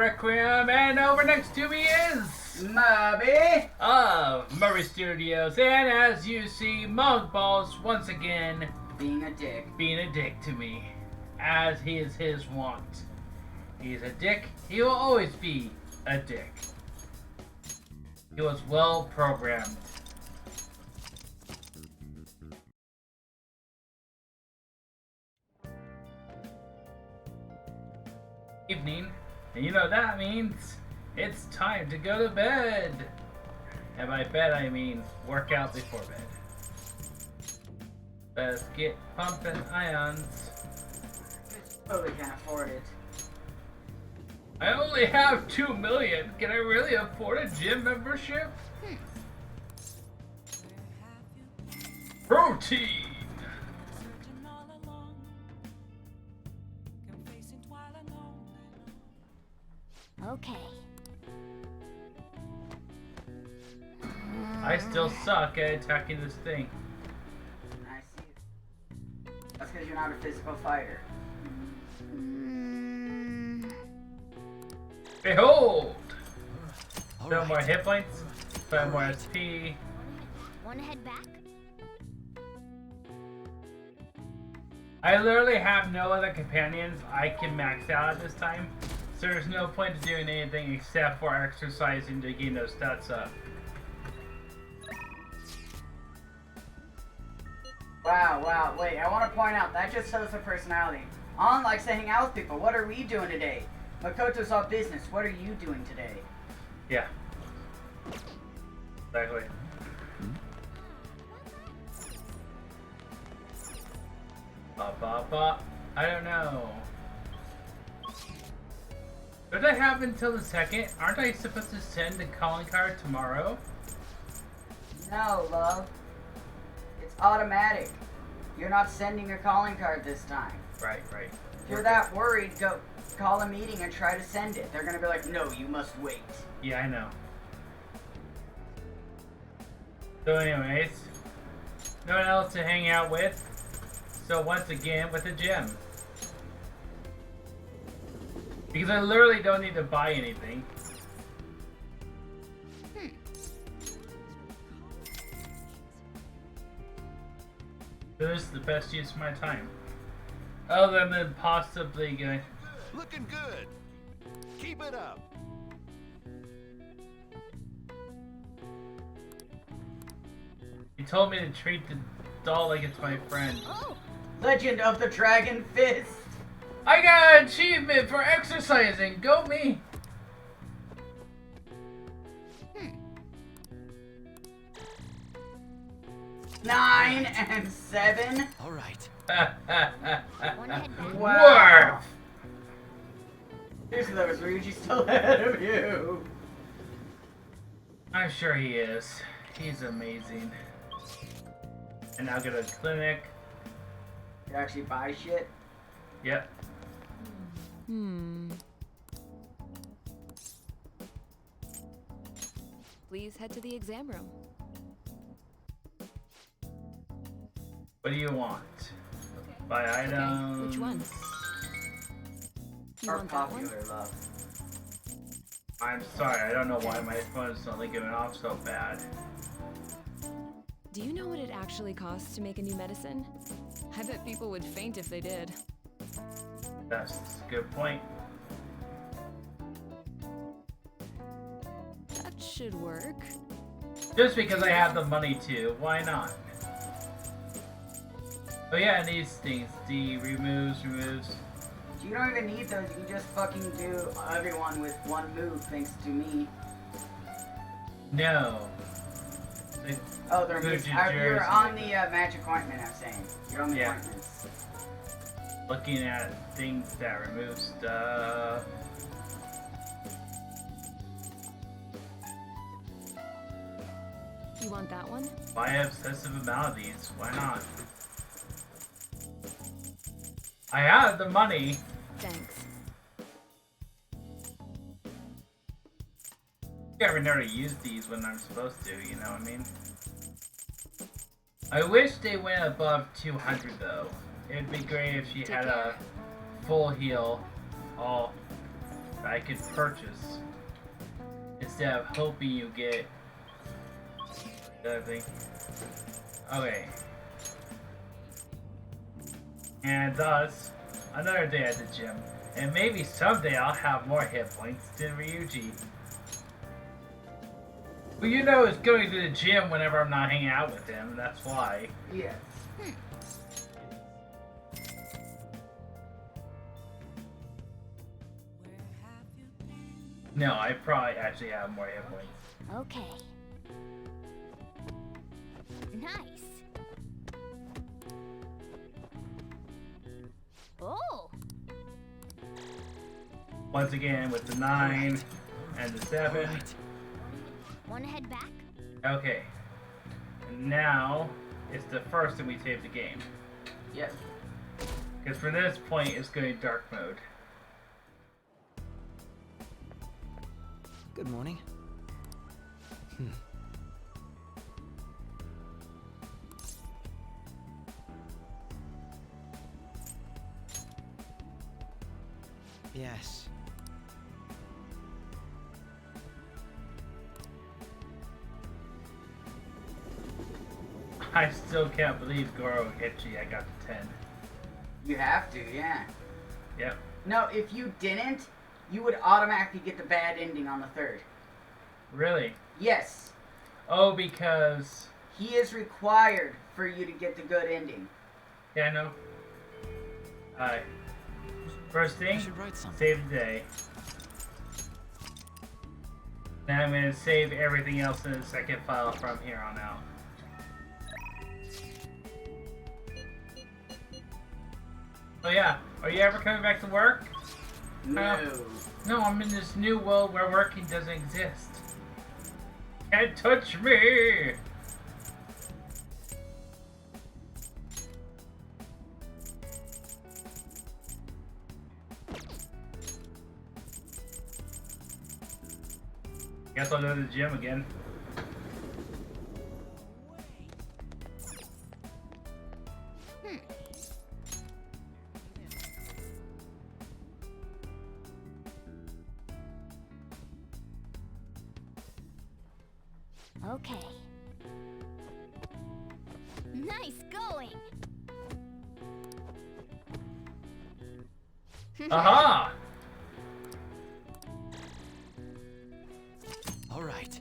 Requiem, and over next to me is Mubby! of Murray Studios, and as you see, Monkballs once again Being a dick. being a dick to me, as he is his wont. He's a dick. He will always be a dick. He was well programmed. Evening, and you know what that means? It's time to go to bed. And by bed I mean work out before bed. Let's get pumping ions. Totally can't afford it. I only have 2 million. Can I really afford a gym membership? Protein. Okay. I still suck at attacking this thing. I see. That's because you're not a physical fighter. Behold! All No right. more hit points. 5 more SP. Wanna head back? I literally have no other companions I can max out at this time. So there's no point to doing anything except for exercising to gain those stats up. Wow, wait, I want to point out, that just shows her personality. On likes to hang out with people. What are we doing today? Makoto's all business. What are you doing today? Yeah. Exactly. I don't know. Does that happen until the 2nd? Aren't I supposed to send the calling card tomorrow? No, love. It's automatic. You're not sending a calling card this time. Right. If you're that worried, go call a meeting and try to send it. They're gonna be like, no, you must wait. Yeah, I know. So anyways, no one else to hang out with. So once again, with the gym. Because I literally don't need to buy anything. So this is the best use of my time. Other than possibly going. Looking good. Keep it up. He told me to treat the doll like it's my friend. Oh! Legend of the Dragon Fist. I got an achievement for exercising. Go me. 9 and 7. All right. Wanna head back? Wow. Seriously, that was Ryuji still ahead of you. I'm sure he is. He's amazing. And now get a clinic. You actually buy shit? Yep. Please head to the exam room. What do you want? Buy items. Okay, which one? You Or want that one? popular love. I'm sorry, I don't know why my phone is suddenly going off so bad. Do you know what it actually costs to make a new medicine? I bet people would faint if they did. That's a good point. That should work. Just because I have the money to, why not? But yeah, these things, the removes. You don't even need those. You can just fucking do everyone with one move, thanks to me. No. Oh, they're Good you're jersey. on the magic ointment, I'm saying. You're on the Yeah. ointments. Looking at things that remove stuff. You want that one? Buy an obsessive amount of these, why not? I have the money. Thanks. I never use these when I'm supposed to, you know what I mean? I wish they went above 200 though. It'd be great if she had a full heal. Oh, I could purchase instead of hoping you get the other thing. Okay. And thus, another day at the gym. And maybe someday I'll have more hit points than Ryuji. Well, you know it's going to the gym whenever I'm not hanging out with him, that's why. Yes. No, I probably actually have more hit points. Okay. Nice. Oh. Once again with the 9 and the 7. Want to head back? Okay. And now it's the first time we save the game. Yes. Because from this point it's going dark mode. Good morning. Yes. I still can't believe Goro Hichi I got to 10. You have to, yeah. Yep. No, if you didn't, you would automatically get the bad ending on the 3rd. Really? Yes. Oh, because... He is required for you to get the good ending. Yeah, I know. Alright. First I thing, should write something. save the day. Then I'm going to save everything else in the second file from here on out. Oh yeah, are you ever coming back to work? No. No, I'm in this new world where working doesn't exist. Can't touch me! Guess I'll go to the gym again. Okay. Nice going. Aha! All right.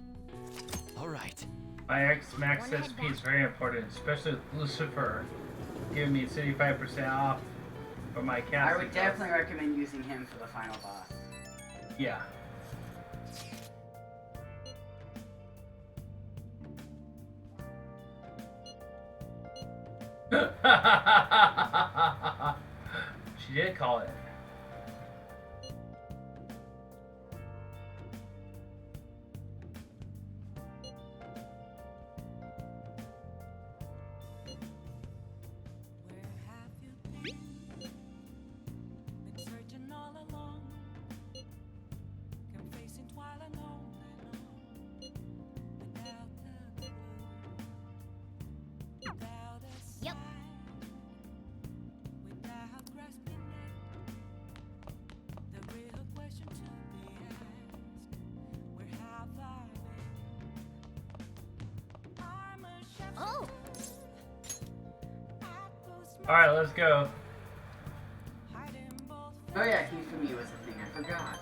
My X-Max SP is very important, especially with Lucifer giving me 75% off for my casting. I would definitely recommend using him for the final boss. Yeah. She did call it. Yep. Oh. Alright, let's go. Oh yeah, Hifumi was a thing, I forgot.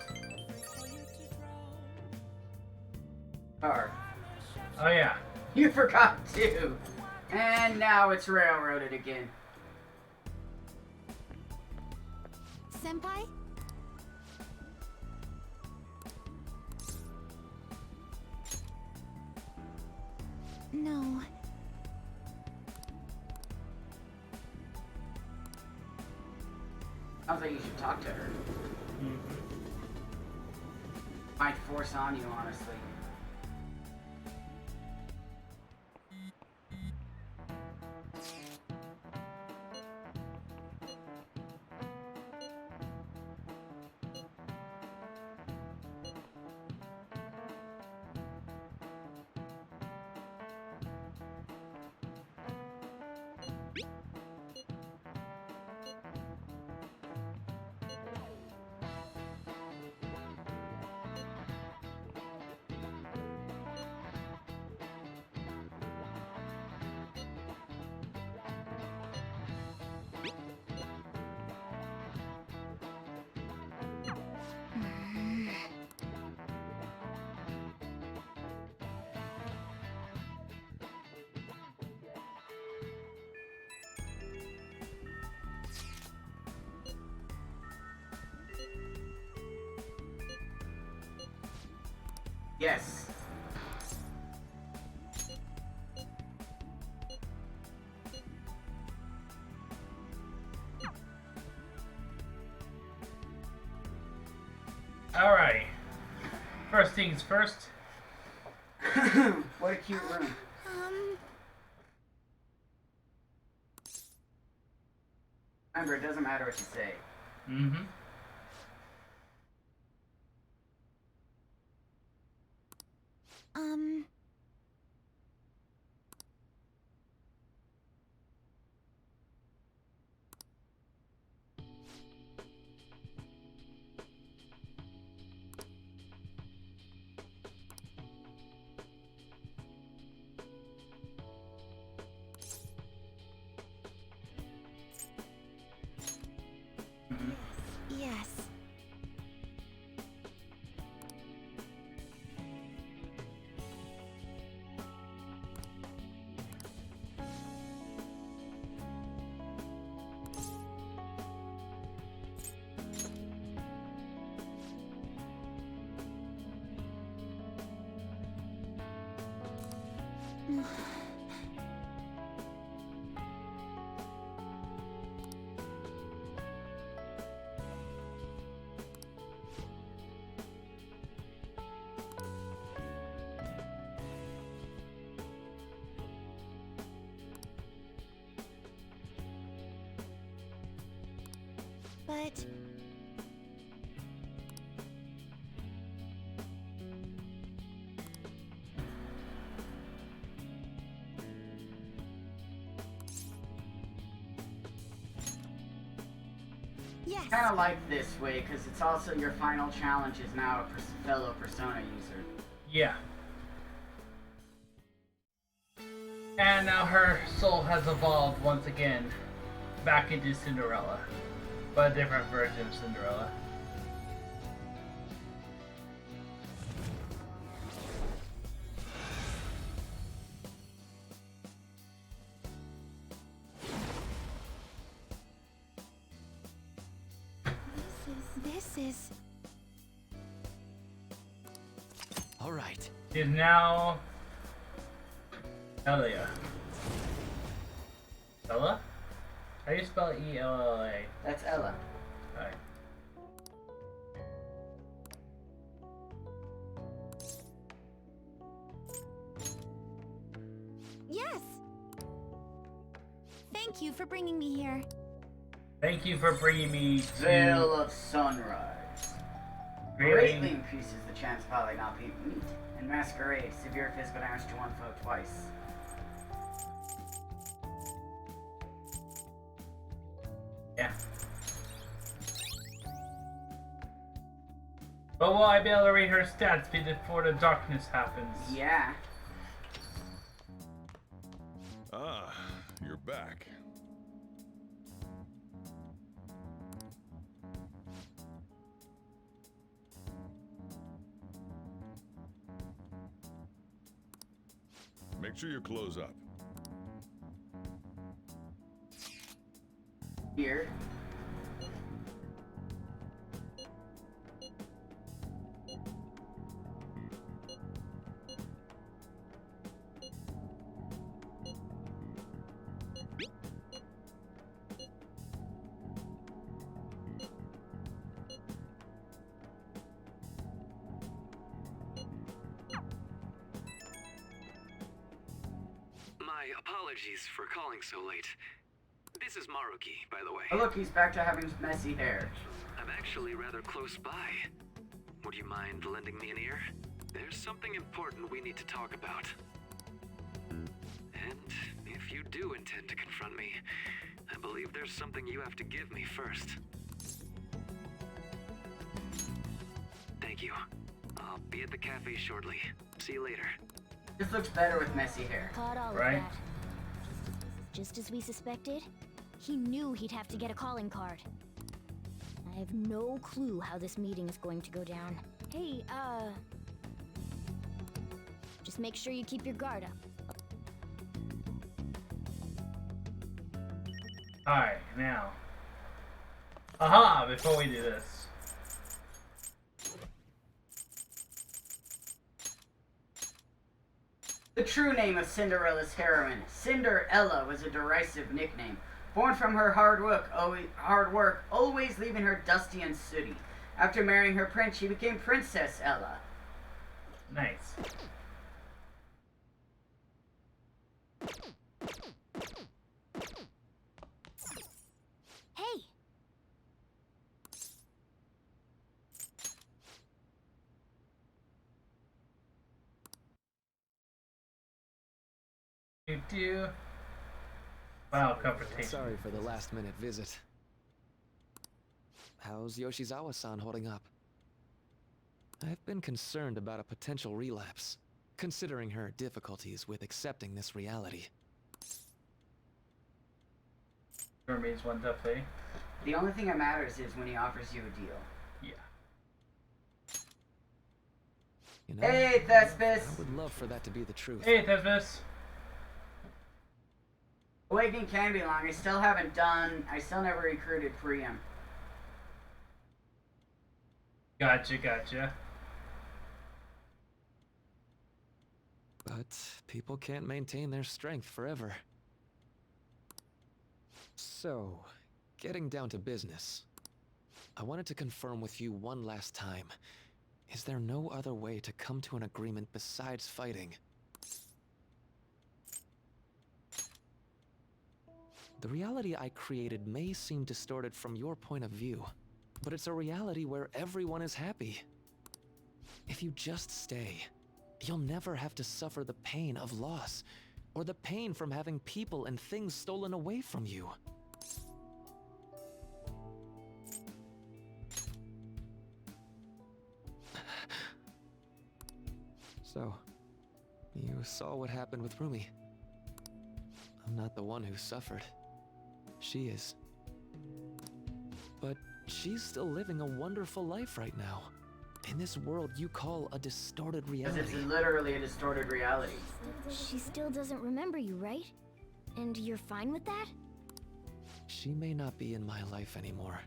Or, Oh yeah. you forgot too! And now it's railroaded again. Senpai? No. I was like, you should talk to her. Might force on you, honestly. Yes. Alright. First things first. What a cute room. Remember, it doesn't matter what you say. Mm-hmm. Yes. But yes. Kind of like this way, because it's also your final challenge is now a fellow Persona user. Yeah. And now her soul has evolved once again back into Cinderella. But a different version of Cinderella. This is All right. She's now Elia. Ella? How do you spell E-L-L-A? That's Ella. Alright. yes. Thank you for bringing me here. Thank you for bringing me to Veil of Sunrise. Greatly increases the chance of ally not being meat. And Masquerade, severe physical damage to one foe twice. Yeah. But will I be able to read her stats before the darkness happens? Yeah. Ah, you're back. Make sure you close up. Here. My apologies for calling so late. This is Maruki, by the way. Oh look, he's back to having messy hair. I'm actually rather close by. Would you mind lending me an ear? There's something important we need to talk about. And if you do intend to confront me, I believe there's something you have to give me first. Thank you. I'll be at the cafe shortly. See you later. This looks better with messy hair. Caught all Right. of that. Just as we suspected, he knew he'd have to get a calling card. I have no clue how this meeting is going to go down. Hey, just make sure you keep your guard up. Alright, now. Aha! Before we do this. The true name of Cinderella's heroine, Cinderella, was a derisive nickname, born from her hard work, always leaving her dusty and sooty. After marrying her prince, she became Princess Ella. Nice. Hey! Do. Wow, confrontation. Sorry for the last-minute visit. How's Yoshizawa-san holding up? I've been concerned about a potential relapse, considering her difficulties with accepting this reality. Remains one tough day. The only thing that matters is when he offers you a deal. Yeah. You know, Hey, Thespis! I would love for that to be the truth. Hey, Thespis. Awakening can be long. I still never recruited Priam. Gotcha. But people can't maintain their strength forever. So, getting down to business. I wanted to confirm with you one last time. Is there no other way to come to an agreement besides fighting? The reality I created may seem distorted from your point of view, but it's a reality where everyone is happy. If you just stay, you'll never have to suffer the pain of loss, or the pain from having people and things stolen away from you. So, you saw what happened with Rumi. I'm not the one who suffered. She is. But she's still living a wonderful life right now. In this world you call a distorted reality. Because it's literally a distorted reality. She still doesn't remember you, right? And you're fine with that? She may not be in my life anymore.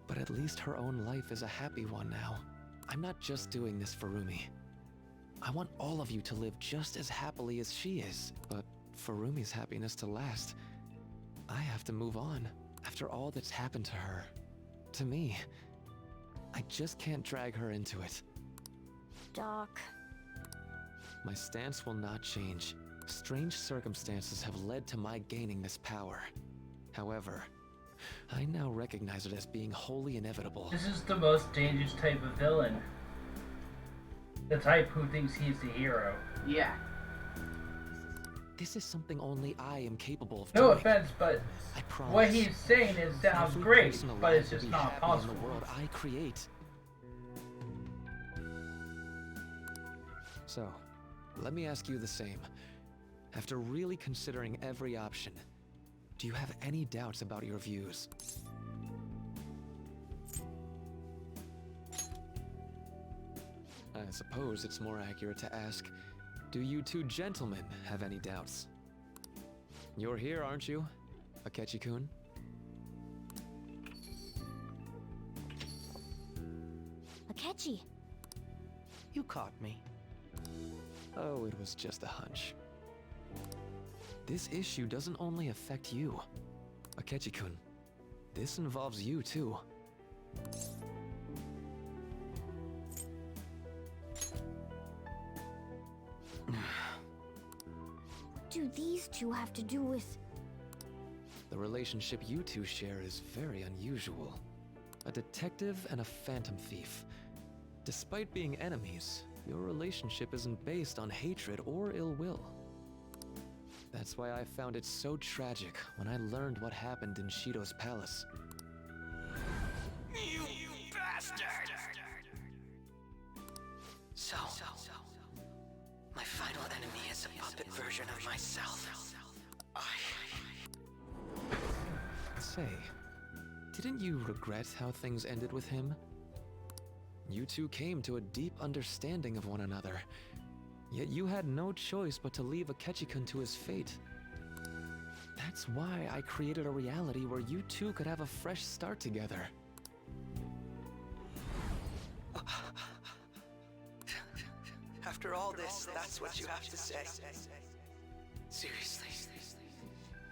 But at least her own life is a happy one now. I'm not just doing this for Rumi. I want all of you to live just as happily as she is. But for Rumi's happiness to last, I have to move on. After all that's happened to her, to me, I just can't drag her into it. Doc. My stance will not change. Strange circumstances have led to my gaining this power. However, I now recognize it as being wholly inevitable. This is the most dangerous type of villain. The type who thinks he's the hero. Yeah. This is something only I am capable of No doing. offense, but I promise. what he's saying sounds Every great, person but alive it's will just be not happy possible. in the world I create. So, let me ask you the same. After really considering every option, do you have any doubts about your views? I suppose it's more accurate to ask, do you two gentlemen have any doubts? You're here, aren't you, Akechi-kun? Akechi. You caught me. Oh, it was just a hunch. This issue doesn't only affect you, Akechi-kun. This involves you too. Do these two have to do with... The relationship you two share is very unusual. A detective and a phantom thief. Despite being enemies, your relationship isn't based on hatred or ill will. That's why I found it so tragic when I learned what happened in Shido's palace. You bastard! So, my final enemy is a puppet version of myself. Say, didn't you regret how things ended with him? You two came to a deep understanding of one another, yet you had no choice but to leave Akechi-kun to his fate. That's why I created a reality where you two could have a fresh start together. After all this, that's what you have to say. Seriously,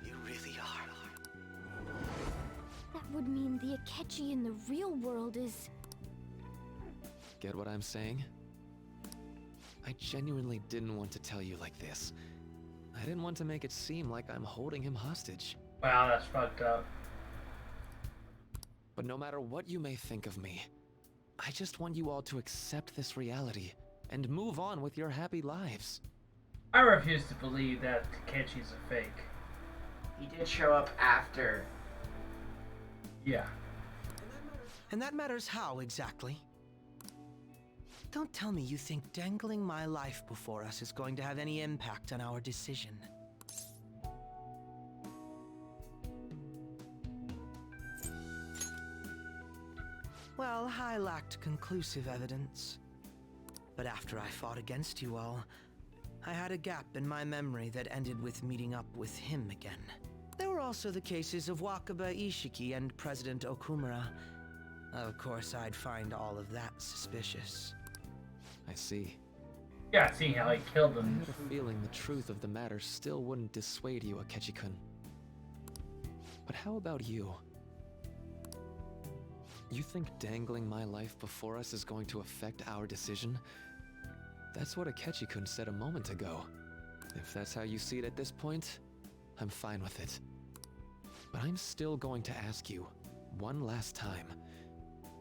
you really are. That would mean the Akechi in the real world is... Get what I'm saying? I genuinely didn't want to tell you like this. I didn't want to make it seem like I'm holding him hostage. Wow, that's fucked up. But no matter what you may think of me, I just want you all to accept this reality and move on with your happy lives. I refuse to believe that Takechi's a fake. He did show up after. Yeah. And that matters how, exactly? Don't tell me you think dangling my life before us is going to have any impact on our decision. Well, I lacked conclusive evidence. But after I fought against you all, I had a gap in my memory that ended with meeting up with him again. There were also the cases of Wakaba Ishiki and President Okumura. Of course, I'd find all of that suspicious. I see. Yeah, seeing how he killed I them. had a feeling the truth of the matter still wouldn't dissuade you, Akechi-kun. But how about you? You think dangling my life before us is going to affect our decision? That's what Akechi-kun said a moment ago. If that's how you see it at this point, I'm fine with it. But I'm still going to ask you, one last time,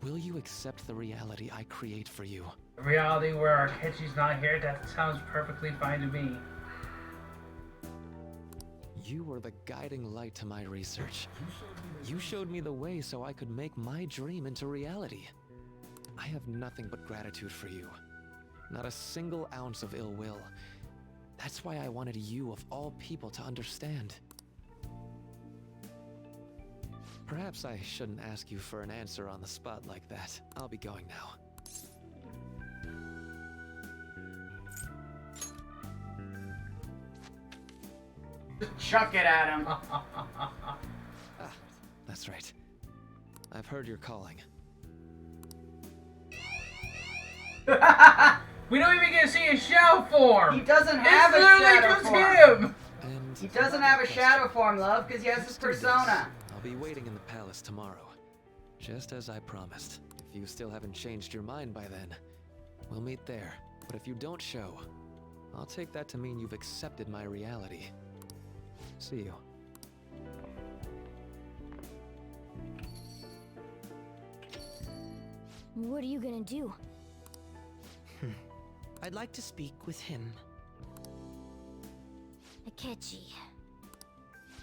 will you accept the reality I create for you? The reality where Akechi's not here, that sounds perfectly fine to me. You were the guiding light to my research. You showed me the way so I could make my dream into reality. I have nothing but gratitude for you. Not a single ounce of ill will. That's why I wanted you, of all people, to understand. Perhaps I shouldn't ask you for an answer on the spot like that. I'll be going now. Just chuck it at him. That's right. I've heard you're calling. We don't even get to see his shadow form! He doesn't have it's a literally shadow just form. him! And He doesn't have a shadow form, love, because he has his let's do this. persona. I'll be waiting in the palace tomorrow. Just as I promised. If you still haven't changed your mind by then, we'll meet there. But if you don't show, I'll take that to mean you've accepted my reality. See you. What are you gonna do? I'd like to speak with him. Akechi.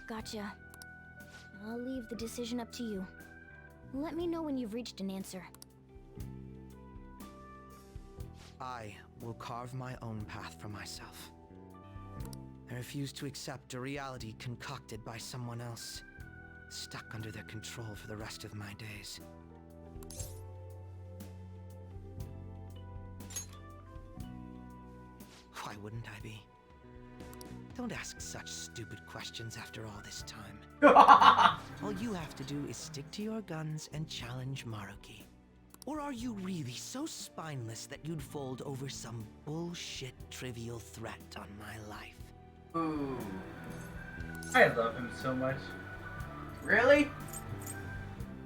Gotcha. I'll leave the decision up to you. Let me know when you've reached an answer. I will carve my own path for myself. I refuse to accept a reality concocted by someone else, stuck under their control for the rest of my days. Why wouldn't I be? Don't ask such stupid questions after all this time. All you have to do is stick to your guns and challenge Maruki. Or are you really so spineless that you'd fold over some bullshit trivial threat on my life? Ooh. I love him so much. Really?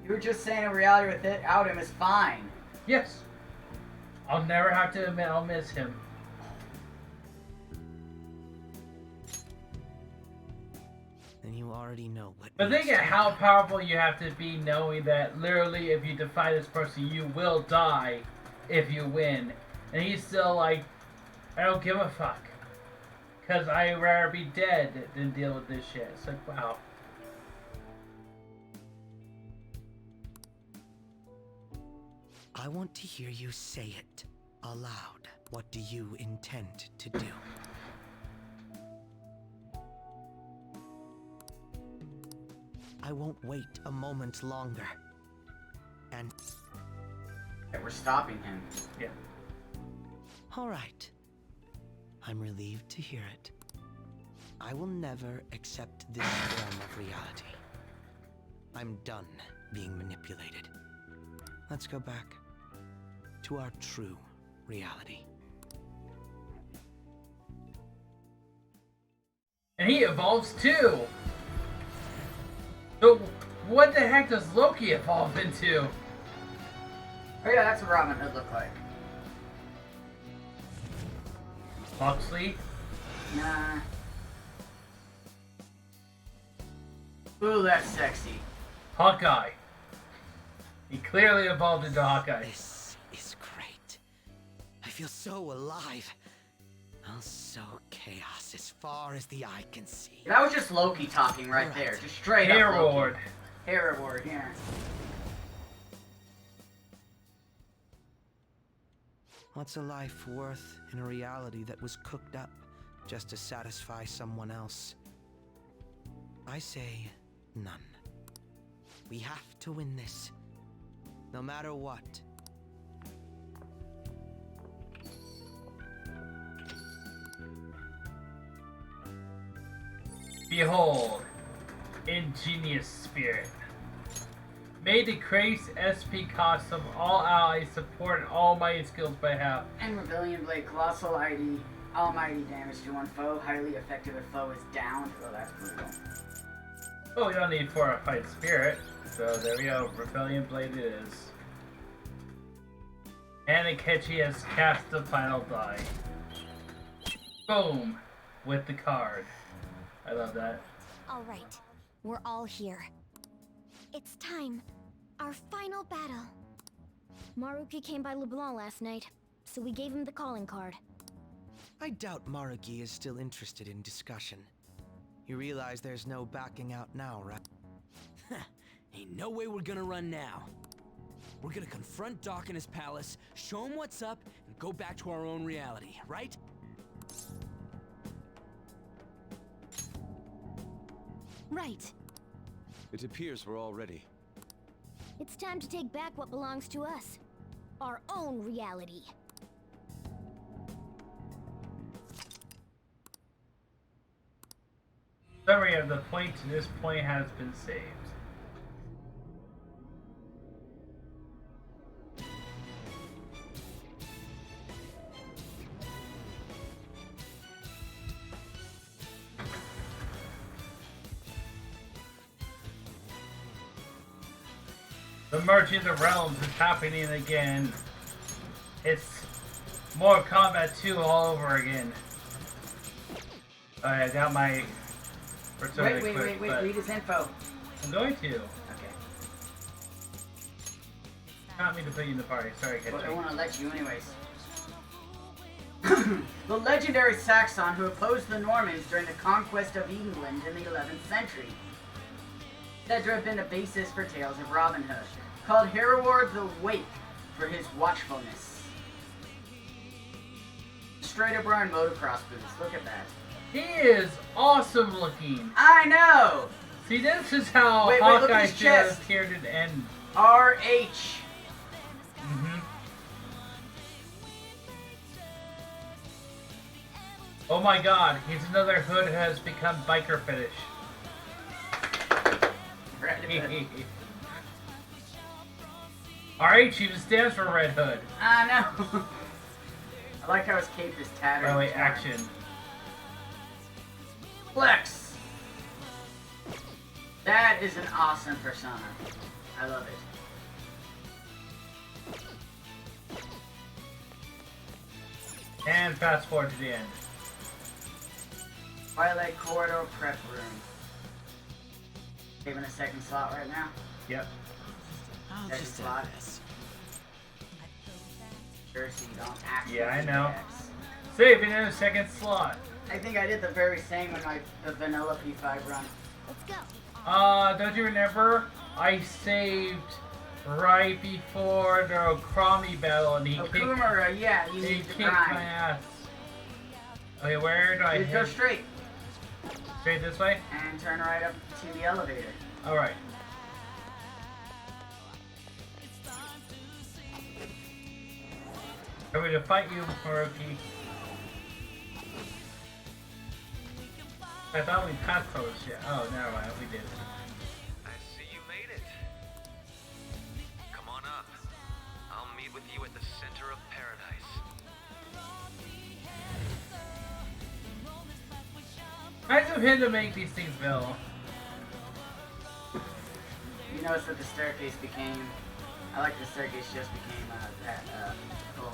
You were just saying a reality without him is fine. Yes. I'll never have to admit I'll miss him. Then you already know what. But think of how powerful you have to be knowing that literally if you defy this person, you will die if you win. And he's still like, I don't give a fuck. Because I'd rather be dead than deal with this shit. It's like, wow. I want to hear you say it aloud. What do you intend to do? I won't wait a moment longer. And... Yeah, we're stopping him. Yeah. all right. I'm relieved to hear it. I will never accept this form of reality. I'm done being manipulated. Let's go back to our true reality. And he evolves too. So what the heck does Loki evolve into? Oh yeah, that's what Robin Hood looked like. Huxley? Nah. Ooh, that's sexy. Hawkeye. He clearly evolved into Hawkeye. This is great. I feel so alive. Also chaos as far as the eye can see. That was just Loki talking right there. Just straight up Hayward. Loki. Hayward, yeah. What's a life worth in a reality that was cooked up just to satisfy someone else? I say none. We have to win this, no matter what. Behold, ingenious spirit. May the Crace SP costume all allies support almighty skills by half. And Rebellion Blade, Colossal ID, Almighty damage to one foe, highly effective if foe is downed. Oh, that's brutal. Oh, we don't need Fortified Spirit. So there we go. Rebellion Blade it is. And Akechi has cast the final die. Boom! With the card. I love that. All right, we're all here. It's time. Our final battle. Maruki came by LeBlanc last night, so we gave him the calling card. I doubt Maruki is still interested in discussion. You realize there's no backing out now, right? Ain't no way we're gonna run now. We're gonna confront Doc in his palace, show him what's up, and go back to our own reality, right? Right. It appears we're all ready. It's time to take back what belongs to us. Our own reality. Summary of the point to this point has been saved. The merging of the realms is happening again. It's Mortal Kombat 2 all over again. Alright, I got my persona Wait, equipped, but read his info. I'm going to. Okay. Not me to put you in the party. Sorry, Well, I Ketchy. want to let you anyways. The legendary Saxon who opposed the Normans during the conquest of England in the 11th century. Said to have been the basis for tales of Robin Hood, called Hereward the Wake for his watchfulness. Straight up wearing motocross boots, look at that. He is awesome looking. I know! See, this is how Wait, look at Hawkeye his should have chest. appeared at the end. RH. Oh my god, he's another hood who has become biker fetish. RH even stands for Red Hood. I know. I like how his cape is tattered. Oh wait, and torn. action. Flex. That is an awesome persona. I love it. And fast forward to the end. Twilight Corridor Prep Room. Given a second slot right now. Yep. Second slot. Sure, so you don't actually. Yeah, I know. X. Saving in a second slot. I think I did the very same in the vanilla P5 run. Let's go. Don't you remember? I saved right before the Okami battle and he kicked, Kumara, yeah, you he need to kicked my grind. ass. Okay, where do I You go head? straight Straight this way? and turn right up to the elevator. Alright. Are we to fight you, Maruki? I thought we passed all this shit. Oh, never mind, we did. I see you made it. Come on up. I'll meet with you at the center of paradise. Nice of him to make these things visible. You notice that the staircase became... I like the staircase just became full.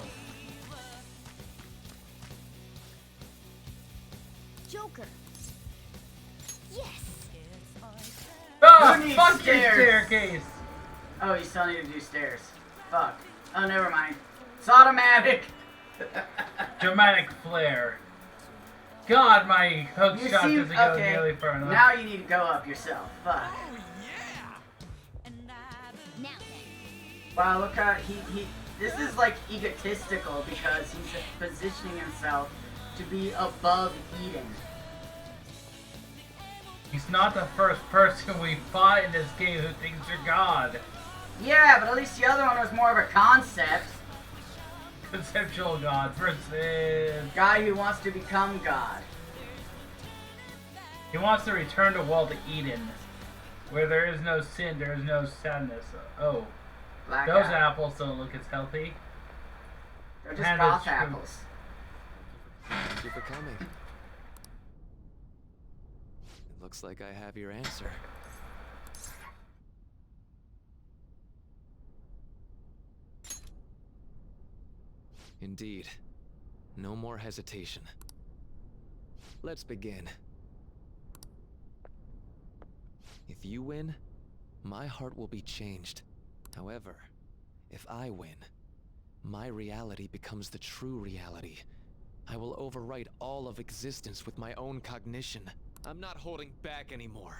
Joker. Yes. Oh, Who needs fuck your stairs? staircase! Oh, you still need to do stairs. Fuck. Oh, never mind. It's automatic. Dramatic flare. God, my hook You shot see- doesn't go okay, nearly far enough. Now you need to go up yourself. Fuck. Now then. Wow, look how he this is like egotistical because he's positioning himself to be above Eden. He's not the first person we fought in this game who thinks you're God. Yeah, but at least the other one was more of a concept. Conceptual God versus... Guy who wants to become God. He wants to return to World of Eden, where there is no sin, there is no sadness. Oh, Black those apple. apples don't look as healthy. They're just And goth it's true. apples. Thank you for coming. It looks like I have your answer. Indeed. No more hesitation. Let's begin. If you win, my heart will be changed. However, if I win, my reality becomes the true reality. I will overwrite all of existence with my own cognition. I'm not holding back anymore.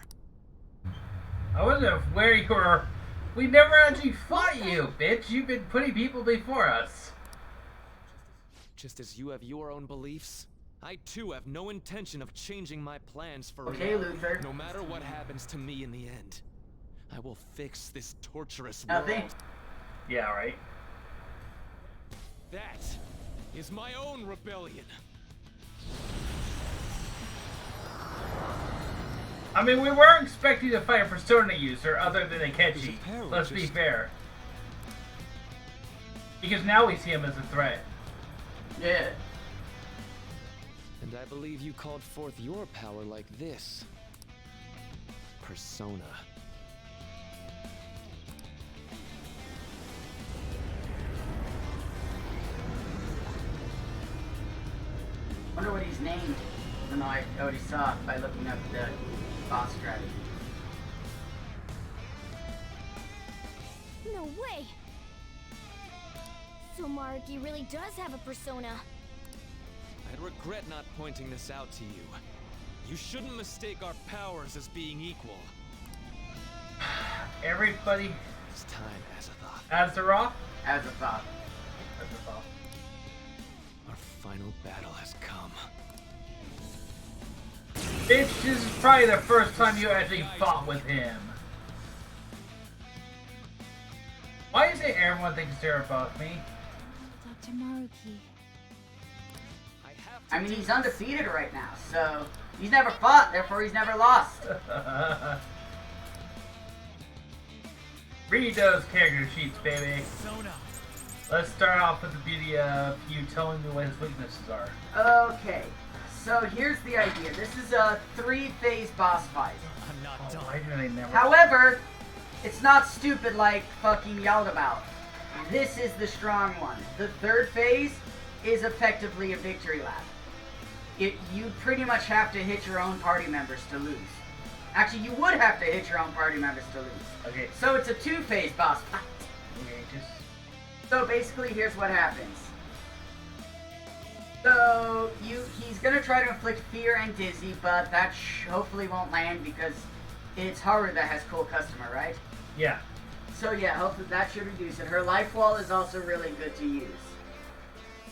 I wonder where you were. We never actually fought you, bitch. You've been putting people before us. Just as you have your own beliefs, I too have no intention of changing my plans for Okay, reality. Luther. No matter what happens to me in the end, I will fix this torturous Nothing. world. Yeah, right. That is my own rebellion. I mean, we weren't expecting to fight a Persona user other than Akechi. Peril Let's be just- fair. Because now we see him as a threat. Yeah. And I believe you called forth your power like this. Persona. Wonder what he's named. Even though I already saw it by looking up the boss strategy. No way. So Maruki really does have a persona. I'd regret not pointing this out to you. You shouldn't mistake our powers as being equal. Everybody, It's time, Azathoth. Azeroth? As a thought. Azeroth. Our final battle has come. Bitch, this is probably the first time you actually fought with him. Why is it everyone thinks they're above me? Dr. Maruki. I mean, he's undefeated right now, so he's never fought, therefore he's never lost. Read those character sheets, baby. Let's start off with the beauty of you telling me what his weaknesses are. Okay, so here's the idea. This is a 3-phase boss fight. Oh, why do they never... However, it's not stupid like fucking yelled about. This is the strong one. The 3rd phase is effectively a victory lap. You pretty much have to hit your own party members to lose. Actually, you would have to hit your own party members to lose. Okay. So it's a 2-phase boss fight. Okay, just... So basically, here's what happens. So he's gonna try to inflict fear and dizzy, but that hopefully won't land because it's Haru that has cool customer, right? Yeah. So yeah, hopefully that should reduce it. Her life wall is also really good to use.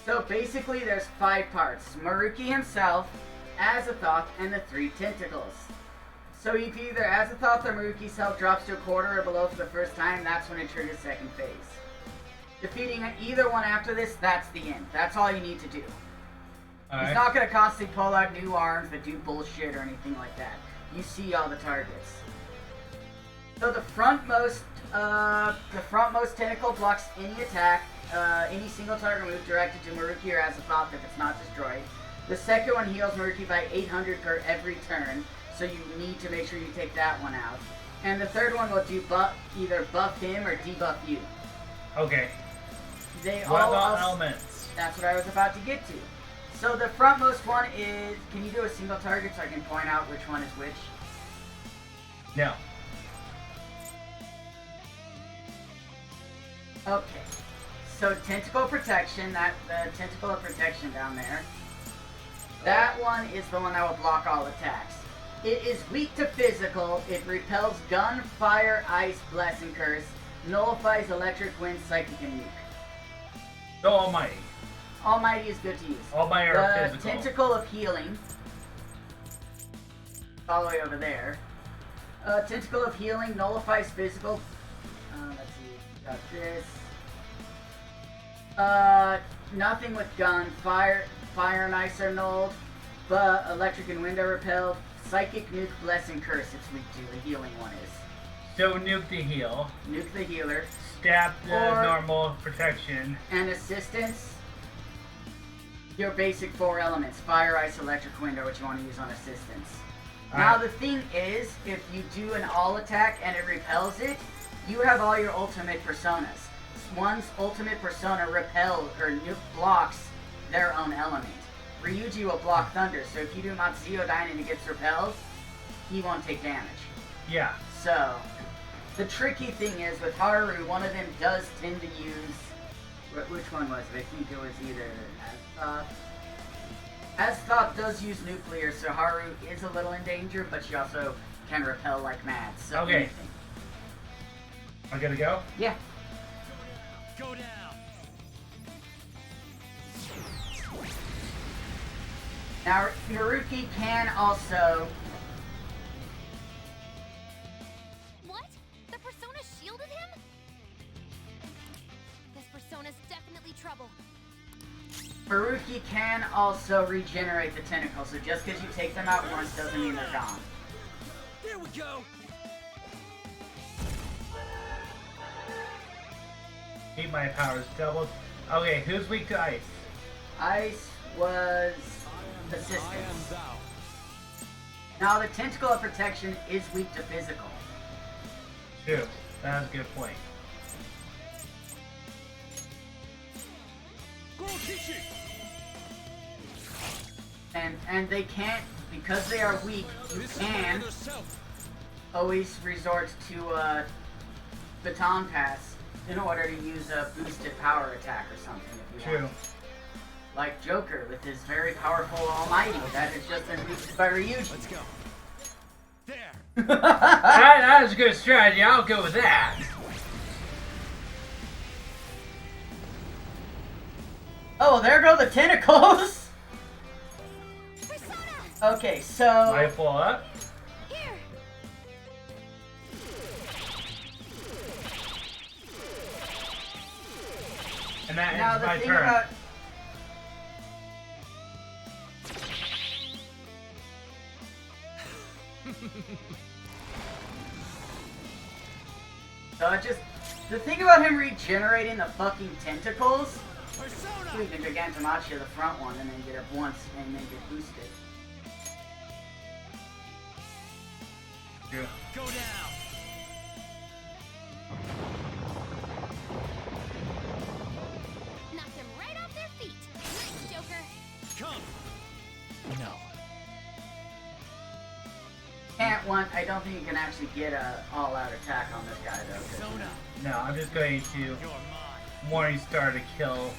So basically, there's 5 parts: Maruki himself, Azathoth, and the 3 tentacles. So if either Azathoth or Maruki's health drops to a quarter or below for the first time, that's when it triggers 2nd phase. Defeating either one after this, that's the end. That's all you need to do. He's not going to constantly pull out new arms that do bullshit or anything like that. You see all the targets. So the frontmost tentacle blocks any attack, any single target move directed to Maruki or Azathoth if it's not destroyed. The second one heals Maruki by 800 per every turn, so you need to make sure you take that one out. And the third one will do either buff him or debuff you. Okay. They What all about also, elements? That's what I was about to get to. So the frontmost one is, can you do a single target so I can point out which one is which? No. Okay. So tentacle protection, the tentacle of protection down there. That one is the one that will block all attacks. It is weak to physical. It repels gun, fire, ice, bless, and curse. Nullifies electric, wind, psychic, and nuke. So Almighty. Almighty is good to use. Almighty or The physical. tentacle of healing. All the way over there. Tentacle of healing nullifies physical. Let's see. Got this. Nothing with gun. Fire and ice are nulled. But electric and wind are repelled. Psychic, nuke, bless, and curse. It's weak to. The healing one is. So nuke the heal. Nuke the healer. Stab the normal protection. And assistance. Your basic 4 elements. Fire, ice, electric, wind are what you want to use on assistance. Now the thing is, if you do an all attack and it repels it, you have all your ultimate personas. One's ultimate persona repels or blocks their own element. Ryuji will block thunder, so if you do Matsuyodain and it gets repelled, he won't take damage. Yeah. So, the tricky thing is with Haru, one of them does tend to use... Which one was it? I think it was either Azthoth. Azthoth does use nuclear, so Haru is a little in danger, but she also can repel like mad. So okay. Anything. I gotta go? Yeah. Go down. Now, Maruki can also... What? The persona shielded him? This persona's definitely trouble. Maruki can also regenerate the tentacles, so just because you take them out once doesn't mean they're gone. There we go. Keep my powers doubled. Okay, who's weak to ice? Ice was assistance. Now the tentacle of protection is weak to physical. True. That's a good point. And they can't, because they are weak, you can always resort to baton pass in order to use a boosted power attack or something if you want. Like Joker with his very powerful Almighty that has just been boosted by Ryuji. Let's go. There. that was a good strategy. I'll go with that. Oh, there go the tentacles! Okay, so... Rifle up. Here. And that now ends the my thing turn. about... So it just... The thing about him regenerating the fucking tentacles... You can Gigantomachia the front one and then get it once and then get boosted. Yeah. Go down. Knocked them right off their feet. Nice, Joker. Come. No. Can't one. I don't think you can actually get a all-out attack on this guy though. No, I'm just going to Morning Star to kill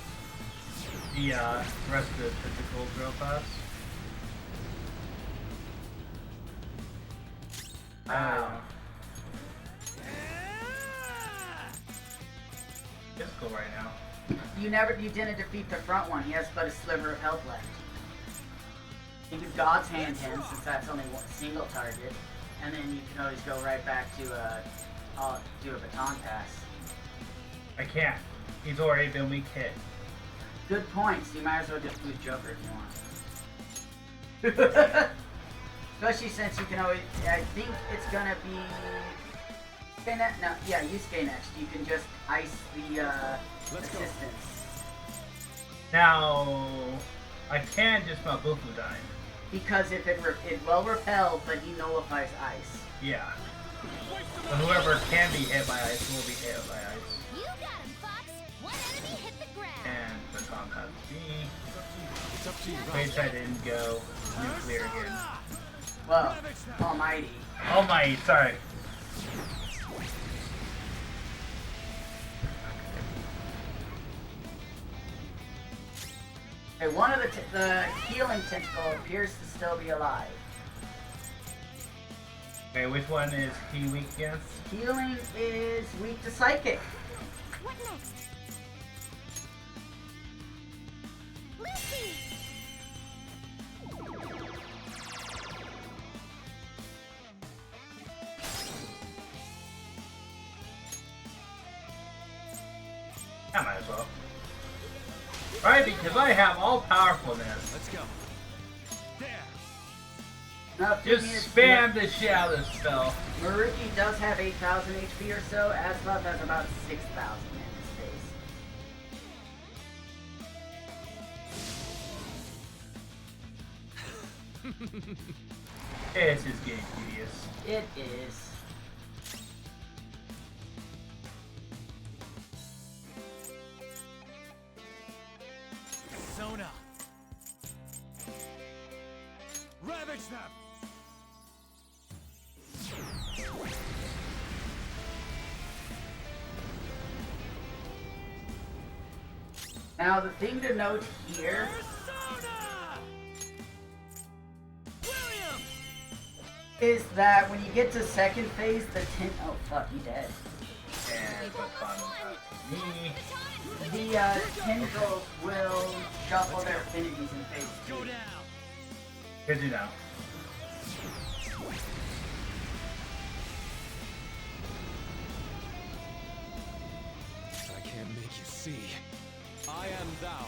the rest of the tentacles real fast. Wow. Physical right now. You didn't defeat the front one. He has but a sliver of health left. You could God's Hand him since that's only one single target, and then you can always go right back to do a baton pass. I can't. He's already been weak hit. Good points. You might as well just use Joker if you want. Especially since you can always. I think it's gonna be. No, yeah, Yusuke next. You can just ice the assistance. Now, I can just smell Bufu dying. Because if it will repel, but he nullifies ice. Yeah. So whoever can be hit by ice will be hit by ice. You got him, Fox. One enemy hit the ground. And the Tom has to be. It's up to you. Wait, I didn't go nuclear again. Well, almighty. Almighty, sorry. Okay, one of the healing tentacle appears to still be alive. Okay, which one is he weak against? Healing is weak to psychic. What next? Lucy! I might as well. Right, because I have all powerfulness. Let's go. There. Now, Just spam the shit out of this spell. Maruki does have 8,000 HP or so. Aslov has about 6,000 in his face. This is getting tedious. It is. Sona. Ravage them. Now, the thing to note here is that when you get to second phase, oh fuck, he dead. And the fun me. The tendrils will shuffle their affinities in phase 2. Good to know. I can't make you see. I am thou.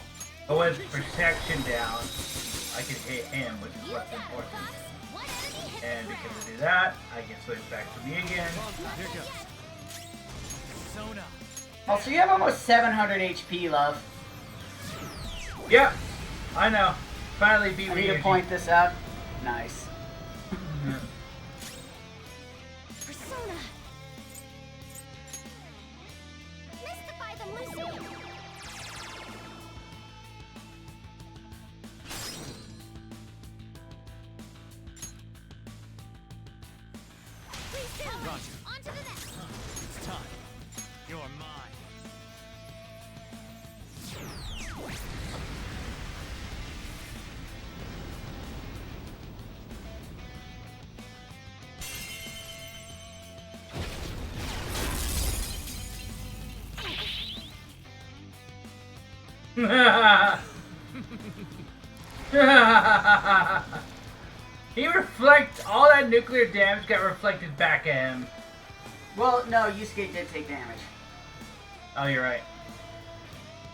But with protection down, I can hit him, which is what's important. And because I do that, I can switch back to me again. Here goes. Sona. Oh, so you have almost 700 HP, love. Yep, I know. Finally beat I me. need to point this out. Nice. Persona! Mystify them, Lucy! Please do! Roger. On to the next! It's time. You're mine. He reflects all that nuclear damage got reflected back at him. Well, no, Yusuke did take damage. Oh, you're right.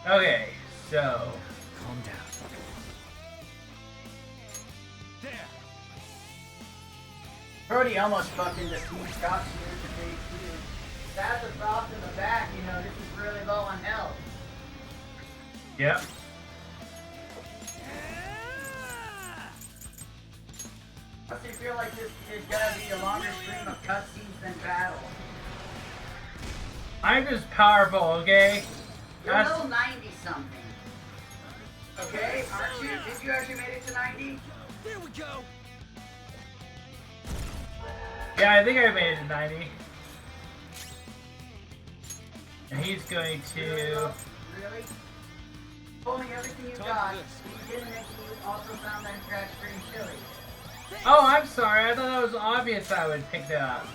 Okay, so Calm down. There. Brody almost fucking just sneak shots you into phase 2. That's a soft in the back, you know, this is really low on health. yep. I honestly feel like this is gonna be a longer stream of cutscenes than battle. I'm just powerful, okay? You're That's- level 90 something. Okay, aren't you? Did you actually make it to 90? There we go. Yeah, I think I made it to 90. And he's going to... Really? Told me everything you Time got. for this. You didn't make you also found that crash green chili. Oh, I'm sorry. I thought that was obvious I would pick that up.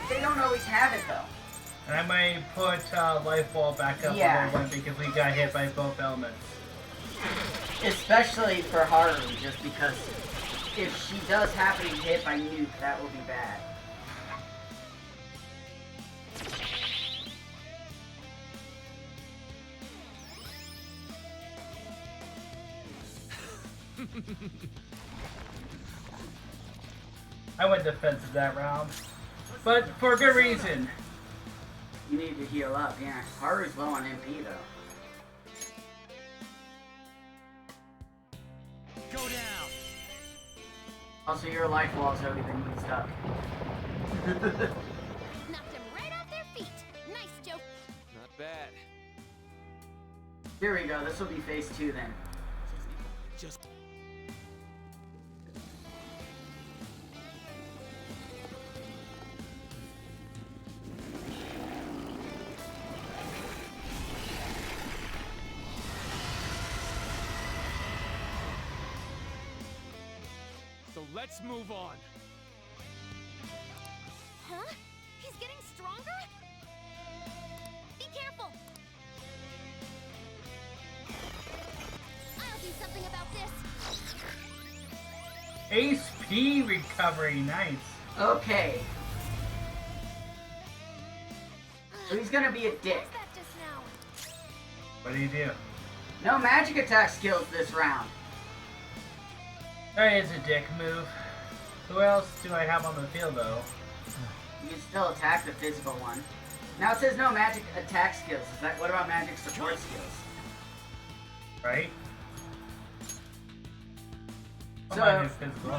They don't always have it though. And I might put Life Ball back up Yeah. a little bit because we got hit by both elements. Especially for Haru, just because if she does happen to get hit by nuke, that will be bad. I went defensive that round. But for a good reason. You need to heal up, yeah. Haru's low on MP though. Also, your life wall's already been used up. Knocked them right off their feet. Nice joke. Not bad. Here we go. This will be phase 2 then. Just... So let's move on. Huh? He's getting stronger? Be careful! I'll do something about this. HP recovery, nice. Okay. So he's gonna be a dick. What's that just now? What do you do? No magic attack skills this round. That is a dick move. Who else do I have on the field though? You can still attack the physical one. Now it says no magic attack skills. Is that what about magic support skills? Right? So- Come on, you physical.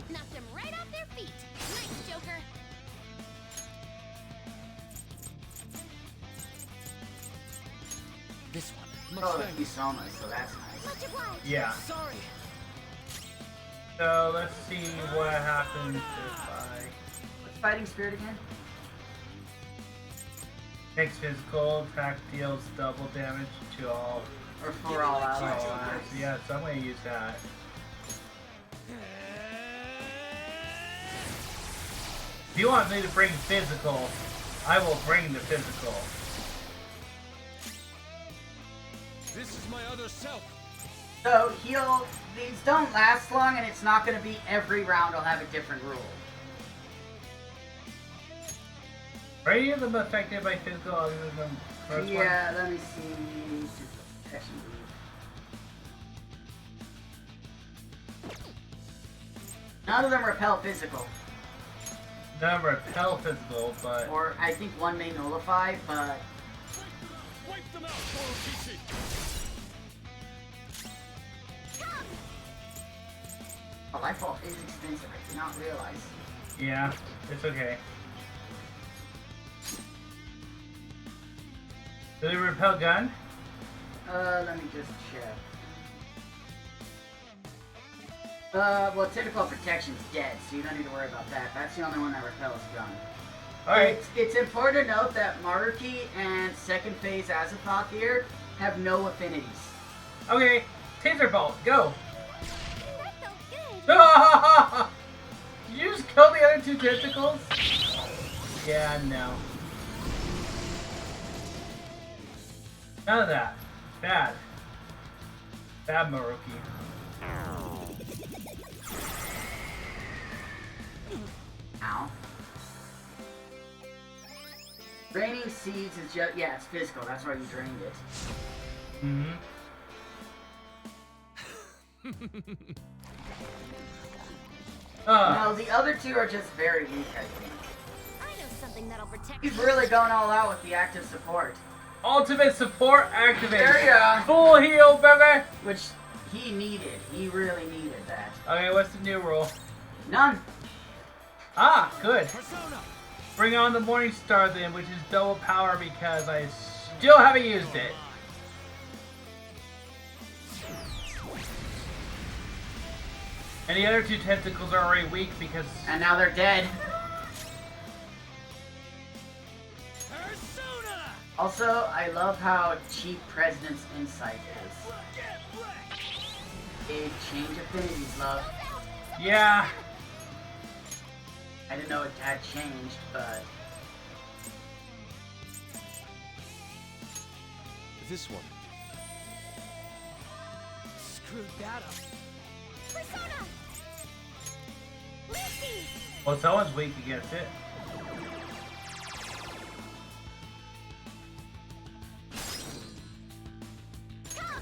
Knocked them right off their feet. Nice, Joker. This one. Oh, he's Soma, so that's nice. Much obliged. Yeah. Sorry. So let's see what happens if I What's fighting spirit again? takes physical attack, deals double damage to all. Or for all Oh, allies? yeah, so I'm gonna use that. If you want me to bring physical, I will bring the physical. This is my other self. So these don't last long, and it's not going to be every round will have a different rule. Are any of them affected by physical other than the first one? Yeah, let me see. Protection move. None of them repel physical. None repel physical, but Or I think one may nullify, but Wipe them out, Orochichi. a life ball is expensive. I did not realize. yeah, it's okay. Do they repel gun? Let me just check. Well, typical protection's dead, so you don't need to worry about that. That's the only one that repels gun. Alright. It's important to note that Maruki and second phase Azathoth here have no affinities. Okay, taser bolt, go! That felt good. Did you just kill the other two tentacles? Yeah, no. None of that. Bad. Bad Maruki. Ow. Draining seeds is just, yeah, it's physical. That's why you drained it. Mm-hmm. No, the other two are just very weak, I think. I know something that'll protect He's you. really going all out with the active support. Ultimate support activated. There you go. Full heal, baby. Which he needed. He really needed that. Okay, what's the new rule? None. Ah, good. Persona. Bring on the Morning Star then, which is double power because I still haven't used it. And the other two tentacles are already weak because... And now they're dead. Persona. Also, I love how cheap President's Insight is. Big change affinities, love. Yeah. I didn't know it had changed, but... This one. Screwed that up. Persona! Lucy! Well, someone's weak against it. Come!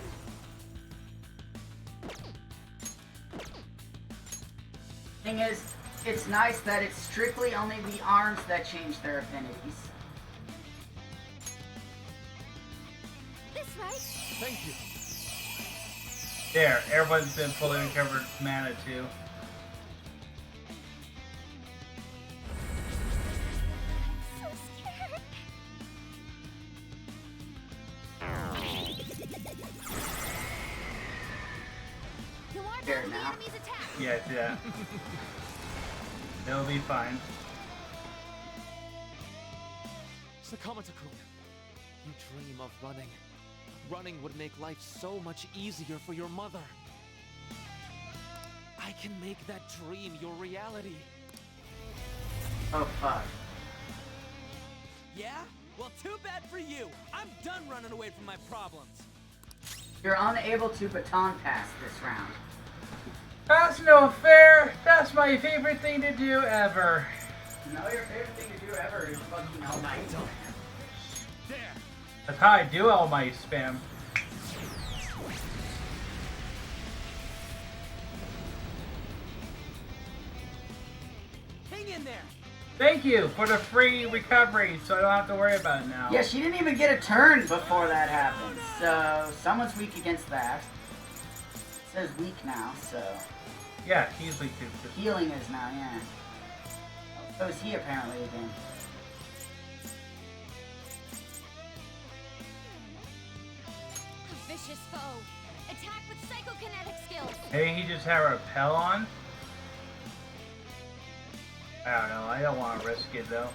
Thing is, it's nice that it's strictly only the arms that change their affinities. This right? Thank you. There, everyone's been fully recovered mana too. So scared. You are Scared the now. enemy's attack. Yeah. It'll be fine. Sakamata-kun, you dream of running. Running would make life so much easier for your mother. I can make that dream your reality. Oh fuck. Yeah? Well, too bad for you. I'm done running away from my problems. You're unable to baton pass this round. That's no fair. That's my favorite thing to do ever. No, your favorite thing to do ever is fucking all night. There. That's how I do all my spam. Hang in there. Thank you for the free recovery, so I don't have to worry about it now. Yeah, she didn't even get a turn before that happened. So someone's weak against that. It says weak now, so Yeah, he's weak too. healing is now, yeah. So is he apparently again. A vicious foe. Attack with psychokinetic skills. Hey, he just had a repel on. I don't know. I don't want to risk it though.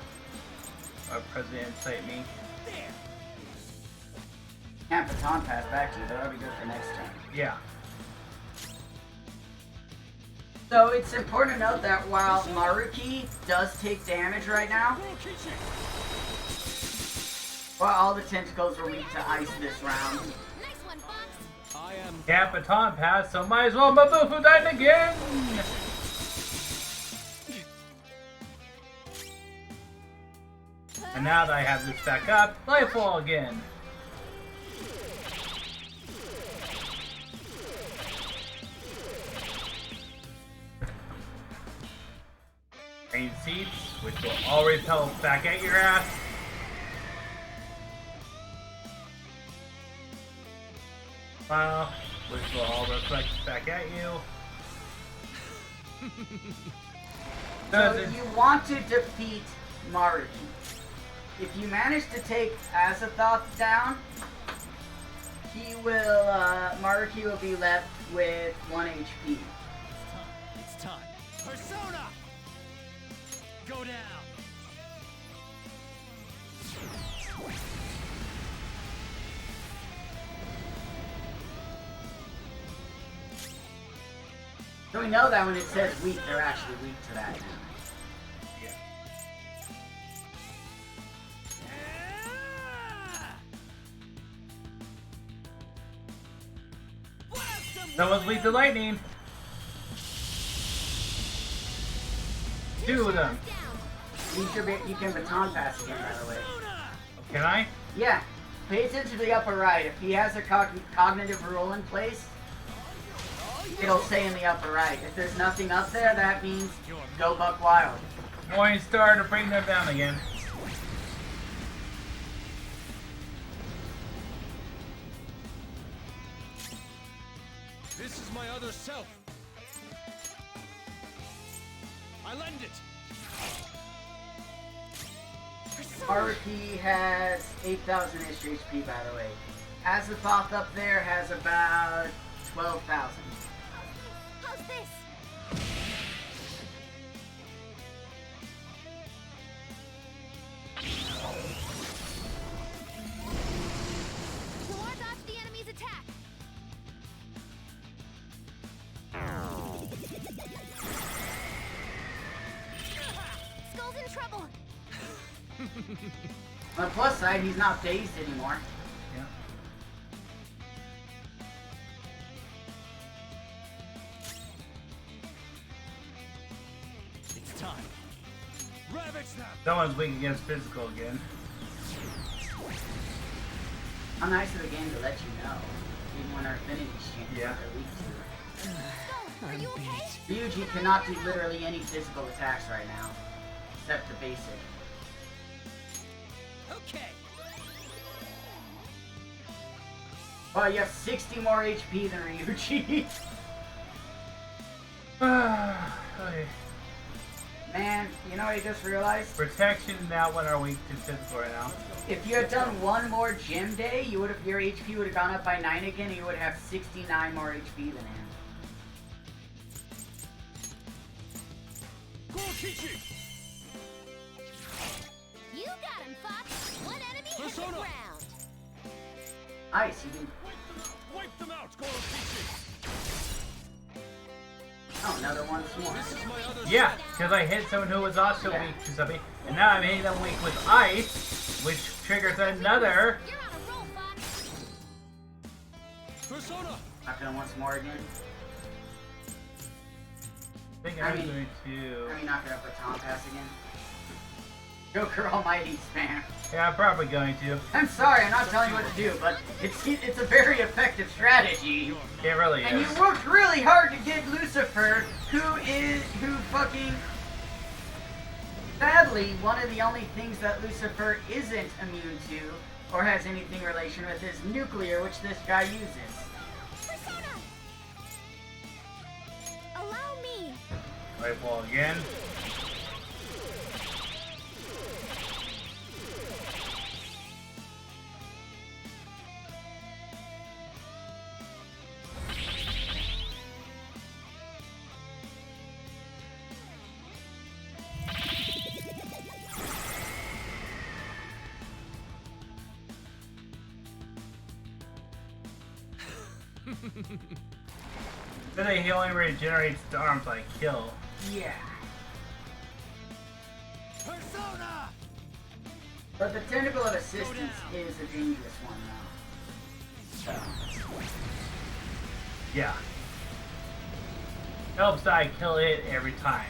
Our president incite me. There. Can't baton pass back to you, but that'll be good for next turn. Yeah. So it's important to note that while Maruki does take damage right now, while all the tentacles are weak to ice this round, Nice one, Fox. I am. Can't baton pass, so might as well Mabufu died again. And now that I have this back up, Lightfall again. Rain seeds, which will all repel back at your ass. Final, which will all reflect back at you. so you want to defeat Maruki. If you manage to take Azathoth down, Maruki will be left with 1 HP. It's time. Persona! Go down. So we know that when it says weak, they're actually weak to that now. Someone's weak to lightning. 2 of them. You can baton pass again, by the way. Can I? Yeah. Pay attention to the upper right. If he has a cognitive rule in place, it'll say in the upper right. If there's nothing up there, that means go buck wild. Morning star to bring them down again. This is my other self. I lend it. Maruki has 8,000-ish HP, by the way. Azathoth up there has about 12,000. How's this? You are dodge the enemy's attack. Skull's in trouble. On the plus side, he's not dazed anymore. Yeah. It's time. Ravage them. Someone's weak against physical again. How nice of the game to let you know, even when our affinity changes Yeah. what they're weak to. Skull, are you okay? Ryuji cannot do literally any physical attacks right now, except the basic. Okay. Well, you have 60 more HP than Ryuji. Okay. Man, you know what I just realized? Protection and that one are weak to physical right now. If you had done one more gym day, you would have your HP would have gone up by 9 again, and you would have 69 more HP than him. You got him, Fox. One enemy hit the ground. Nice, you can. Wipe them out, Oh, another one more. Yeah, because I hit someone who was also weak to something, and now I'm hitting them weak with ice, which triggers another. You're on a roll, Fox. Persona! Not gonna once more again. I think I'm going to. Are you not gonna put Tom Pass again? Joker Almighty spam. Yeah, I'm probably going to. I'm sorry, I'm not telling you what to do, but it's a very effective strategy. It really is. And you worked really hard to get Lucifer, who fucking... Sadly, one of the only things that Lucifer isn't immune to, or has anything relation with, is nuclear, which this guy uses. Persona! Allow me. Right ball again. Then he only regenerates the arms I kill. Yeah. Persona! But the Tentacle of Assistance is a dangerous one now. So. Yeah. Helps that I kill it every time.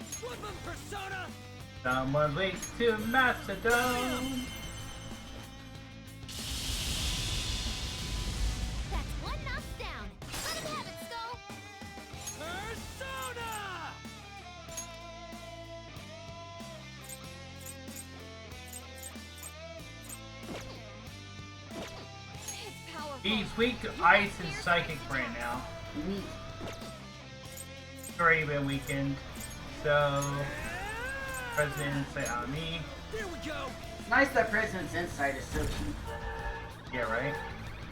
Flip him, Persona! Someone's weak to Mastodon. That's one knock down. Let him have it, Skull. Persona! It's powerful. He's weak to ice and psychic right now. Neat. Already been weakened. So President Insight on me. Here we go! It's nice that President's Insight is so cheap. Yeah, right?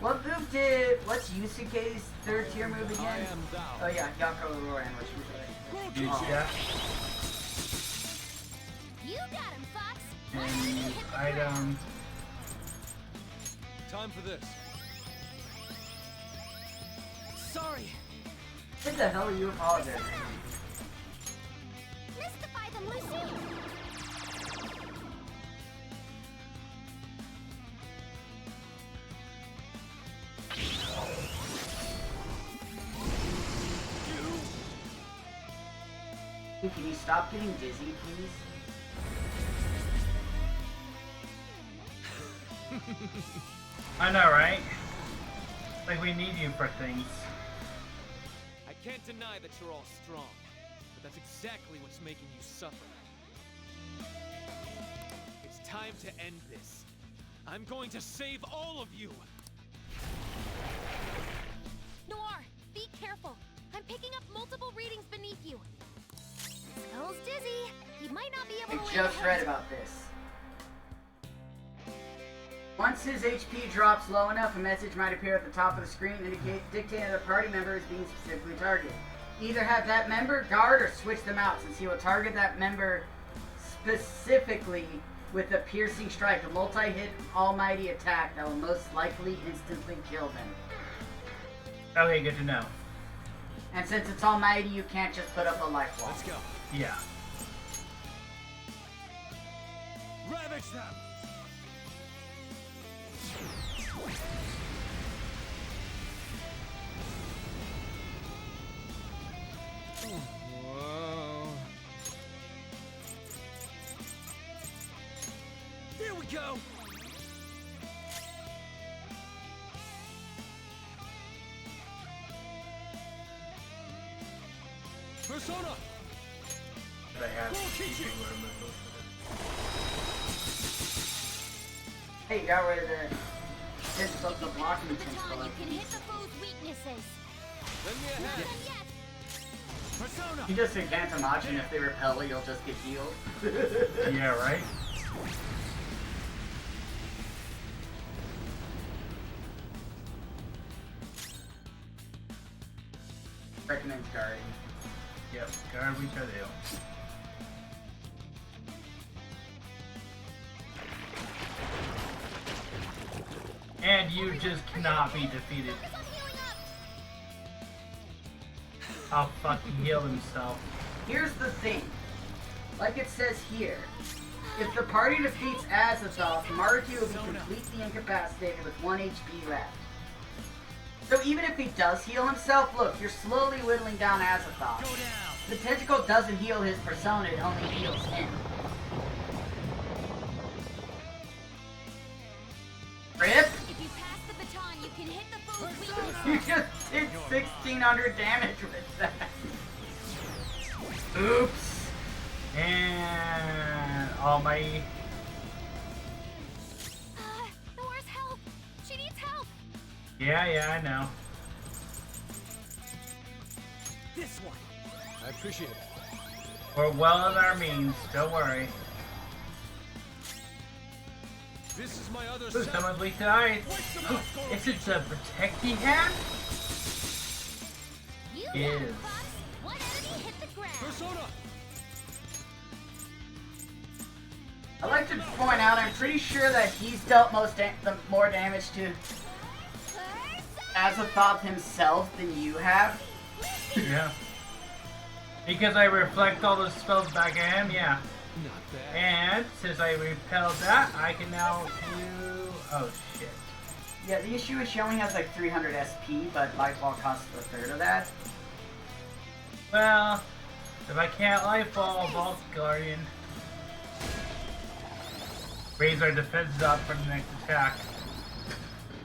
What move did... What's Yusuke's third tier move I again? am thou. Oh yeah, Yako Roran, which was Use that. You got him, Fox. One enemy hit the And ground. item. Time for this. Sorry. What the hell are you apologizing? Mystify them, Lucy. Dude, can you stop getting dizzy, please? I know, right? Like we need you for things. I can't deny that you're all strong, but that's exactly what's making you suffer. It's time to end this. I'm going to save all of you! Noir, be careful. I'm picking up multiple readings beneath you. Skull's dizzy. He might not be able to I land just a read hit. about this. Once his HP drops low enough, a message might appear at the top of the screen dictating that a party member is being specifically targeted. Either have that member guard or switch them out, since he will target that member specifically with a piercing strike, a multi-hit almighty attack that will most likely instantly kill them. Okay, good to know. And since it's almighty, you can't just put up a life wall. Let's go. Yeah. Ravage them! Whoa. Here we go! Persona! I have Hey, you got rid of the the baton, you can hit the foe's weaknesses. Lend me a hand. Persona. You just can't imagine if they repel, you'll just get healed. Yeah, right? Recommends guarding. Yep, guard we try to do. And you just cannot be defeated. I'll fucking heal himself. Here's the thing. Like it says here, if the party defeats Azathoth, Maruki will be completely incapacitated with 1 HP left. So even if he does heal himself, look, you're slowly whittling down Azathoth. The tentacle doesn't heal his persona, it only heals him. Rip? If you pass the baton, you can hit the foe's weaknesses. You just did 1,600 damage with that. Oops. And almighty. Nora's help. She needs help. Yeah, I know. This one. I appreciate it. We're well in our means, don't worry. This is my other Ooh, side. someone's weak to ice. Is it the protecting hat? You Is. got it, Fox. One enemy hit the ground. Persona. I'd like to point out, I'm pretty sure that he's dealt the more damage to Azathoth himself than you have. Yeah. Because I reflect all the spells back at him, yeah. Not bad. And since I repelled that, I can now do... Oh, shit. Yeah, the issue is she only has like 300 SP, but Lightfall costs a third of that. Well, if I can't Lightfall, Vault Guardian. Raise our defenses up for the next attack.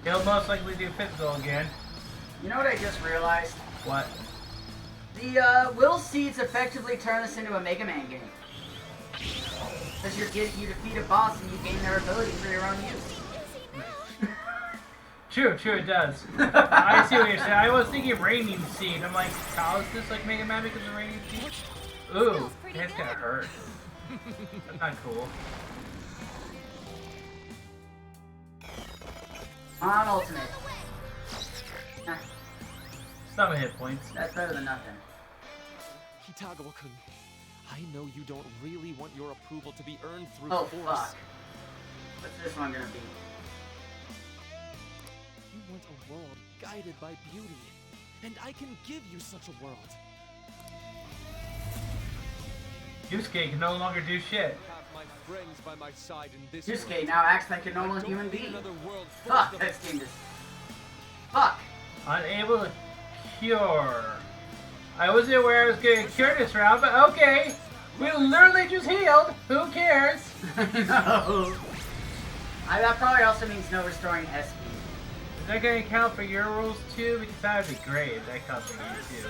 He'll most likely do physical again. You know what I just realized? What? The Will Seeds effectively turn this into a Mega Man game. Because you defeat a boss and you gain their ability for your own use. True, it does. I see what you're saying. I was thinking Raining Seed. I'm like, how is this like Mega Man because of Raining Seed? Ooh, that's gonna hurt. That's not cool. On Ultimate. Some hit points. That's better than nothing. Kitagawa-kun, I know you don't really want your approval to be earned through Oh, force. fuck. What's this one gonna be? You want a world guided by beauty, and I can give you such a world. Yusuke can no longer do shit. Have my friends by my side in this Yusuke world. now acts like a I normal don't human need being. another world full Fuck, of- that's dangerous. Fuck. Unable to cure. I wasn't aware I was getting cured this round, but okay. We literally just healed. Who cares? No. That probably also means no restoring SP. Is that going to count for your rules too? Because that would be great if that counts for you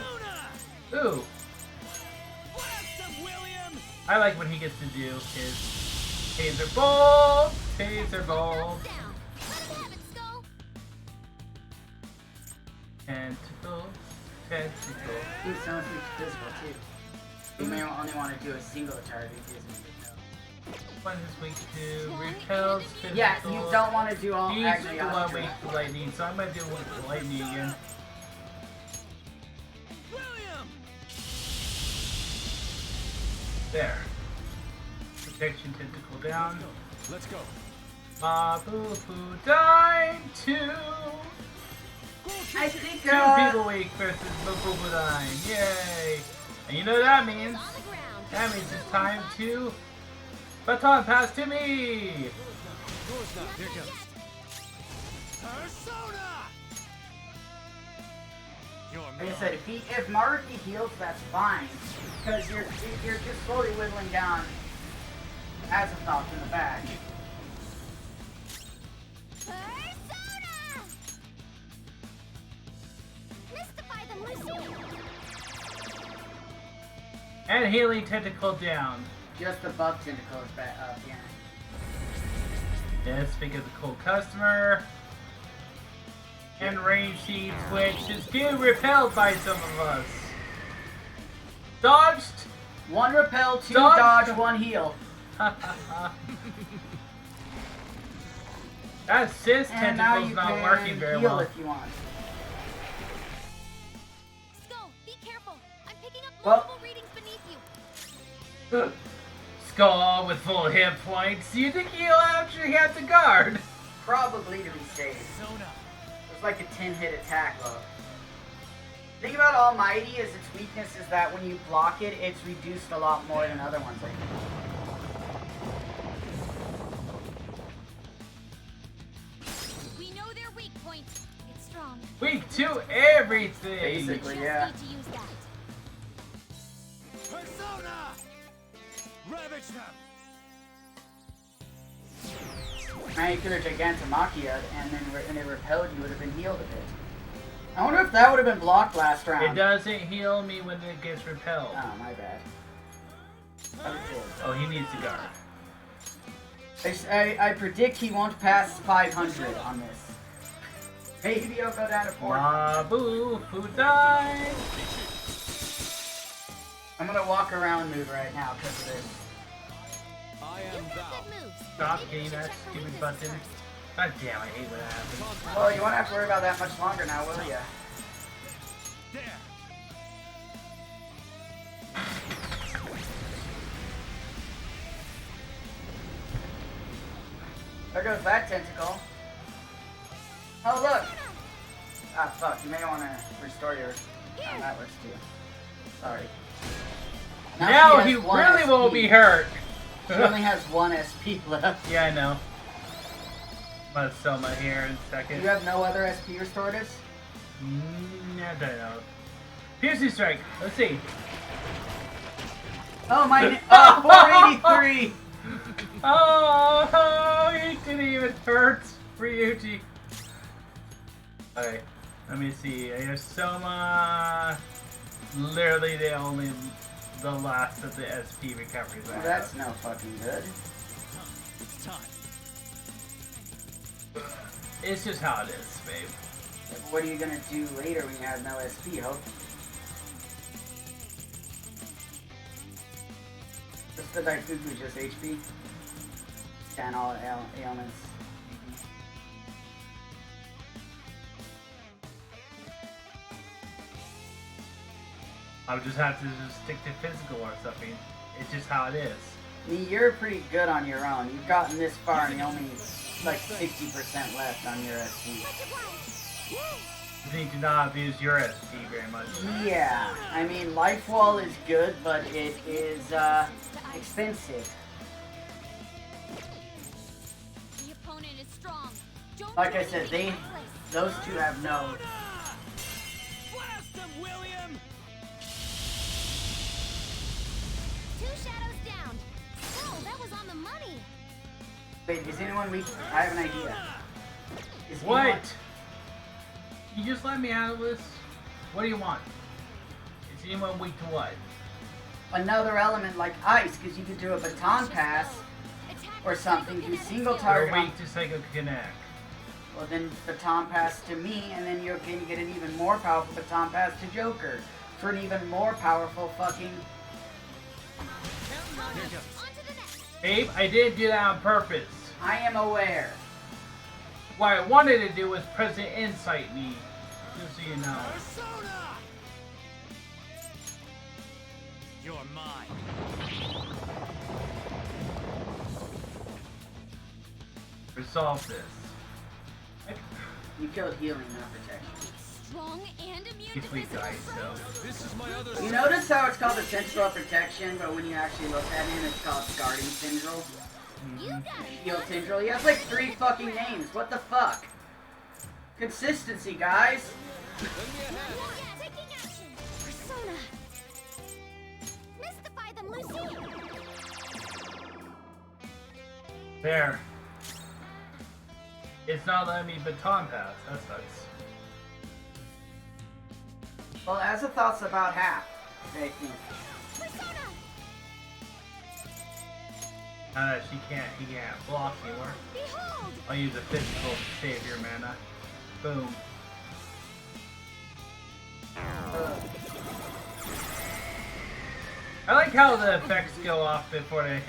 too. Ooh. I like when he gets to do his taser bolt. Taser bolt. Tentacle. Tentacle. He's so much physical too. You may only want to do a single attack if he doesn't know. One is weak to repels. Physical. Yeah, you don't want to do all He's actually the one optional. weak to lightning, so I'm gonna do one for lightning again. There. Protection tentacle down. Let's go. Mabufu Dine 2! I think, Two people weak versus Mabufu Dine. Yay! And you know what that means? That means it's time to baton pass to me! Yours now. Here goes. Persona! Like I said, if Maruki heals, that's fine. Because you're just slowly whittling down Azathoth in the back. Persona! Mystify them, Lucy! And healing tentacle down. Just above tentacle is back up, yeah. Yes, because of cool customer. And range sheets, which is getting repelled by some of us. Dodged! 1 repel, 2 Dodge. dodge, 1 heal. That assist And now tentacle's you not can working very heal well. if you want. Skull, be careful. I'm picking up Well- multiple readings beneath you. Skull with full hit points. Do you think he'll actually have to guard? Probably to be safe. It's like a 10-hit attack, though. The thing about Almighty is its weakness is that when you block it, it's reduced a lot more than other ones. Like, We know their weak point. It's strong. Weak to everything. basically, Just yeah. need to use that. Persona! Ravage them! Now you could have Gigantomachia, and then when it repelled, you would have been healed a bit. I wonder if that would have been blocked last round. It doesn't heal me when it gets repelled. Oh, my bad. Oh, he needs to guard. I predict he won't pass 500 on this. Maybe he'll go down to 400. Mabu, who died? I'm gonna walk around mood right now because of this. I am thou. Good moves. Stop Maybe we getting should that check for stupid weaknesses button. first. God damn, I hate when that happens. Well, you won't have to worry about that much longer now, will ya? There! There goes that tentacle. Oh, look! Ah, fuck. You may want to restore your... Oh, that works too. Sorry. Now she he has 1 really SP. won't be hurt. She only has 1 SP left. Yeah, I know. I'm gonna sell my hair in a second. You have no other SP restoratives? I don't know. Piercing strike. Let's see. Oh, my... Oh, 483! Oh, he didn't even hurt Ryuji. Okay, let me see. I have Soma. Literally the last of the SP recoveries I Well, have. that's no fucking good. It's time. It's just how it is, babe. What are you gonna do later when you have no SP, Hope? Just the Daifuku, just HP. Scan all ailments. I would just have to just stick to physical or something. It's just how it is. I mean, you're pretty good on your own. You've gotten this far and you only like 60% left on your SP. You need to not abuse your SP very much. Yeah, I mean, Life Wall is good, but it is expensive. The opponent is strong. Don't Like do I said, anything those reckless. two have no. Blast them, William! 2 shadows down. Oh, that was on the money. Wait, is anyone weak? I have an idea. Is What? anyone- You just let me out of this? What do you want? Is anyone weak to what? Another element like ice, because you could do a baton pass or something. Do single You're target. weak to Psycho Connect. Well, then baton pass to me, and then you can get an even more powerful baton pass to Joker for an even more powerful fucking. On to the next. Abe, I didn't do that on purpose. I am aware. What I wanted to do was President Insight me. Just so you know. Persona! You're mine. Resolve this. You killed healing, not protection. Strong and immune He's to weak physical to ice, so. This is my other You notice how it's called Essential of Protection, but when you actually look at him, it's called Guardian Tendril. You got it. Heal Tendril. He has like 3 fucking names. What the fuck? Consistency, guys. Yeah, taking action. Persona. Mystify them, Lucy. There. It's not letting me baton pass. That sucks. Well, Azathoth's about half, I think. Persona. Now that he can't block anymore. Behold. I'll use a physical to save your mana. Boom. I like how the effects go off before the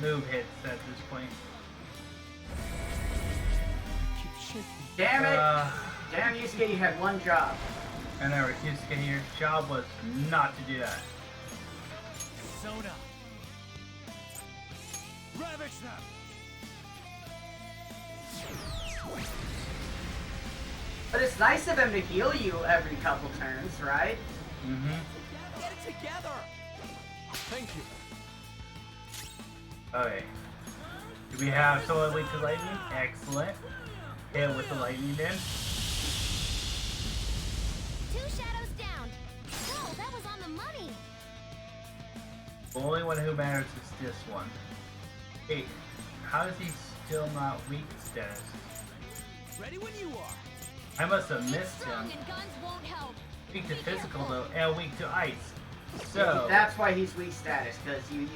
move hits at this point. Damn it! Damn, Yusuke, you had one job. I know, Yusuke, your job was not to do that. Sona. Ravage them. But it's nice of him to heal you every couple turns, right? Mm-hmm. Get it together. Thank you. Okay. Do we have someone weak to lightning? Excellent. Hit with the lightning then. 2 shadows down. Whoa, that was on the money. The only one who matters is this one. Hey, how is he still not weak status? Ready when you are. I must have missed Strong him. and guns won't help. Weak to physical though, and weak to ice. So That's why he's weak status, because he's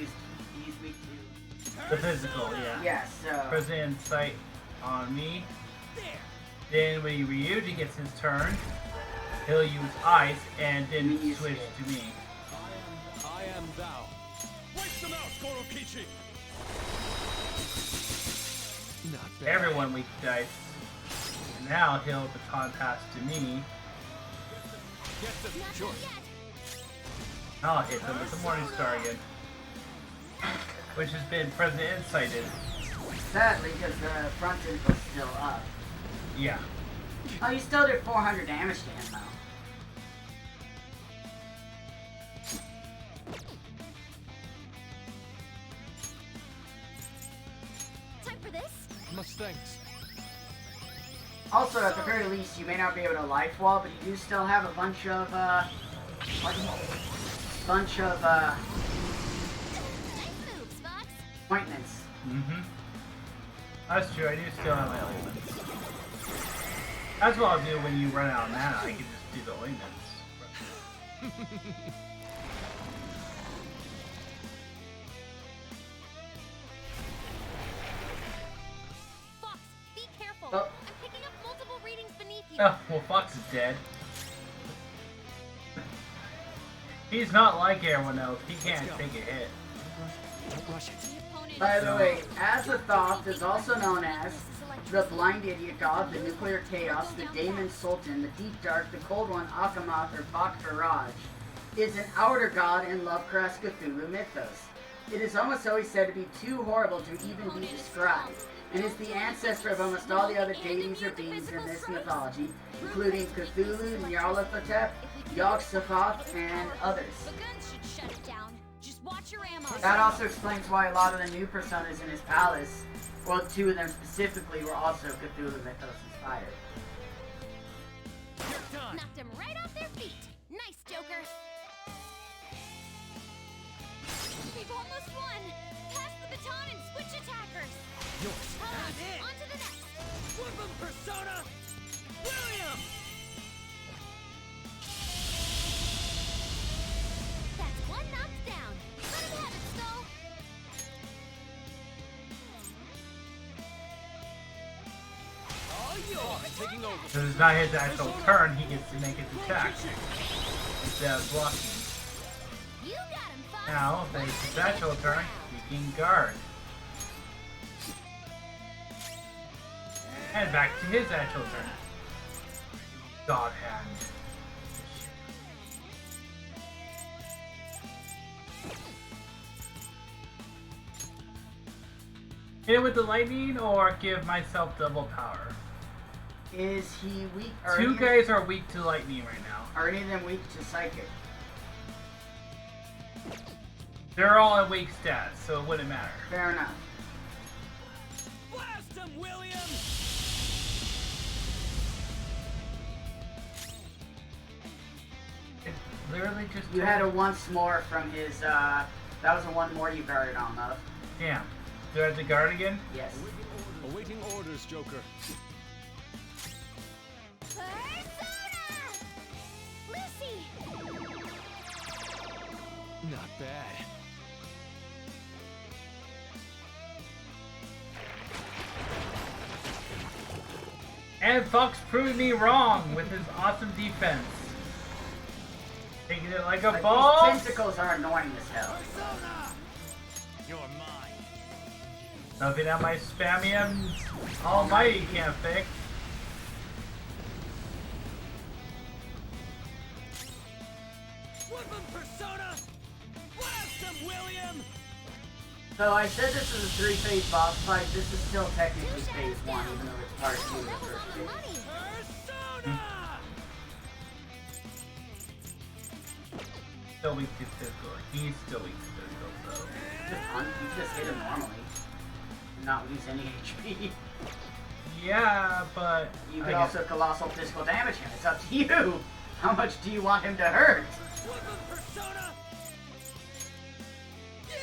weak to... the physical, yeah. Yeah, so... Present sight on me. There. Then when Ryuji gets his turn, he'll use ice and then Me switch Yusuke. to me. I am thou. Wipe them out, Gorokichi. Not bad. Everyone weak to ice. And now he'll baton pass to me. Get them, Not George. yet. I'll hit them with the Morning Star again. Which has been present and sighted. Sadly, because the front end was still up. Yeah. Oh, you still did 400 damage to him, though. Time for this? Much thanks. Also, at the very least, you may not be able to life wall, but you do still have a bunch of, Nice moves, Fox. ointments. Mm-hmm. That's true, I do still have my ointments. That's what I'll do when you run out of mana, I can just do the ointments. Fox, be careful. Oh. I'm picking up multiple readings beneath you. Oh, well Fox is dead. He's not like everyone else, he can't go. take a hit. Don't rush it. The opponent By is the way, Azathoth is also known as the Blind Idiot God, the Nuclear Chaos, the Daemon Sultan, the Deep Dark, the Cold One, Akamoth, or Bak Faraj, is an outer god in Lovecraft's Cthulhu mythos. It is almost always said to be too horrible to even be described, and is the ancestor of almost all the other deities or beings in this mythology, including Cthulhu, Nyarlathotep, Yog-Sothoth, and others. The guns should shut it down. Just watch your ammo. That also explains why a lot of the new personas in his palace, well, 2 of them specifically, were also Cthulhu mythos inspired. You're done. Knocked them right off their feet. Nice, Joker. We've almost won. Pass the baton and switch attackers. Yours. All That's right, it. on to the next. Flip him, Persona. William. That's one knocked down. Let him have it, Skull. All yours. Taking over. Since it's not his actual turn, he gets to make his attack instead of blocking. You got him, Fox. Now, if it's his actual turn, he can guard. And back to his actual turn. God hand. Hit with the lightning or give myself double power? Is he weak? Are Two any- guys are weak to lightning right now. Are any of them weak to psychic? They're all at weak stats, so it wouldn't matter. Fair enough. Blast him, William. It literally just You had a once more from his, that was a one more you guarded on, love. Damn. Do I have to guard again? Yes. Awaiting orders, Joker. Persona! Lucy! Not bad. And Fox proved me wrong with his awesome defense. Taking it like a Like, boss. these tentacles are annoying as hell. You're mine. Nothing that my spammy almighty can't fix. Woodland Persona! Blast him, William! So I said this is a 3-phase boss fight. This is still technically phase 1, even though it's part 2 of the first phase. Persona! Still weak to physical. He's still weak to physical, so. You just hit him normally. And not lose any HP. Yeah, but You could also colossal physical damage him. It's up to you. How much do you want him to hurt? Woodland Persona! Yeah!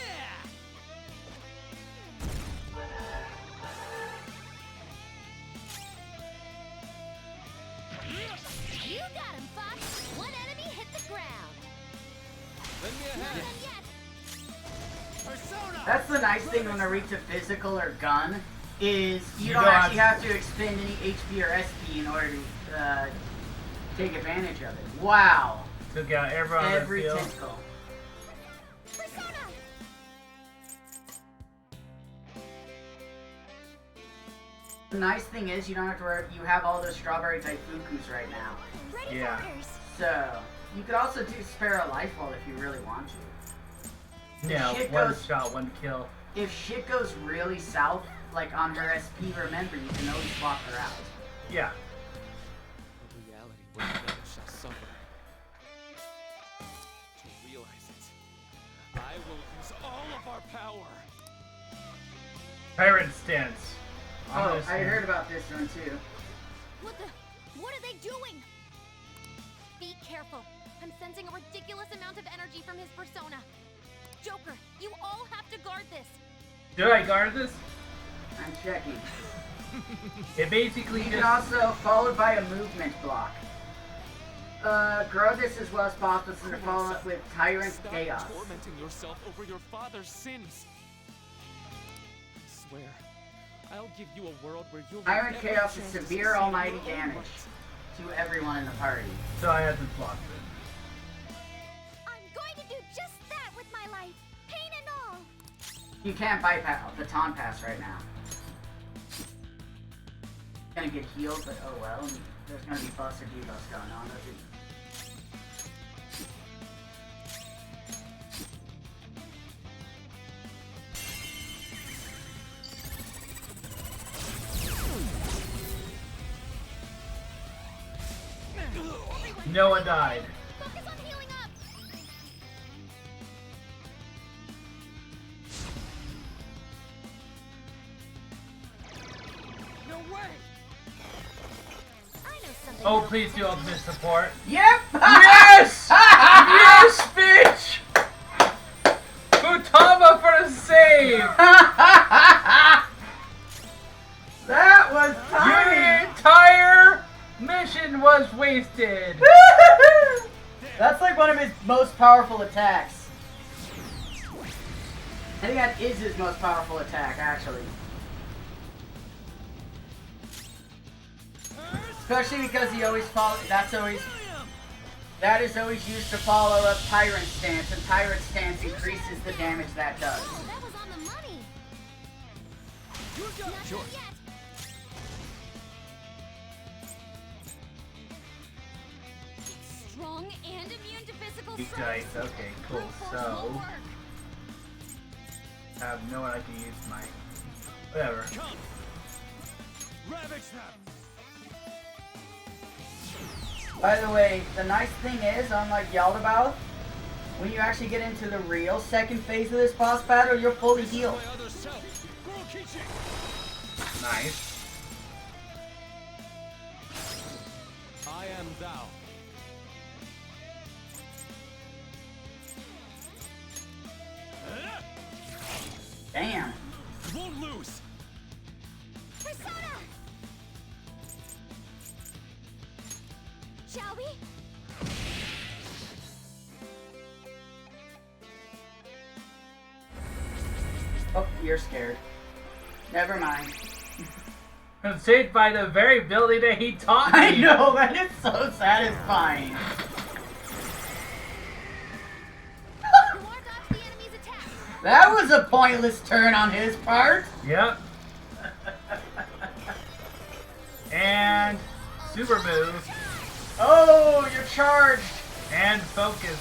You got him, Fox! One enemy hit the ground! Lend me a hand. Persona! That's the nice thing when I reach a physical or gun, is you don't don't actually have to expend any HP or SP in order to take advantage of it. Wow. took out everyone on the Every field. tentacle. Persona! The nice thing is you don't have to worry, you have all those strawberry Taifukus right now. Ready Yeah. for orders. So, you could also do spare a life roll if you really want to. Yeah, shit one goes- shot, one kill. If shit goes really south, like on her SP, remember, you can always swap her out. Yeah. A reality where never shall suffer. To realize it, I will use all of our power. Pirate stance. Oh, I heard about this one too. What are they doing? Be careful. I'm sensing a ridiculous amount of energy from his persona. Joker, you all have to guard this. Did I guard this? I'm checking. It basically You can just... also, followed by a movement block. Grow this as well as possible so to follow up with Tyrant Stop Chaos. tormenting yourself over your father's sins. I swear, I'll give you a world where you'll Tyrant never Chaos is chance to severe succeed in almighty your own damage right. to everyone in the party. So I had to block it. I'm going to do just that with my life. Pain and all. You can't bypass the taunt pass right now. Gonna get healed, but oh well. There's gonna be buffs or debuffs going on. No one died. Focus on healing up. No way! I know something. Oh, please do ultimate support. Yep! Yes! Yes, bitch! Futama for the save! That was Your tiny! entire mission was wasted. That's like one of his most powerful attacks. I think that is his most powerful attack, actually. Especially because he always that is always used to follow up Tyrant Stance, and Tyrant Stance increases the damage that does. Oh, that was on the money. Not Sure. yet. Strong and immune to physical Weak strikes. dice. Okay, cool. Brute force So won't work. I have no one I can use my whatever. Come! Ravage them! By the way, the nice thing is, unlike Yaldabaoth, when you actually get into the real second phase of this boss battle, you're fully healed. My other self! Kurokichi! Nice. I am thou. Damn. You won't lose! Persona! Shall we? Oh, you're scared. Never mind. I'm saved by the very ability that he taught me. I know, that is so satisfying. That was a pointless turn on his part. Yep. And super move. Oh, you're charged. And focus.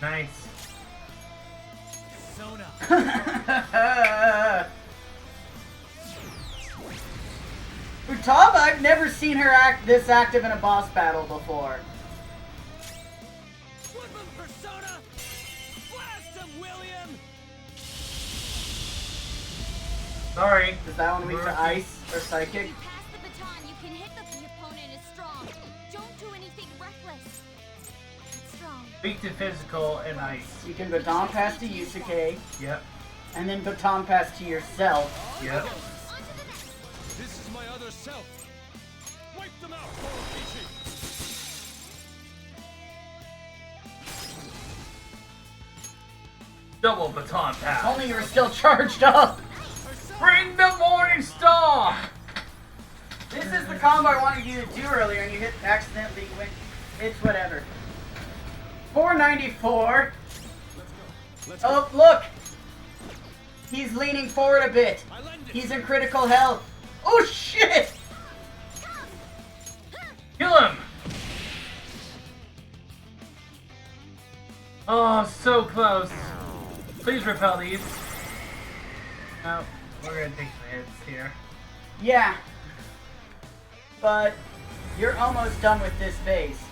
Nice. Futaba, I've never seen her act this active in a boss battle before. Persona! Blast him, William! Sorry. Is that one weak to ice or psychic? Pass the baton, you can hit the opponent is strong. Don't do anything reckless. Strong. Weak to physical and ice. You can baton pass to Yusuke. Yep. And then baton pass to yourself. Yep. This is my other self. Wipe them out, Korokichi. Double baton pass. Only you were still charged up. Bring the morning star. This is the combo I wanted you to do earlier, and you hit accidentally. It's whatever. 494. Oh, look. He's leaning forward a bit. He's in critical health. Oh shit! Kill him! Oh, so close. Please repel these. No, we're gonna take some hits here. Yeah. But you're almost done with this phase.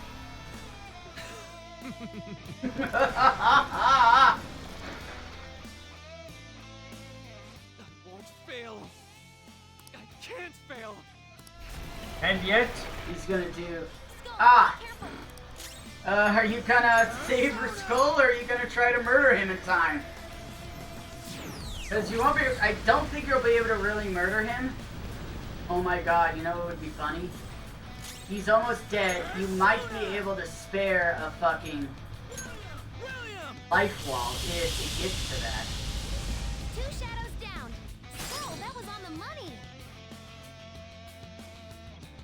Fail. I can't fail. And yet, he's gonna do. Are you gonna save your skull, or are you gonna try to murder him in time? Because you won't be. I don't think you'll be able to really murder him. Oh my god! You know what would be funny? He's almost dead. You might be able to spare a fucking life wall if it gets to that. 2 shadows down. Oh, that was on the money.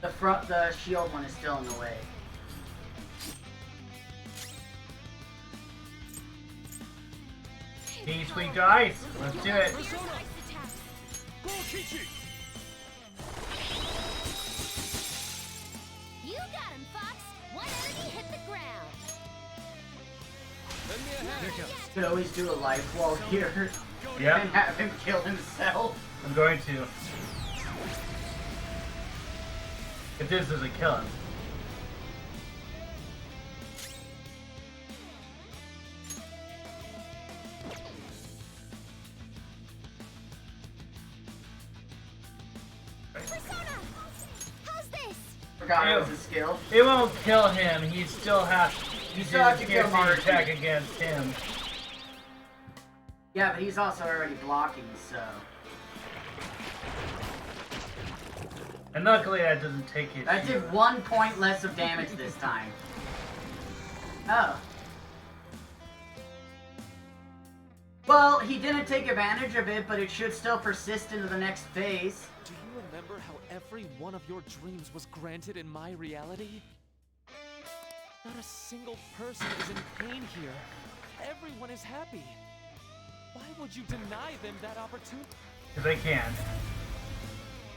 The shield one is still in the way. He's weak to ice. Let's do it. You got him, Fox. One enemy hit the ground. Could always do a life wall here. Yep. And have him kill himself. I'm going to. If this doesn't kill him. Persona! How's this? Forgot it was a skill. It won't kill him. He still has. You still have to kill an Maruki. attack against him. Yeah, but he's also already blocking, so. And luckily that doesn't take his That did 1 point less of damage this time. Oh. Well, he didn't take advantage of it, but it should still persist into the next phase. Do you remember how every one of your dreams was granted in my reality? Not a single person is in pain here. Everyone is happy. Why would you deny them that opportunity? Because they can.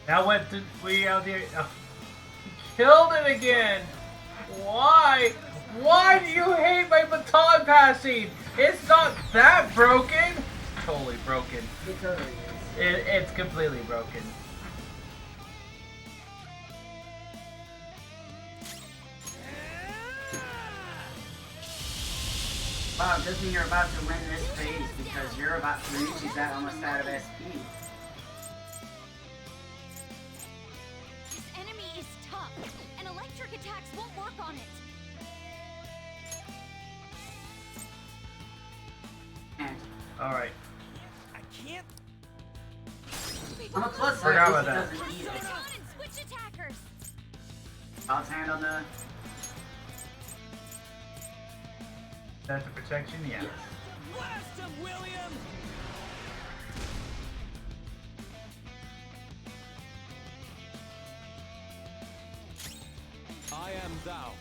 Now what did we out there? Oh. He killed it again! Why? Why do you hate my baton passing? It's not that broken! Totally broken. It totally is. It's completely broken. Wow, it doesn't mean you're about to win this phase because you're about to reach that almost out of SP. This enemy is tough, and electric attacks won't work on it. Alright. I can't. On the plus side, Forgot this about that. doesn't eat it. Baton and switch attackers. Bob's hand on the. That's a protection? Yeah. Blast him, William! I am thou.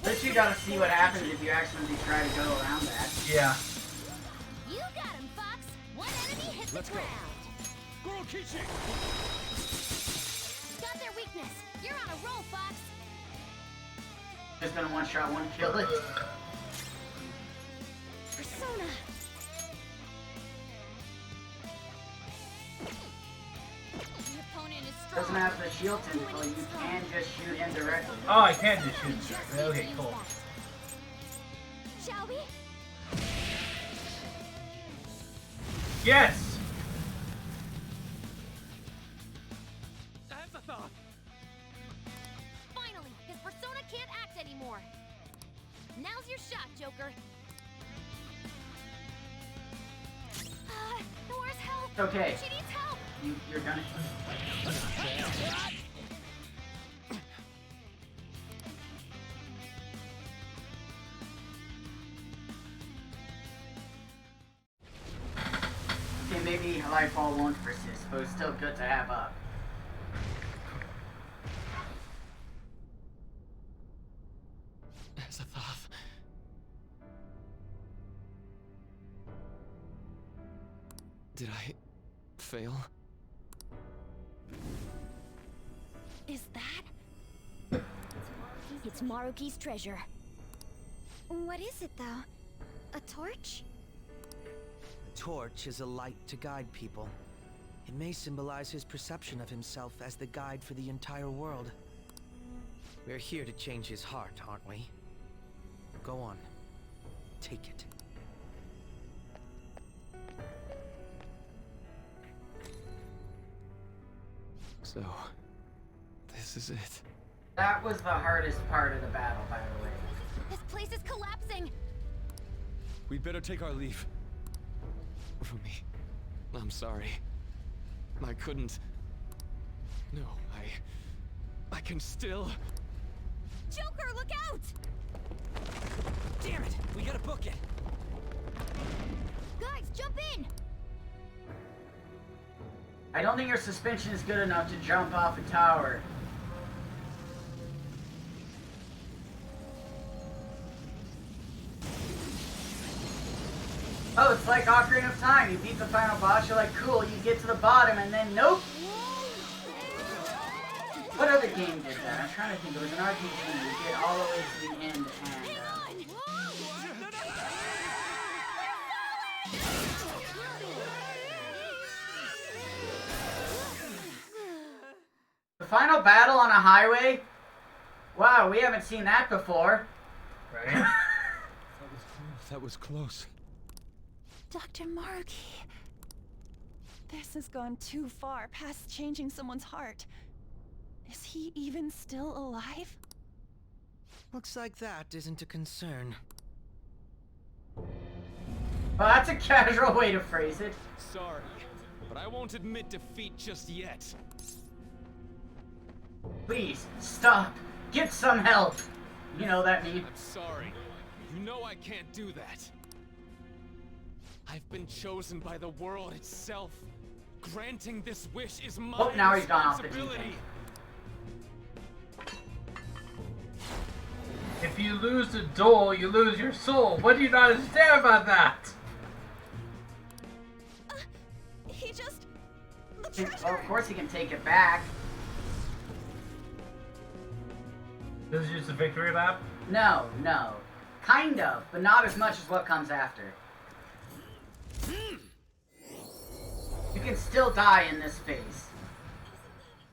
But you gotta see what happens if you accidentally try to go around that. Yeah. hit Let's the go. ground. Gorokichi! Got their weakness. You're on a roll, Fox. Just gonna one shot, one kill it. Persona. The opponent is strong. Doesn't have the shield tentacle, you can just shoot him directly. Oh, I can just shoot him directly. Okay, cool. Shall we? Yes! Finally, his persona can't act anymore. Now's your shot, Joker. Nora's help. It's okay. She needs help. You're gonna. Okay, maybe Lightfall won't persist, but it's still good to have up. Azathoth. Did I fail? Is that? It's Maruki's treasure. What is it, though? A torch? A torch is a light to guide people. It may symbolize his perception of himself as the guide for the entire world. We're here to change his heart, aren't we? Go on. Take it. So, this is it. That was the hardest part of the battle, by the way. This place is collapsing. We'd better take our leave. Rumi, I'm sorry. I couldn't. No, I can still. Joker, look out! Damn it! We gotta book it! Guys, jump in! I don't think your suspension is good enough to jump off a tower. Oh, it's like Ocarina of Time. You beat the final boss, you're like, cool, you get to the bottom, and then nope! What other game did that? I'm trying to think. It was an RPG. You get all the way to the end, and the final battle on a highway? Wow, we haven't seen that before. Right? That was close. Dr. Maruki. This has gone too far past changing someone's heart. Is he even still alive? Looks like that isn't a concern. Well, that's a casual way to phrase it. Sorry, but I won't admit defeat just yet. Please, stop. Get some help. You know that meme. I'm sorry. You know I can't do that. I've been chosen by the world itself. Granting this wish is my Oh, now he's gone off the deep responsibility. end. If you lose the duel, you lose your soul. What do you not understand about that? He just... The Well, treasure! of course he can take it back. This is just a victory lap? No. Kind of, but not as much as what comes after. You can still die in this phase.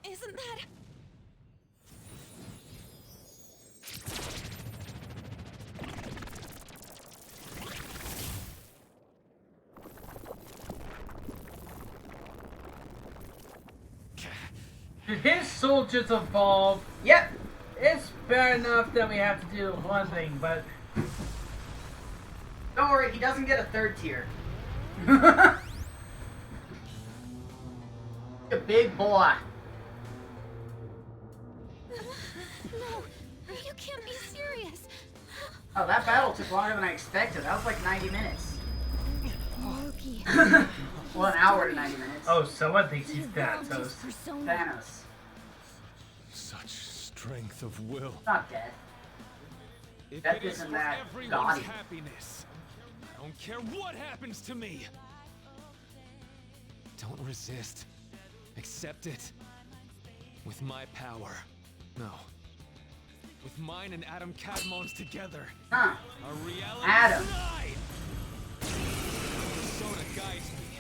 Isn't that... Did his soul just evolve? Yep. It's bad enough that we have to do one thing, but... Don't worry, he doesn't get a third tier. A big boy. No, you can't be serious. Oh, that battle took longer than I expected. That was like 90 minutes. Maruki. Well, an hour to 90 minutes. Oh, someone thinks he's Thanatos. Thanos. Such strength of will. Not dead. If Death it is isn't for that everyone's gaudy. happiness, I don't care what happens to me. Don't resist. Accept it. With my power. No. With mine and Adam Cadmon's together. Huh. Our reality Adam. collide. Persona guides me.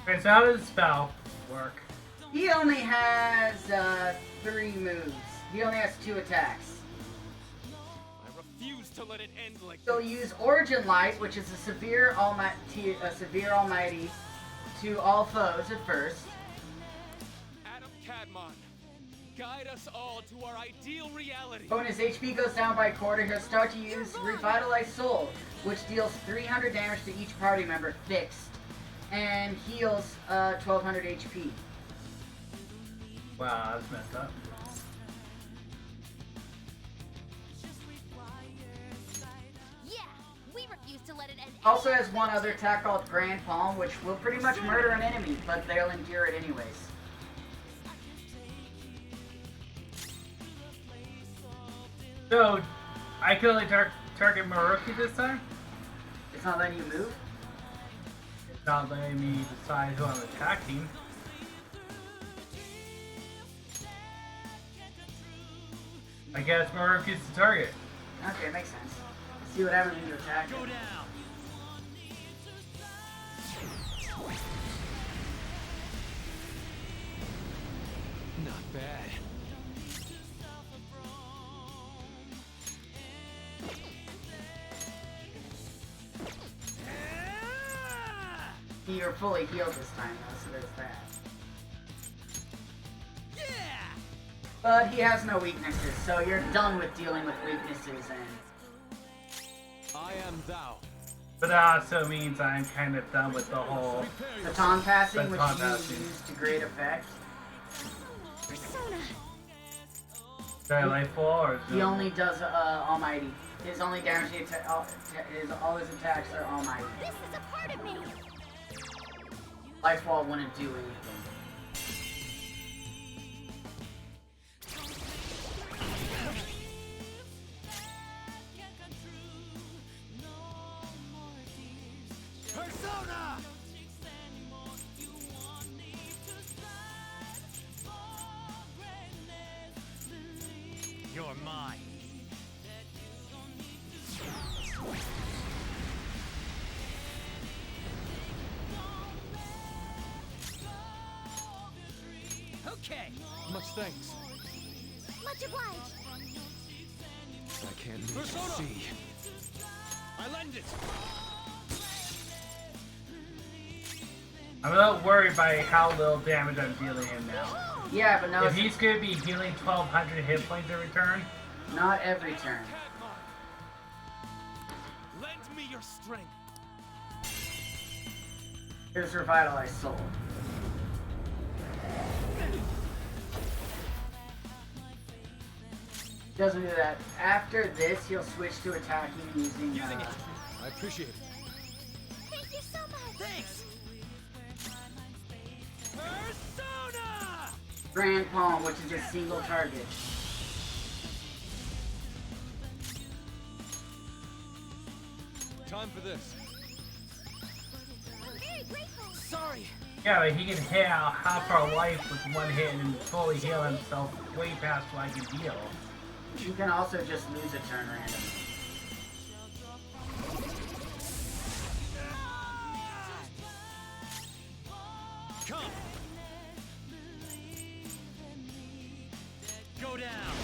Okay, so how does the spell work? He only has 3 moves. He only has 2 attacks. I refuse to let it end like He'll this. use Origin Light, which is a severe almighty to all foes at first. Adam Cadmon, guide us all to our ideal reality. When his HP goes down by a quarter, he'll start to use Revitalize Soul, which deals 300 damage to each party member fixed, and heals 1200 HP. Wow, that's messed up. Yeah, we refuse to let it end. Also has one other attack called Grand Palm, which will pretty much murder an enemy, but they'll endure it anyways. So, I can only target Maruki this time? It's not letting you move? It's not letting me decide who I'm attacking. I guess Maruki's the target. Okay, makes sense. Let's see what happens when you attack. Go down. Not bad. You're fully healed this time, though, so there's that. But he has no weaknesses, so you're done with dealing with weaknesses, and I am thou. But that also means I'm kind of done with the whole baton passing, which baton you passing. use to great effect. Persona. Is that life fall or is He it- only does Almighty. His only damage, all his attacks are Almighty. This is a part of me. Lifewall wouldn't do anything. Persona! You're mine. Okay. Much thanks. Much obliged. I can't make you Persona! see. I lend it. I'm a little worried by how little damage I'm dealing him now. Yeah, but no, If he's going to be healing 1,200 hit points in return, not every turn. Lend me your strength. Here's Revitalize Soul. Doesn't do that. After this, he'll switch to attacking using. Using it. I appreciate it. Thank you so much. Thanks. Persona! Grand Palm, which is a single target. Time for this. I'm very grateful. Sorry. yeah, but he can hit out half our life with one hit and fully heal himself way past what I can heal. You can also just lose a turn randomly. Come. Go down.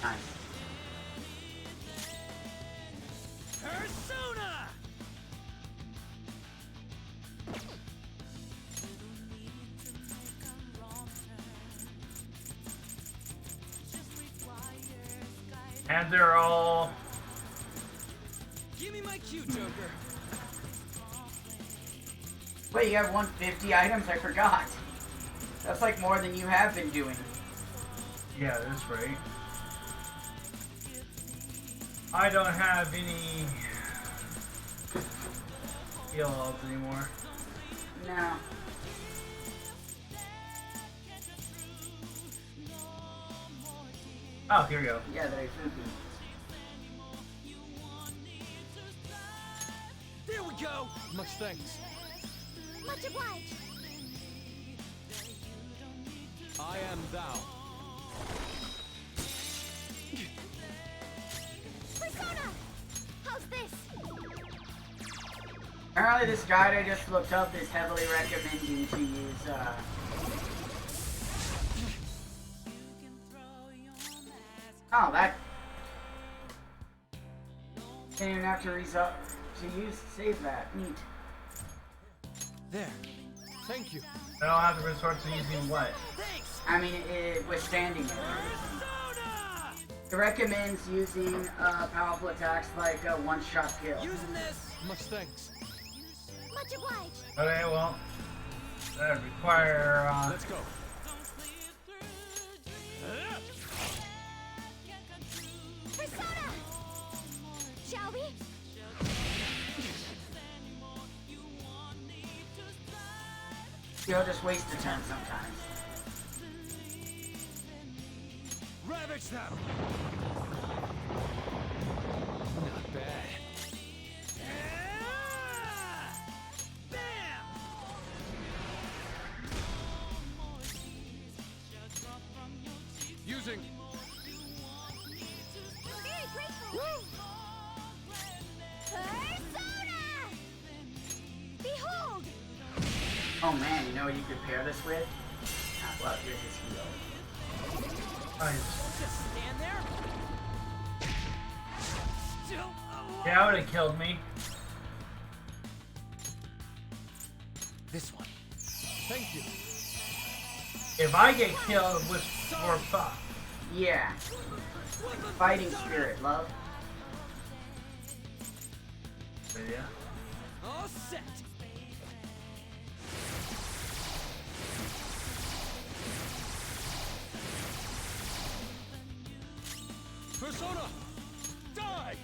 Nice. Persona! And they're all... Give me my cue, Joker. Wait, you have 150 items? I forgot. That's like more than you have been doing. Yeah, that's right. I don't have any heal alts anymore. No. Oh, here we go. Yeah, they're Fuku. go! Much thanks. Much obliged. I am thou. Persona! How's this? Apparently this guide I just looked up is heavily recommending to use, Oh, that... Didn't even have to save that. Neat. There. Thank you. I don't have to resort to using what? I mean, withstanding it. It recommends using powerful attacks like a one-shot kill. Using this. Much thanks. Much obliged. Okay, well, that would require, Let's go. Persona! Shall we? You'll just waste a turn sometimes. Ravage them. Not bad. Using. Very grateful. Persona! Behold! Oh man, you know what you could pair this with? Ah, well, here's his heal. Just stand there. Still. yeah, that would have killed me. This one. Thank you. If I get killed, we're fucked. Yeah. Fighting spirit, love. Yeah. All set. Persona. Die.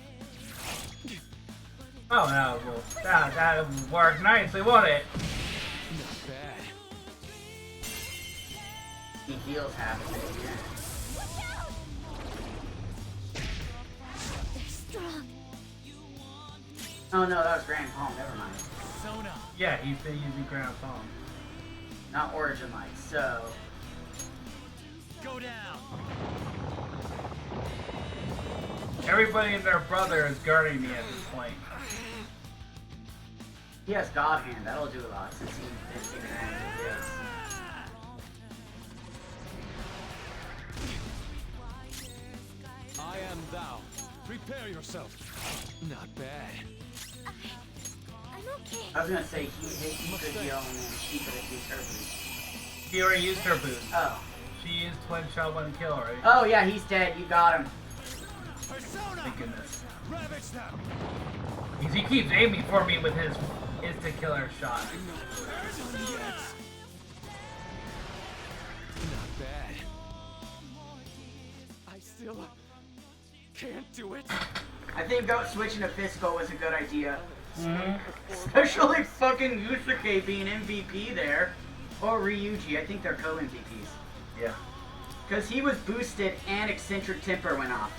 Oh, that would work nicely, won't it? Not bad. He heals half of it, yeah. Watch out! They're strong. Oh no, that was Grand Palm, never mind. Persona. Yeah, he's been using Grand Palm. Not Origin Light, so... Go down. Everybody and their brother is guarding me at this point. He has God Hand, that'll do a lot since he's been taking advantage of this. I am thou. Prepare yourself. Not bad. I'm okay. I was gonna say, he could heal and then she could have used her boost. She already used her boost. Oh. She used twin shot, one kill already. Oh yeah, he's dead, you got him. Persona. Thank goodness. Ravage them. Because he keeps aiming for me with his instant killer shot. Not bad. I still can't do it. I think switching to Fiscal was a good idea. Mm-hmm. Especially fucking Yusuke being MVP there. Or Ryuji, I think they're co-MVPs. Yeah. Because he was boosted and Eccentric Temper went off.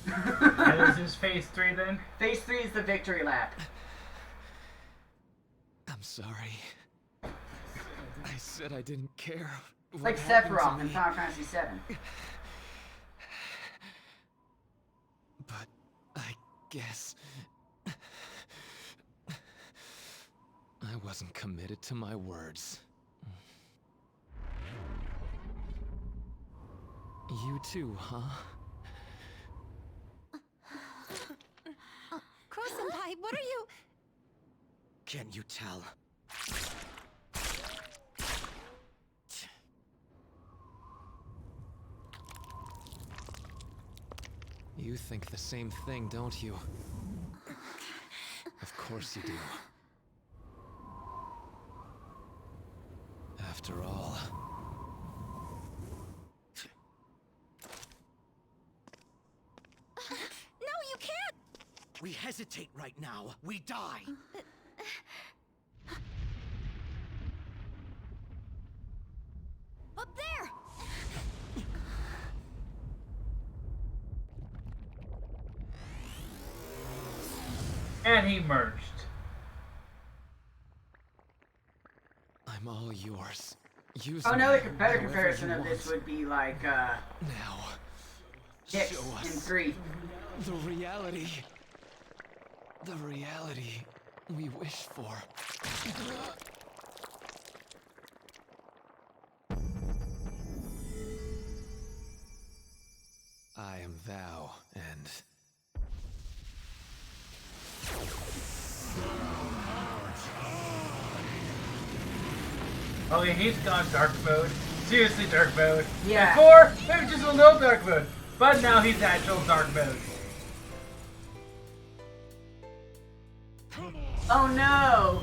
And is this phase 3 then? Phase 3 is the victory lap. I'm sorry. I said I didn't care. It's like Sephiroth in Final Fantasy VII. But I guess I wasn't committed to my words. You too, huh? Crow-senpai, what are you... Can you tell? You think the same thing, don't you? Of course you do. After all... No, you can't! We hesitate right now, we die. Up there! And he merged. yours. Use Oh me no, the better however comparison you of this want. would be like, Now, Hicks show in us 3. the reality. The reality we wish for. I am thou, and... Oh yeah, he's gone dark mode. Seriously dark mode. Yeah. Before, maybe just a little dark mode. But now he's actual dark mode. Oh no!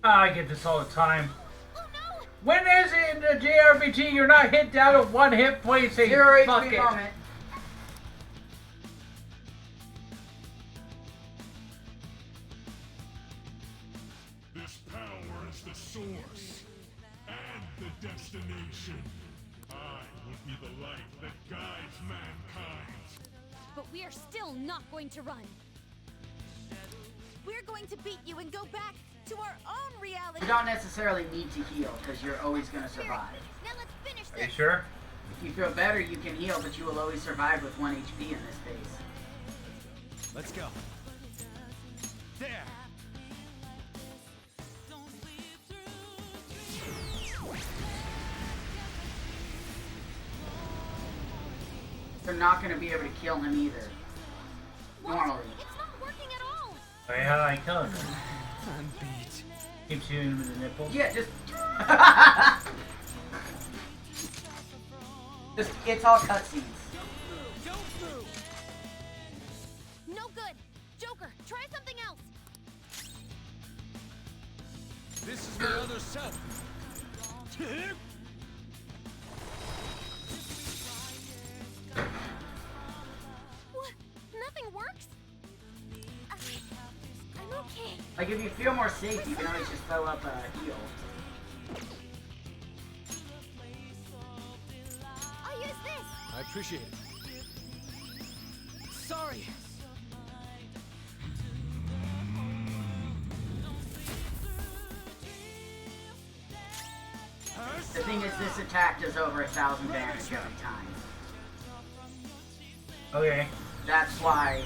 I get this all the time. When is it in the JRPG you're not hit down to 1 hit point saying 0 fuck HP it? moment. This power is the source and the destination. I will be the light that guides mankind. But we are still not going to run. We're going to beat you and go back to our own reality. You don't necessarily need to heal, because you're always going to survive. Now let's finish Are you this. sure? If you feel better, you can heal, but you will always survive with 1 HP in this phase. Let's go. There. They're not going to be able to kill him either. Normally. It's not working at all. Okay, how do I kill him? I'm beat. Keep shooting him in the nipples? Yeah, just... just, it's all cutscenes. No good. Joker, try something else. This is my other self. What? Nothing works? I'm okay. Like, if you feel more safe, you can always just throw up a heal. I'll use this. I appreciate it. Sorry. The thing is, this attack does over 1,000 damage every time. Okay. That's why...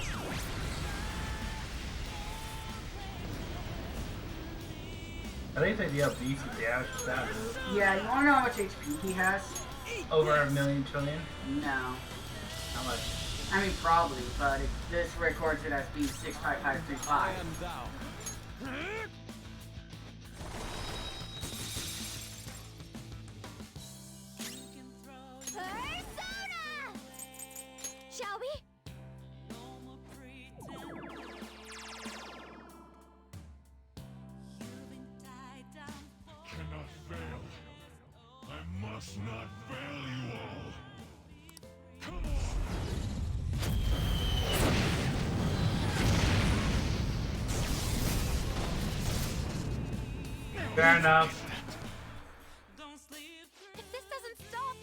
I think they deal decent damage with that. Yeah, you wanna know how much HP he has? Over 1,000,000 trillion? No. How much? I mean, probably, but this records it as being I 65535. am thou. Persona! Shall we? Cannot fail. I must not fail you all. Come on! Fair enough. If this doesn't stop,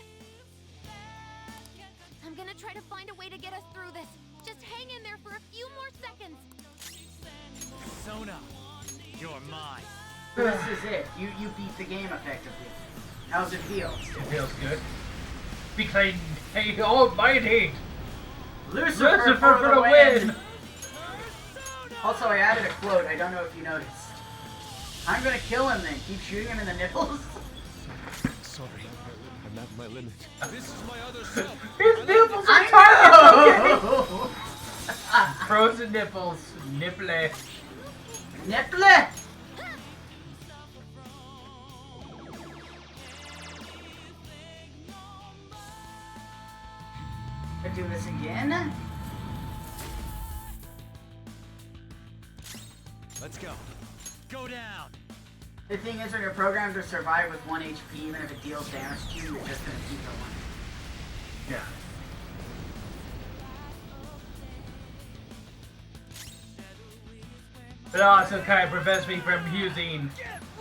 I'm gonna try to find a way to get us through this. Just hang in there for a few more seconds. Sona, you're mine. This is it. You beat the game effectively. How's it feel? It feels good. Because hey, almighty! Lucifer for the win! Also, I added a quote. I don't know if you noticed. I'm gonna kill him then. Keep shooting him in the nipples. Sorry, I'm at my limit. This is my other self. His nipples are I target! know! Frozen nipples. Nipple. Nipple! Do this again? Let's go. Go down. The thing is, when you're programmed to survive with 1 HP, even if it deals damage to you, you're just gonna keep going. Yeah. But it also kind of prevents me from using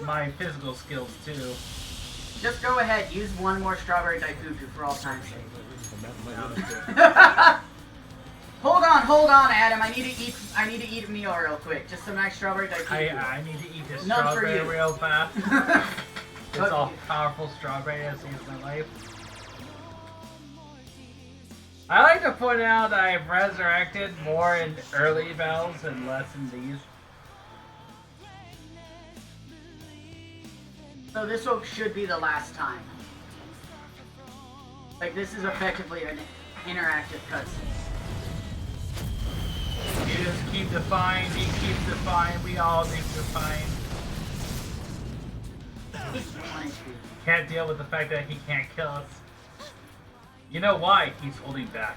my physical skills too. Just go ahead, use one more strawberry daifuku for all time's sake. I'm at my limit. Hold hold on, Adam. I need to eat a meal real quick. Just some nice strawberry diced. I need to eat this None for strawberry you. real fast. It's all powerful strawberry I've seen in my life. I like to point out that I've resurrected more in early battles and less in these. So this one should be the last time. Like, this is effectively an interactive cutscene. You just keep defying, he keeps defying, we all keep defying. Can't deal with the fact that he can't kill us. You know why? He's holding back.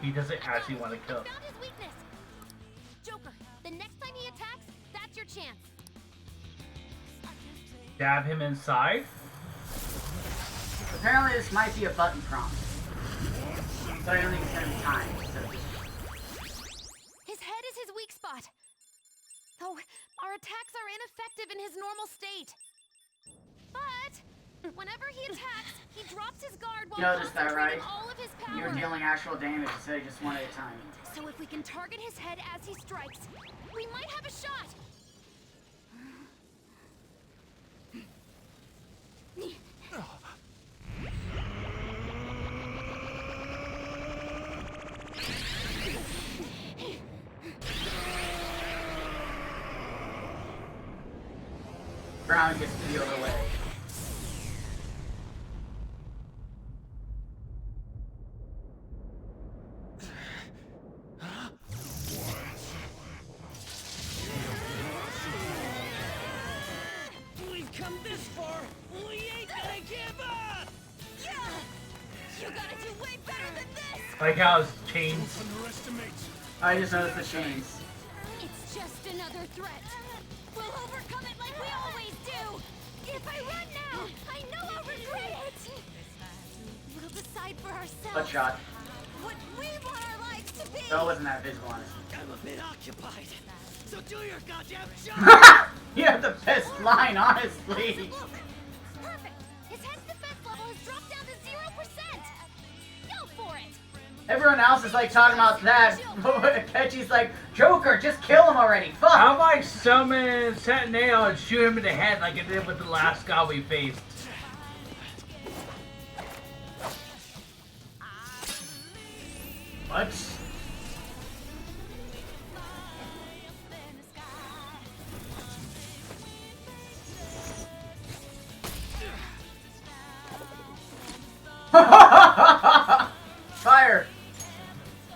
He doesn't actually want to kill us. Found his weakness. Joker, the next time he attacks, that's your chance. Stab him inside? Apparently this might be a button prompt. But I don't think it's gonna be time, so. His head is his weak spot. Though our attacks are ineffective in his normal state. But whenever he attacks, he drops his guard while You noticed that, right? concentrating all of his power. You're dealing actual damage instead of just one at a time. So if we can target his head as he strikes, we might have a shot. Brown gets peeled away. We've come this far. We ain't gonna give up. Yeah! You gotta do way better than this! Like how his chains. I just noticed the chains. It's just another threat. We'll overcome it like we always do! If I run now, I know I'll regret it! We'll decide for ourselves Butt shot. what we want our lives to be! That wasn't that visible on his. I'm a bit occupied, so do your goddamn job. You have the best line, honestly. Look! Perfect! His head's defense level has dropped down to 0%! Go for it! Everyone else is like talking about that. Akechi's like, Joker, just kill him already. Fuck. How am I summon Sentinel and shoot him in the head like I did with the last guy we faced? What? Fire!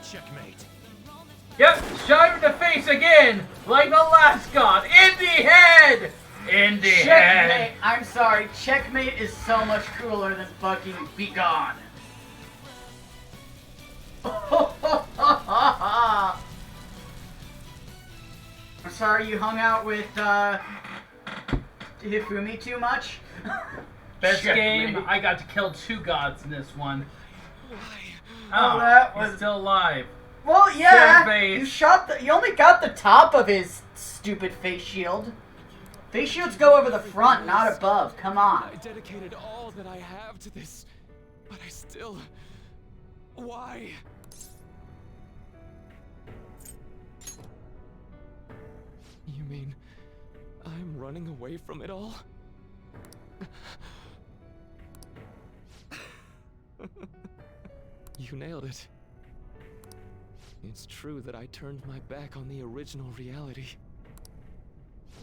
Checkmate. Yep, shot him in the face again, like the last god. In the head! In the Checkmate! head! I'm sorry, checkmate is so much cooler than fucking be gone. I'm sorry you hung out with Hifumi too much. Best Checkmate. game, I got to kill 2 gods in this one. Oh, that he's was- still alive. Well, yeah, Face. you shot the. You only got the top of his stupid face shield. Face shields go over the front, not above. Come on. I dedicated all that I have to this, but I still... Why? You mean I'm running away from it all? You nailed it. It's true that I turned my back on the original reality.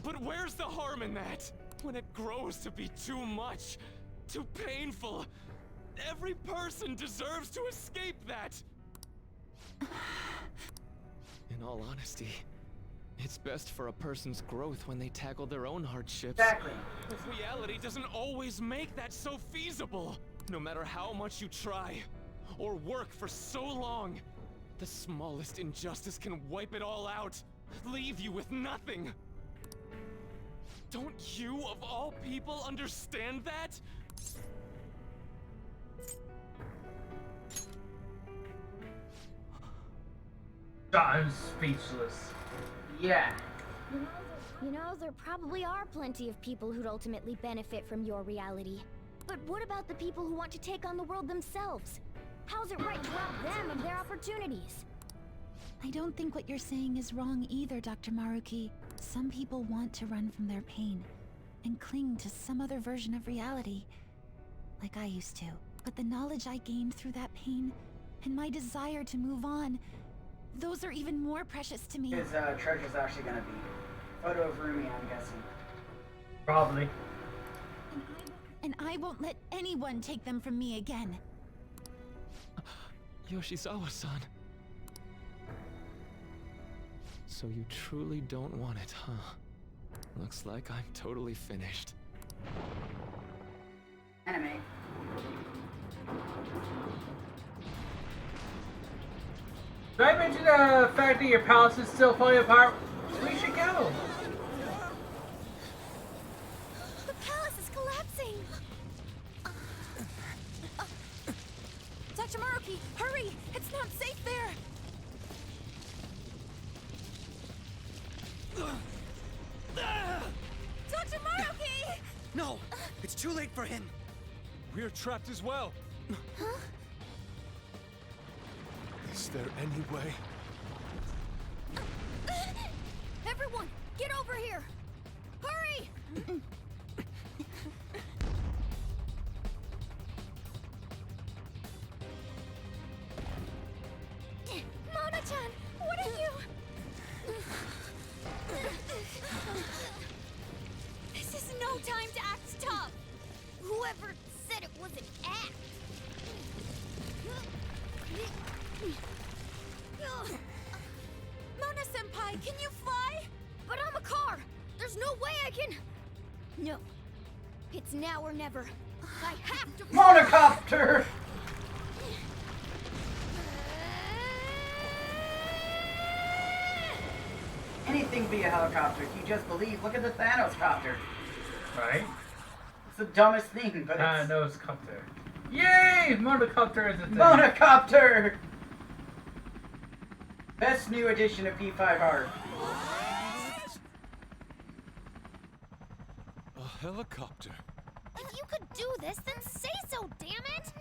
But where's the harm in that? When it grows to be too much, too painful, every person deserves to escape that! In all honesty, it's best for a person's growth when they tackle their own hardships. Exactly. But reality doesn't always make that so feasible. No matter how much you try, or work for so long, the smallest injustice can wipe it all out, leave you with nothing. Don't you, of all people, understand that? I'm speechless. Yeah. You know, there probably are plenty of people who'd ultimately benefit from your reality. But what about the people who want to take on the world themselves? How's it right to rob them of their opportunities? I don't think what you're saying is wrong either, Dr. Maruki. Some people want to run from their pain and cling to some other version of reality, like I used to. But the knowledge I gained through that pain and my desire to move on, those are even more precious to me. His treasure's actually gonna be photo of Rumi, I'm guessing. Probably. And I won't let anyone take them from me again. Yoshizawa-san. So you truly don't want it, huh? Looks like I'm totally finished. Anime. Did I mention the fact that your palace is still falling apart? We should go. The palace is collapsing! Dr. Maruki, hurry! It's not safe there! Dr. Maruki! No! It's too late for him! We're trapped as well. Huh? Is there any way? Everyone, get over here! Hurry! Mona-chan, what are you? This is no time to act tough! Whoever said it was an act! Mona-senpai, can you fly? But I'm a car! There's no way I can... No. It's now or never. I have to... Monocopter! Anything be a helicopter if you just believe. Look at the Thanos copter. Right? It's the dumbest thing, but it's... Nose copter. Yay! Monocopter is a thing. Monocopter! Best new edition of P5 art. A helicopter. If you could do this, then say so, damn it!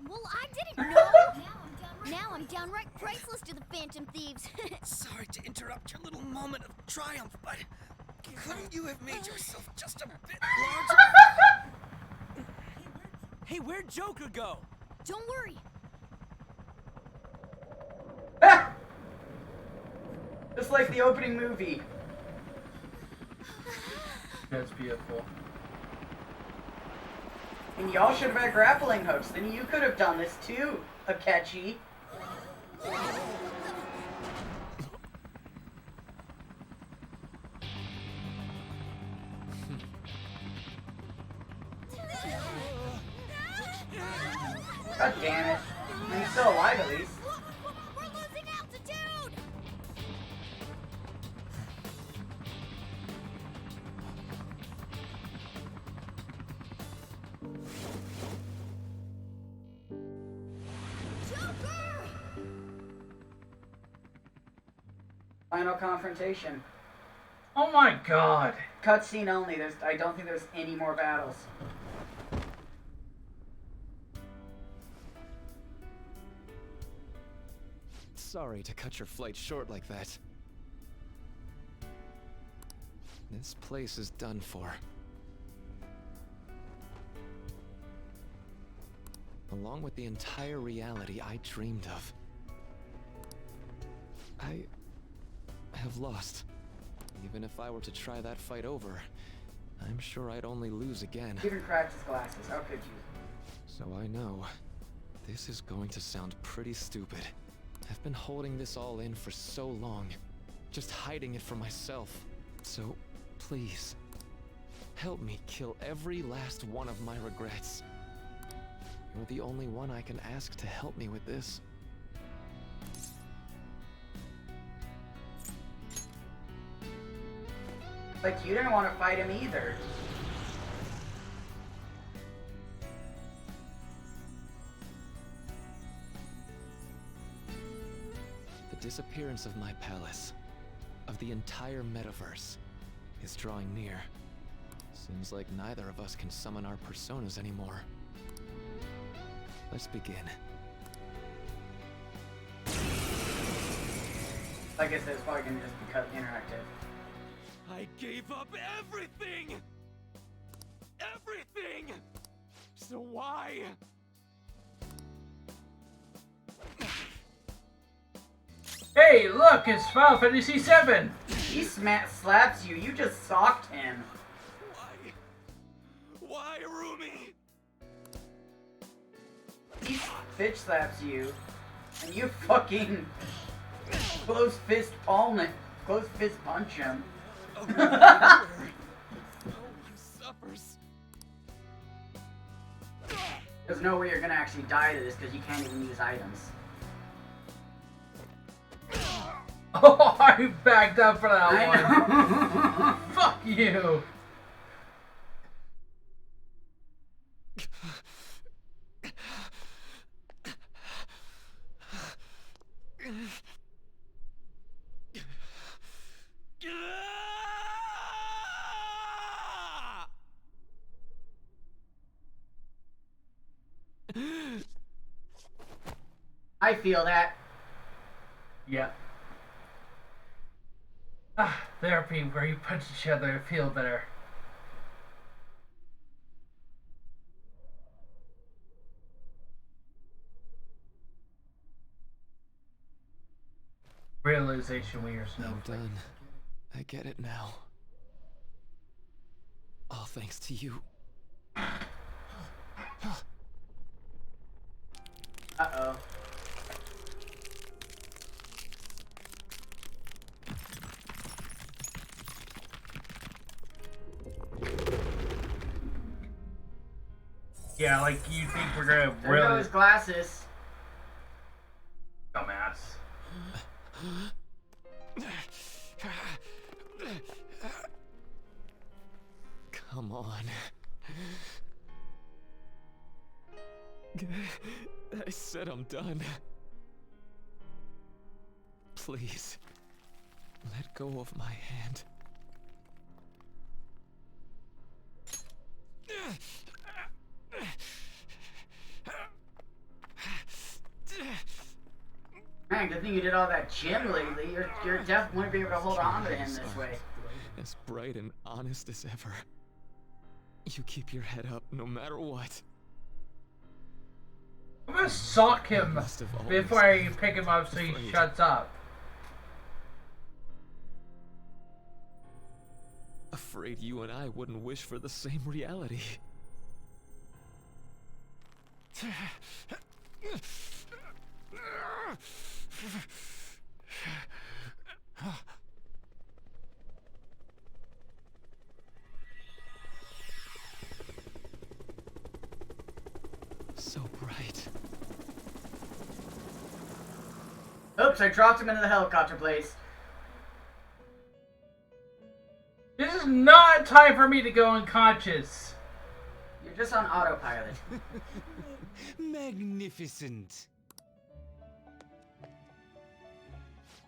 Well, I didn't know! Now I'm downright priceless to the Phantom Thieves. Sorry to interrupt your little moment of triumph, but couldn't you have made yourself just a bit larger? Hey, where'd Joker go? Don't worry. Ah! Just like the opening movie. That's beautiful. And y'all should have had grappling hooks. Then you could have done this too, Akechi. God damn it. I mean, he's still alive at least. We're losing altitude! Joker! Final confrontation. Oh my god. Cutscene only. I don't think there's any more battles. Sorry to cut your flight short like that. This place is done for. Along with the entire reality I dreamed of. I have lost. Even if I were to try that fight over, I'm sure I'd only lose again. He even cracked his glasses. How could you? So I know, this is going to sound pretty stupid. I've been holding this all in for so long, just hiding it from myself. So, please, help me kill every last one of my regrets. You're the only one I can ask to help me with this. Like, you didn't want to fight him either. The disappearance of my palace, of the entire Maddaverse, is drawing near. Seems like neither of us can summon our personas anymore. Let's begin. Like I said, it's probably gonna just be cut interactive. I gave up everything! Everything! So why? Hey, look, it's Final Fantasy VII! He slaps you, you just socked him. Why, Rumi? He bitch slaps you, and you fucking close fist punch him. No one suffers. There's no way you're gonna actually die to this because you can't even use items. Oh, I backed up for that I one. Fuck you. I feel that. Yeah. Therapy where you punch each other and feel better. Realization when you're I'm snowflake. done. I get it now. All thanks to you. Uh-oh. Yeah, like you think we're gonna There go his glasses. Dumbass. Come on. I said I'm done. Please, let go of my hand. Man, good thing you did all that gym lately. You're definitely wouldn't be able to hold on to him this way. As bright and honest as ever. You keep your head up no matter what. I'm gonna sock him Must have always before I been pick him up so he afraid. shuts up. Afraid you and I wouldn't wish for the same reality. So bright. Oops, I dropped him into the helicopter place. This is not time for me to go unconscious. You're just on autopilot. Magnificent.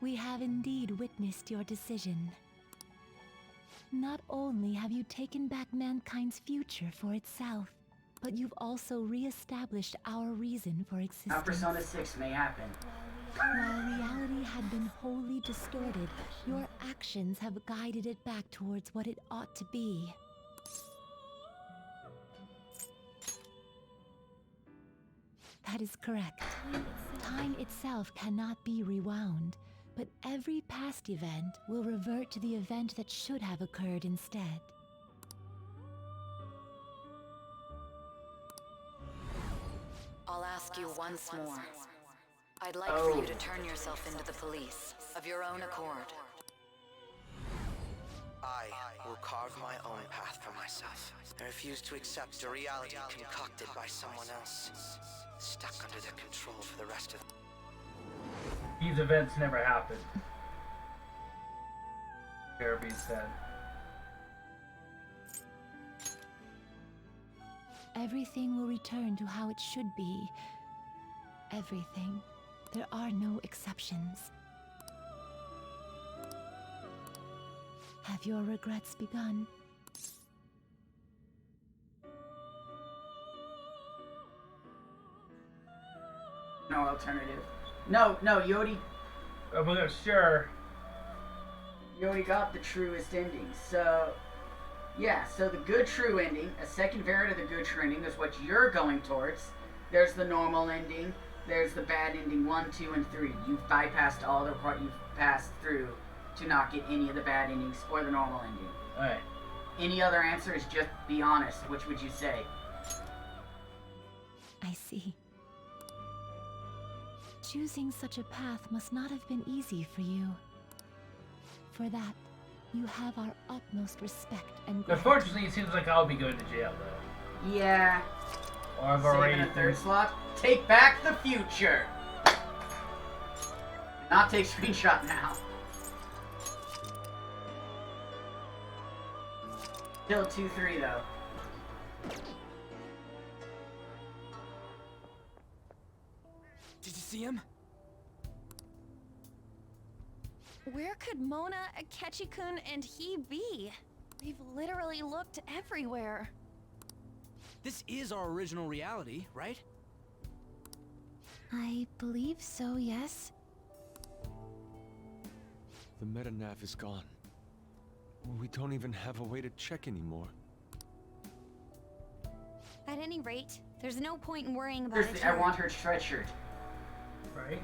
We have indeed witnessed your decision. Not only have you taken back mankind's future for itself, but you've also re-established our reason for Now existence. Persona 6 may happen. While reality had been wholly distorted, your actions have guided it back towards what it ought to be. That is correct. Time itself cannot be rewound, but every past event will revert to the event that should have occurred instead. I'll ask you once more. I'd like for you to turn yourself into the police, of your own accord. I will carve my own path for myself. I refuse to accept a reality concocted by someone else, stuck under their control for the rest of These events never happened. Kirby said. Everything will return to how it should be. Everything. There are no exceptions. Have your regrets begun? No alternative. No, Yodi. Well, sure. You already got the truest ending. So, yeah, so the good true ending, a second variant of the good true ending is what you're going towards. There's the normal ending. There's the bad ending 1, 2, and 3. You've bypassed all the part you've passed through to not get any of the bad endings or the normal ending. Alright. Any other answer is just be honest. Which would you say? I see. Choosing such a path must not have been easy for you. For that, you have our utmost respect and gratitude. Unfortunately, it seems like I'll be going to jail, though. Yeah. Or I've Saving already... a third slot. Take back the future. Not take screenshot now. Still 2-3 though. Did you see him? Where could Mona, Akechi-kun, and he be? We've literally looked everywhere. This is our original reality, right? I believe so, yes. The meta-nav is gone. We don't even have a way to check anymore. At any rate, there's no point in worrying about Seriously, it. I want her sweatshirt. Right?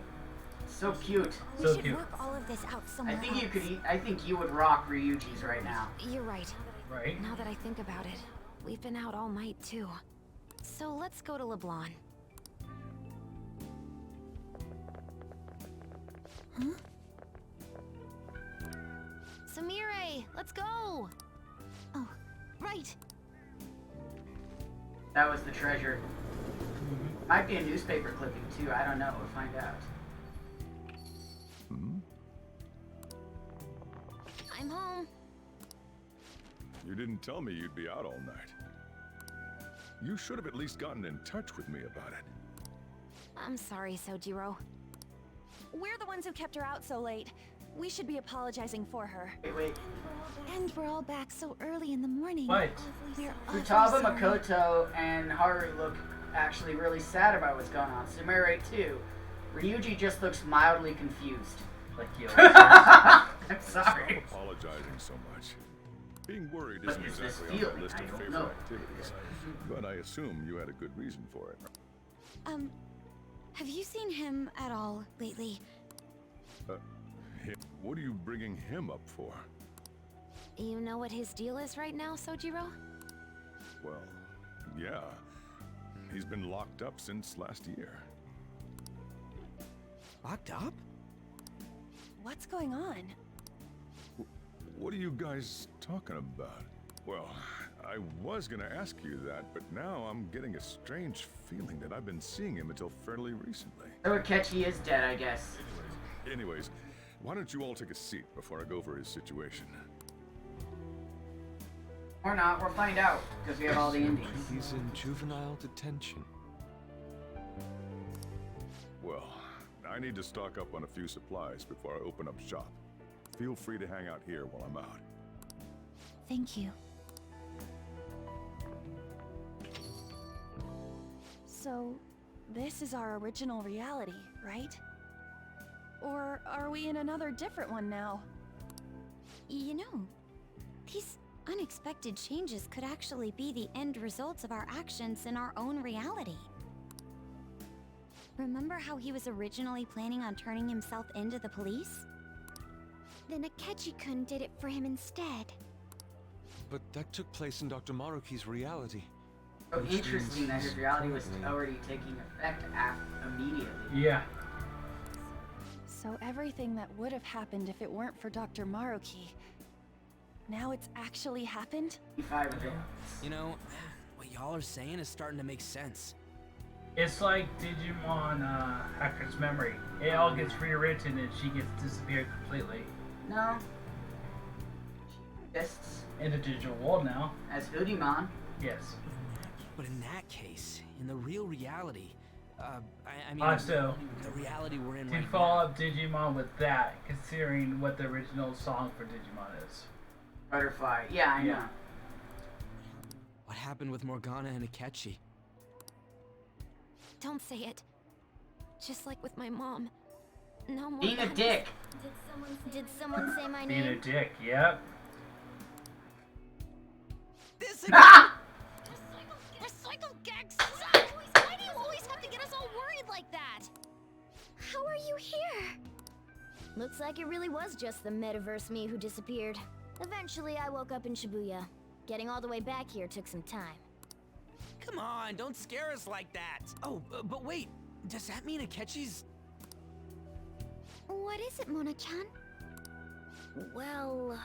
So cute. We So should cute. work all of this out somewhere I think you else. could eat. I think you would rock Ryuji's right now. You're right. Right? Now that I think about it, we've been out all night too. So let's go to Leblon. Huh? Samire, let's go! Oh, right. That was the treasure. Might be a newspaper clipping too. I don't know. We'll find out. I'm home. You didn't tell me you'd be out all night. You should have at least gotten in touch with me about it. I'm sorry, Sojiro. We're the ones who kept her out so late. We should be apologizing for her. Wait. And we're all back so early in the morning. What? We're awfully Futaba, sorry. Makoto, and Haru look actually really sad about what's going on. Sumire too. Ryuji just looks mildly confused. Like you. I'm sorry. Stop apologizing so much. Being worried But isn't it's this exactly on feeling, my list I of don't favorite know. activities. But I assume you had a good reason for it. Have you seen him at all lately? What are you bringing him up for? You know what his deal is right now, Sojiro? Well, yeah. He's been locked up since last year. Locked up? What's going on? What are you guys talking about? Well, I was gonna ask you that, but now I'm getting a strange feeling that I've been seeing him until fairly recently. So Akechi is dead, I guess. Anyways, why don't you all take a seat before I go over his situation? Or not, we'll find out, because we have all the endings. He's in juvenile detention. Well, I need to stock up on a few supplies before I open up shop. Feel free to hang out here while I'm out. Thank you. So, this is our original reality, right? Or are we in another different one now? You know, these unexpected changes could actually be the end results of our actions in our own reality. Remember how he was originally planning on turning himself into the police? Then Akechi-kun did it for him instead. But that took place in Dr. Maruki's reality. So Which interesting that means his reality was currently- already taking effect immediately. Yeah. So everything that would have happened if it weren't for Dr. Maruki, now it's actually happened? Be fine with it. You know, what y'all are saying is starting to make sense. It's like Digimon Hacker's Memory. It all gets rewritten and she gets disappeared completely. No. She exists In the digital world now. as Hoodie-mon. Yes. But in that case, in the real reality, I mean, Also, the reality we're in to right follow now. up Digimon with that, considering what the original song for Digimon is. Butterfly. Yeah, I know. Yeah. What happened with Morgana and Don't say it. Just like with my mom, No more Being a bandits. dick. Did someone say my Being a name? dick, yep. This Recycle gags suck! Why do you always have to get us all worried like that? How are you here? Looks like it really was just the Maddaverse me who disappeared. Eventually, I woke up in Shibuya. Getting all the way back here took some time. Come on, don't scare us like that. Oh, but wait. Does that mean Akechi's... What is it, Mona-chan? Well,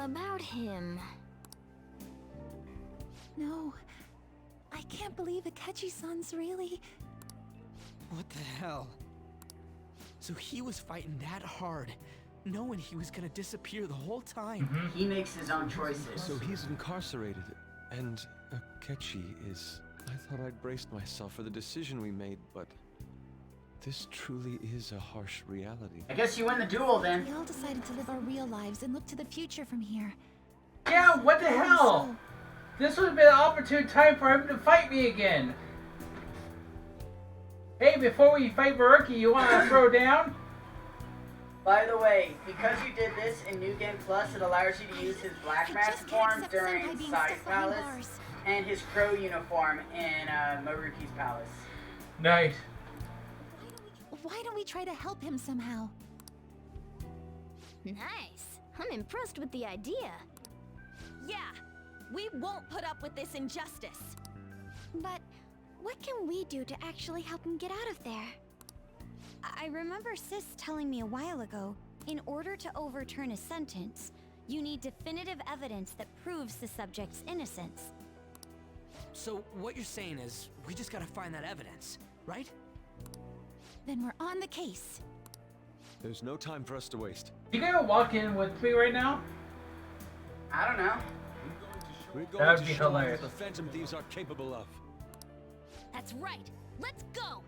about him. No. I can't believe Akechi-san's really... What the hell? So he was fighting that hard, knowing he was gonna disappear the whole time. He makes his own choices. So he's incarcerated, and Akechi is... I thought I'd braced myself for the decision we made, but... This truly is a harsh reality. I guess you win the duel then. We all decided to live our real lives and look to the future from here. Yeah, what the hell? This would have been an opportune time for him to fight me again. Hey, before we fight Baruki, you want to throw down? By the way, because you did this in New Game Plus, it allows you to use his black mask form during Sai's palace and his crow uniform in Maruki's palace. Nice. Why don't we try to help him somehow? Nice. I'm impressed with the idea. Yeah, we won't put up with this injustice. But what can we do to actually help him get out of there? I remember Sis telling me a while ago, in order to overturn a sentence, you need definitive evidence that proves the subject's innocence. So what you're saying is, we just gotta find that evidence, right? Then we're on the case. There's no time for us to waste. You gonna walk in with me right now? I don't know. We're That going would to be show them hilarious. what the Phantom Thieves are capable of. That's right. Let's go.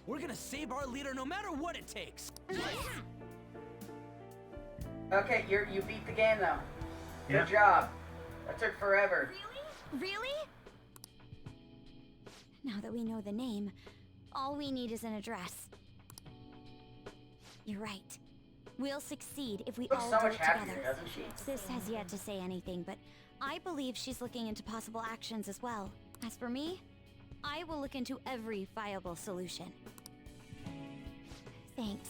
We're gonna save our leader no matter what it takes. Okay, you beat the game though. Yeah. Good job. That took forever. Really? Now that we know the name, all we need is an address. You're right. We'll succeed if we Looks all so do much it happier, together. doesn't she? Sis has yet to say anything, but I believe she's looking into possible actions as well. As for me, I will look into every viable solution. Thanks.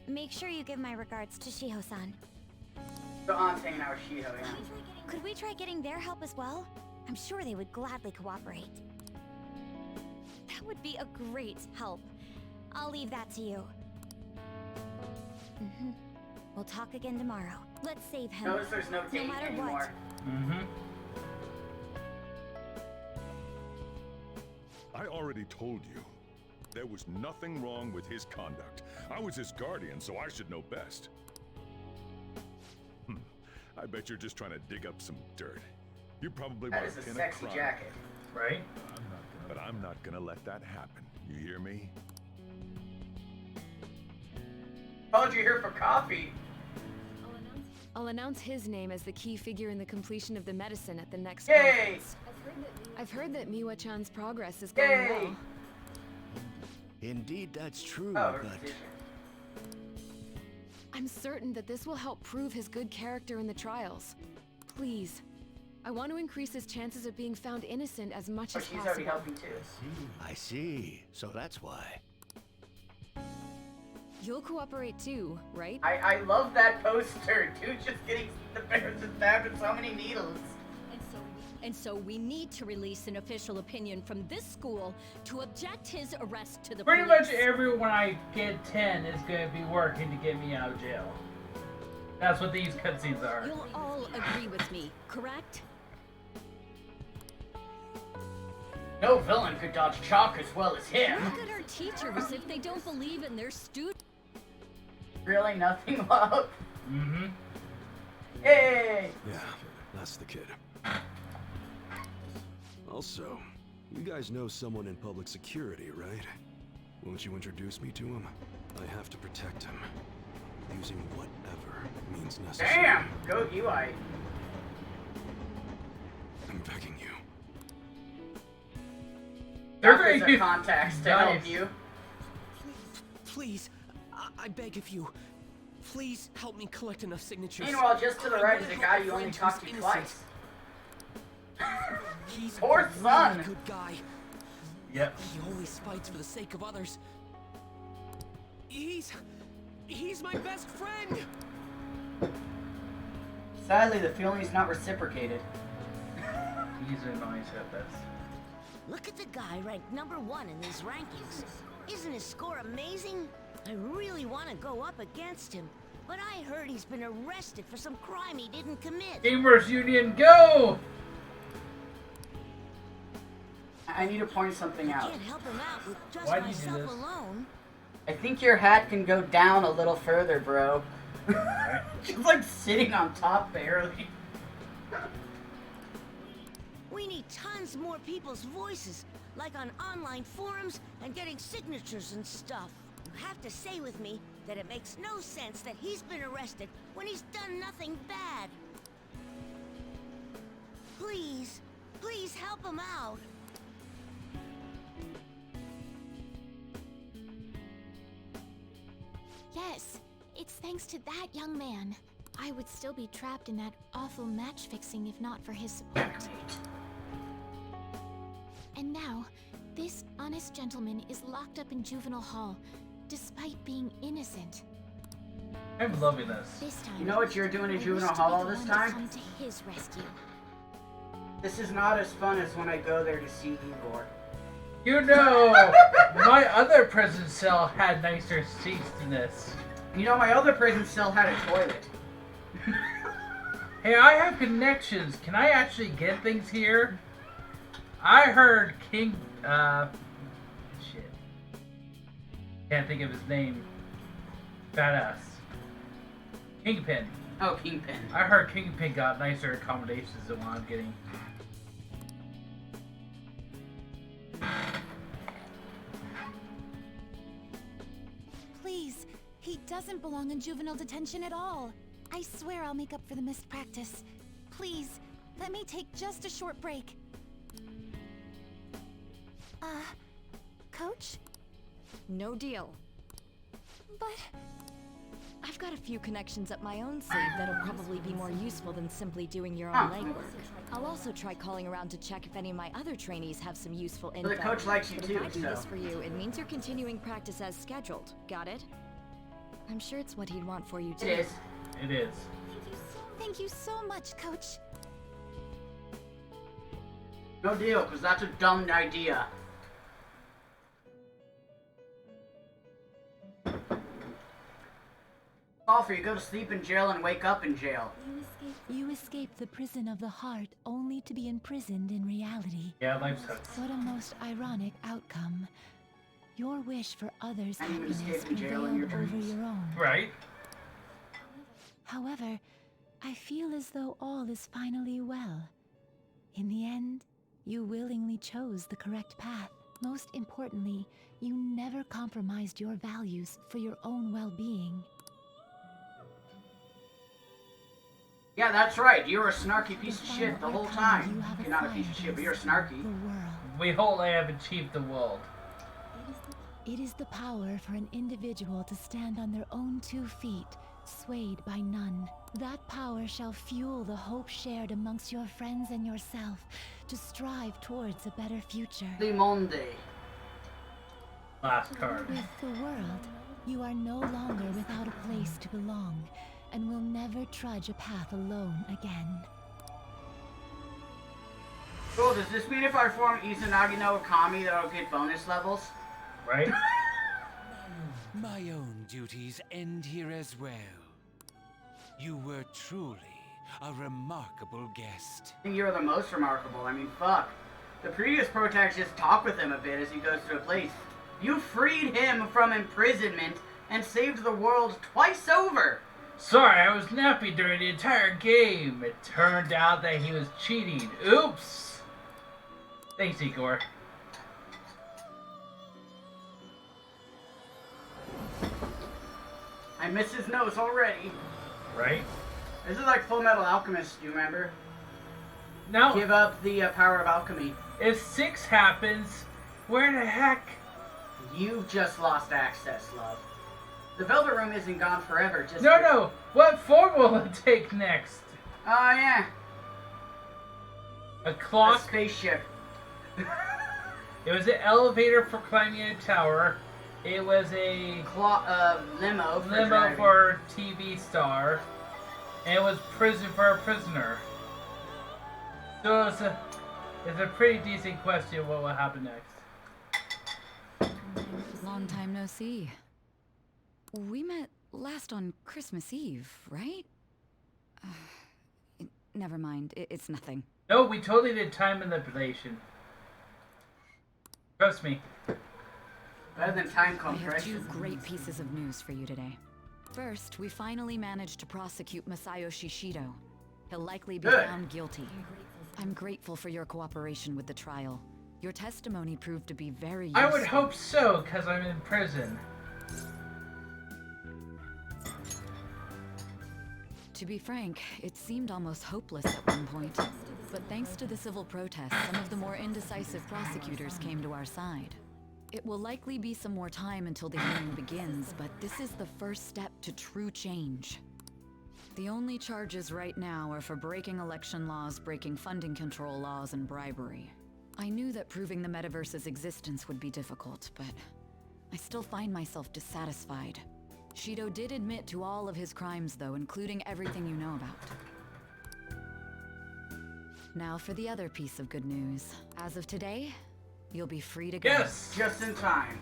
Make sure you give my regards to Shiho-san. So I'm hanging out with Shiho, yeah. Could we try getting their help as well? I'm sure they would gladly cooperate. That would be a great help. I'll leave that to you. We'll talk again tomorrow. Let's save him. Notice there's no date matter anymore. I already told you. There was nothing wrong with his conduct. I was his guardian, so I should know best. I bet you're just trying to dig up some dirt. You probably That want is a to pin sexy crime. jacket. Right? But I'm not gonna let that happen. You hear me? Called you here for coffee. I'll announce his name as the key figure in the completion of the medicine at the next Yay! conference. I've heard that Miwa-chan's progress is going Yay! well. Indeed, that's true, Oh, but... I'm certain that this will help prove his good character in the trials. Please. I want to increase his chances of being found innocent as much as She's possible. already helping too. I see. So that's why. You'll cooperate too, right? I love that poster. Dude just getting the parents stabbed with so many needles. And so we need to release an official opinion from this school to object his arrest to the Pretty police. much everyone I get 10 is going to be working to get me out of jail. That's what these cutscenes are. You'll all agree with me, correct? No villain could dodge chalk as well as him. Look at our teachers if they don't believe in their students. Really, nothing, love? Mm-hmm. Hey! Yeah, that's the kid. Also, you guys know someone in public security, right? Won't you introduce me to him? I have to protect him. Using whatever means necessary. Damn! Go UI. I'm begging you. There's a contacts to help Nice. you. Please, I beg of you, please help me collect enough signatures. Meanwhile, just to the right is a guy you only talked to twice. He's Poor a son. really good guy. Yep. He always fights for the sake of others. He's my best friend. Sadly, the feeling is not reciprocated. He's a nice at this. Look at the guy ranked #1 in these rankings. Isn't his score amazing? I really want to go up against him, but I heard he's been arrested for some crime he didn't commit. Gamers Union, go! I need to point something out. I can't help him out with just Why'd you do myself this? alone. I think your hat can go down a little further, bro. She's like sitting on top barely. We need tons more people's voices, like on online forums and getting signatures and stuff. You have to say with me that it makes no sense that he's been arrested when he's done nothing bad. Please, please help him out. Yes, it's thanks to that young man. I would still be trapped in that awful match fixing if not for his support. And now, this honest gentleman is locked up in juvenile hall, despite being innocent. I'm loving this. This time, You know what you're doing in I wish juvenile to be hall the this one to time? come to his rescue. This is not as fun as when I go there to see Igor. You know, my other prison cell had nicer seats than this. You know, my other prison cell had a toilet. Hey, I have connections. Can I actually get things here? I heard King, shit. Can't think of his name. Badass. Kingpin. Oh, Kingpin. I heard Kingpin got nicer accommodations than what I'm getting. Please, he doesn't belong in juvenile detention at all. I swear I'll make up for the missed practice. Please, let me take just a short break. Coach? No deal. But... I've got a few connections up my own sleeve that'll probably be more useful than simply doing your own legwork. I'll also try calling around to check if any of my other trainees have some useful info. Well, the coach likes you But too, if I do so. this for you, it means you're continuing practice as scheduled. Got it? I'm sure it's what he'd want for you too. It is. It is. Thank you so much, Coach. No deal, because that's a dumb idea. Alfred, you go to sleep in jail and wake up in jail. You escape the prison of the heart only to be imprisoned in reality. Yeah, life sucks. What a most ironic outcome. Your wish for others' And you happiness escape in jail in your prevailed over dreams. your own. Right? However, I feel as though all is finally well. In the end, you willingly chose the correct path. Most importantly, you never compromised your values for your own well-being. Yeah, that's right. You're a snarky piece of shit the whole time. You're not a piece of shit, but you're snarky. We wholly have achieved the world. It is the power for an individual to stand on their own 2 feet, swayed by none. That power shall fuel the hope shared amongst your friends and yourself to strive towards a better future. Le monde. Last card. With the world, you are no longer without a place to belong, and will never trudge a path alone again. Cool, does this mean if I form Izanagi no Okami that I'll get bonus levels? Right? My own duties end here as well. You were truly a remarkable guest. I think you're the most remarkable. I mean, fuck. The previous protagonist talked with him a bit as he goes to a place. You freed him from imprisonment and saved the world twice over. Sorry, I was nappy during the entire game. It turned out that he was cheating. Oops! Thanks, Igor. I miss his nose already. Right? This is like Full Metal Alchemist, do you remember? No. Give up the power of alchemy. If 6 happens, where the heck? You've just lost access, love. The Velvet Room isn't gone forever. Just No. What form will it take next? Oh yeah. A clock. A spaceship. It was an elevator for climbing a tower. It was a limo for a TV star. And it was prison for a prisoner. So it's a pretty decent question what will happen next. Long time no see. We met last on Christmas Eve, right? Never mind, it's nothing. No, we totally did time manipulation. Trust me. Better than time I have compression. 2 great pieces of news for you today. First, we finally managed to prosecute Masayoshi Shido. He'll likely be Good. found guilty. I'm grateful for your cooperation with the trial. Your testimony proved to be very useful. I would hope so, because I'm in prison. To be frank, it seemed almost hopeless at one point. But thanks to the civil protests, some of the more indecisive prosecutors came to our side. It will likely be some more time until the hearing begins, but this is the first step to true change. The only charges right now are for breaking election laws, breaking funding control laws, and bribery. I knew that proving the Metaverse's existence would be difficult, but I still find myself dissatisfied. Shido did admit to all of his crimes, though, including everything you know about. Now for the other piece of good news. As of today, you'll be free to go. Yes! Just in time.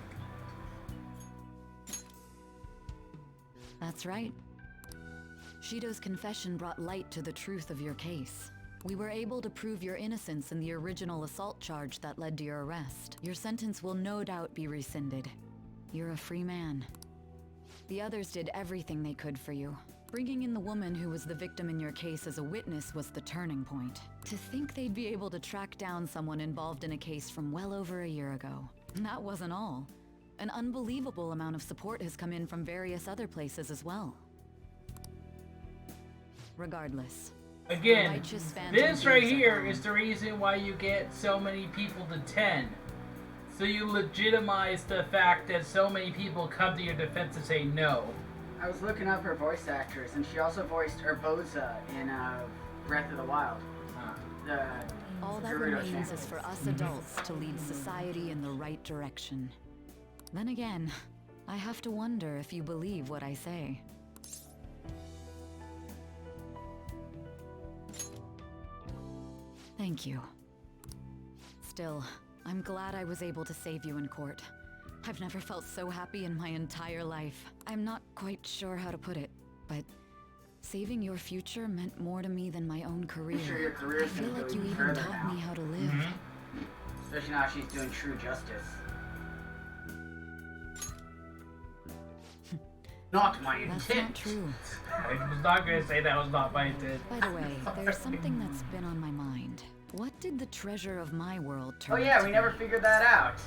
That's right. Shido's confession brought light to the truth of your case. We were able to prove your innocence in the original assault charge that led to your arrest. Your sentence will no doubt be rescinded. You're a free man. The others did everything they could for you. Bringing in the woman who was the victim in your case as a witness was the turning point. To think they'd be able to track down someone involved in a case from well over a year ago. And that wasn't all. An unbelievable amount of support has come in from various other places as well. Regardless. Again, this right here is the reason why you get so many people to 10. So you legitimize the fact that so many people come to your defense and say no. I was looking up her voice actress, and she also voiced Urbosa in Breath of the Wild. All that remains is for us adults to lead society in the right direction. Then again, I have to wonder if you believe what I say. Thank you. Still, I'm glad I was able to save you in court. I've never felt so happy in my entire life. I'm not quite sure how to put it, but saving your future meant more to me than my own career. I'm sure your career I is feel gonna like go you even even further taught now. me how to live. Especially now she's doing true justice. Not my intent. That's not true. I was not going to say that was not my intent. By the way, there's something that's been on my mind. What did the treasure of my world turn Oh yeah, out we to never be? figured that out.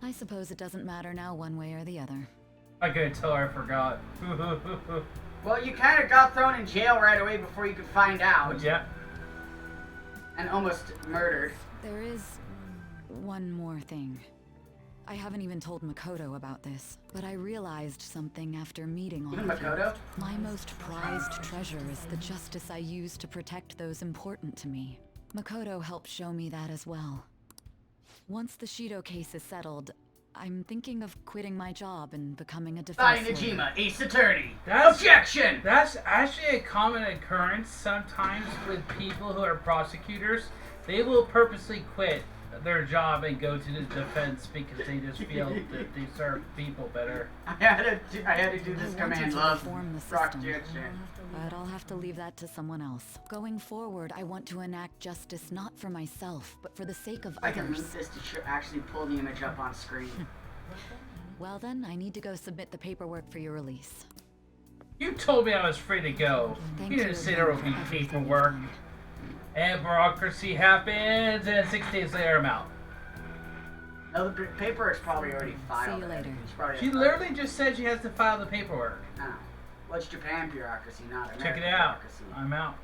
I suppose it doesn't matter now one way or the other. I couldn't tell her I forgot. Well, you kind of got thrown in jail right away before you could find out. Yeah. And almost murdered. There is one more thing. I haven't even told Makoto about this, but I realized something after meeting all Even of you. Makoto? My most prized treasure is the justice I use to protect those important to me. Makoto helped show me that as well. Once the Shido case is settled, I'm thinking of quitting my job and becoming a defense lawyer. Najima, Ace Attorney. That's, Objection! That's actually a common occurrence sometimes with people who are prosecutors. They will purposely quit their job and go to the defense because they just feel that they serve people better. I had to do this I wanted command to love. reform the system, Objection. but I'll have to leave that to someone else. Going forward, I want to enact justice not for myself, but for the sake of I can others. move this to actually pull the image up on screen. Well then, I need to go submit the paperwork for your release. You told me I was free to go. Thank You didn't you say there would again be for everything paperwork. And bureaucracy happens, and 6 days later I'm out. No, the paperwork's probably already filed. See you later. She literally just said she has to file the paperwork. Oh. Well, it's Japan bureaucracy, not American Check it out. bureaucracy. I'm out.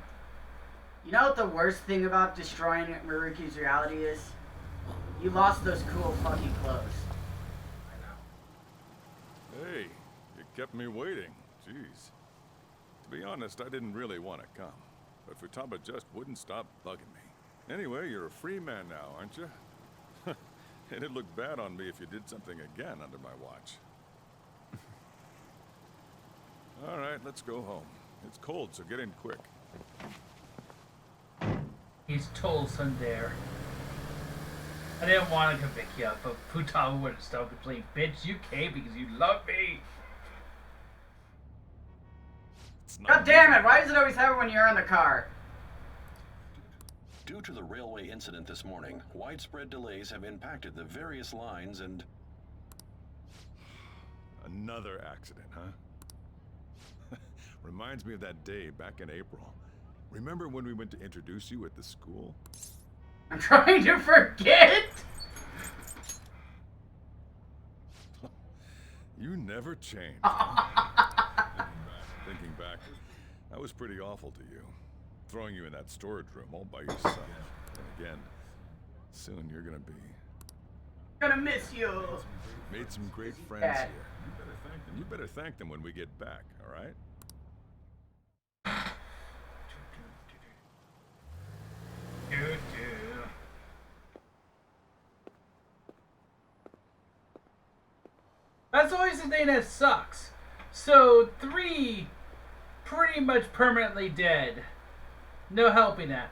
You know what the worst thing about destroying Maruki's reality is? You lost those cool fucking clothes. Hey, you kept me waiting. Jeez. To be honest, I didn't really want to come. But Futaba just wouldn't stop bugging me. Anyway, you're a free man now, aren't you? It'd look bad on me if you did something again under my watch. All right, let's go home. It's cold, so get in quick. He's told Sundare. I didn't want to come pick you up, but Futaba wouldn't stop complaining. Bitch, you came because you love me. God damn it! Why does it always happen when you're in the car? Due to the railway incident this morning, widespread delays have impacted the various lines and... Another accident, huh? Reminds me of that day back in April. Remember when we went to introduce you at the school? I'm trying to forget! You never change. Thinking back, I was pretty awful to you. Throwing you in that storage room all by yourself. And again, soon you're gonna be... Gonna miss you! Made some great friends Dad. here. You better thank them when we get back, alright? That's always the thing that sucks. So 3 pretty much permanently dead. No helping that.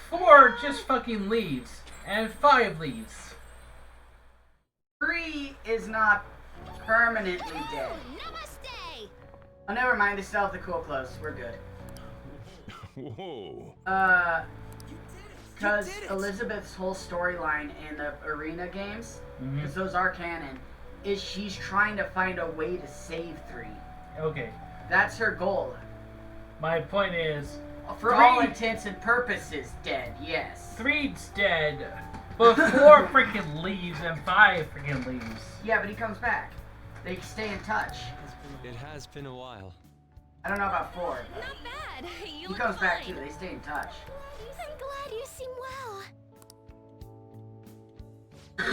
4 just fucking leaves. And 5 leaves. 3 is not permanently dead. Namaste! Oh, never mind. They still have the cool clothes. We're good. Whoa. Because Elizabeth's whole storyline in the arena games, because those are canon, is she's trying to find a way to save 3. Okay. That's her goal. My point is... For all intents and purposes, dead, yes. 3's dead, but 4 freaking leaves and 5 freaking leaves. Yeah, but he comes back. They stay in touch. It has been a while. I don't know about 4. Not bad. He comes back too. They stay in touch. I'm glad you seem well.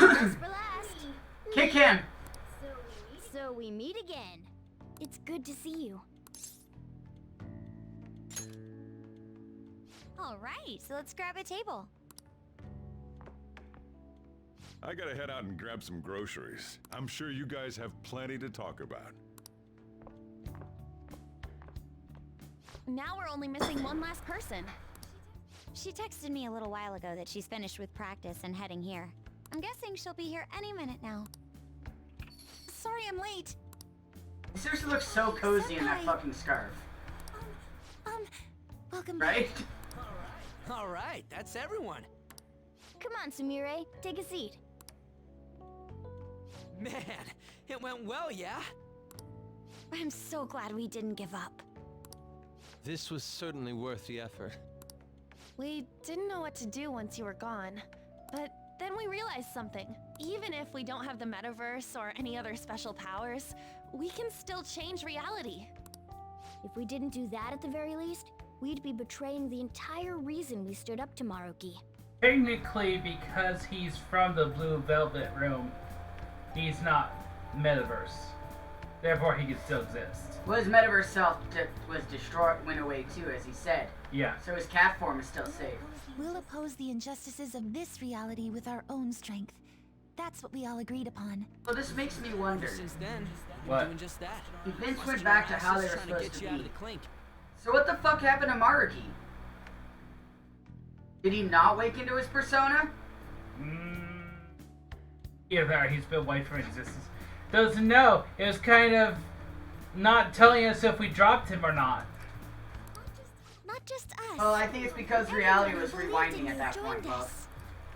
Last for last. Kick him! So we meet again. It's good to see you. All right, so let's grab a table. I gotta head out and grab some groceries. I'm sure you guys have plenty to talk about. Now we're only missing one last person. She texted me a little while ago that she's finished with practice and heading here. I'm guessing she'll be here any minute now. Sorry I'm late. He seriously looks so cozy in that fucking scarf. Welcome Right? All right, that's everyone. Come on, Sumire, take a seat. Man, it went well, yeah? I'm so glad we didn't give up. This was certainly worth the effort. We didn't know what to do once you were gone, but then we realized something. Even if we don't have the Maddaverse or any other special powers, we can still change reality. If we didn't do that at the very least, we'd be betraying the entire reason we stood up to Maruki. Technically, because he's from the Blue Velvet Room, he's not Metaverse. Therefore, he can still exist. Well, his metaverse self was destroyed, went away too, as he said. Yeah. So his cat form is still safe. We'll oppose the injustices of this reality with our own strength. That's what we all agreed upon. So this makes me wonder. Since then, What? been doing just that. Vince went back to how they were Trying to supposed get to you out of be. the clink. So what the fuck happened to Maruki? Did he not wake into his persona? Either he's been wiped from existence. Doesn't know. It was kind of not telling us if we dropped him or not. Not just us. Well, I think it's because reality was rewinding at that point, Bob.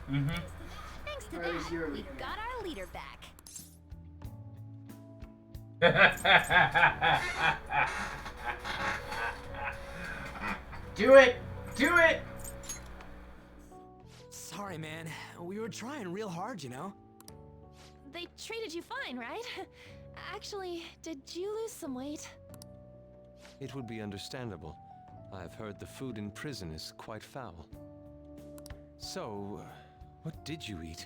Thanks to Or at least you were that, we leaving. got our leader back. Do it! Do it! Sorry, man. We were trying real hard, you know? They treated you fine, right? Actually, did you lose some weight? It would be understandable. I've heard the food in prison is quite foul. So, what did you eat?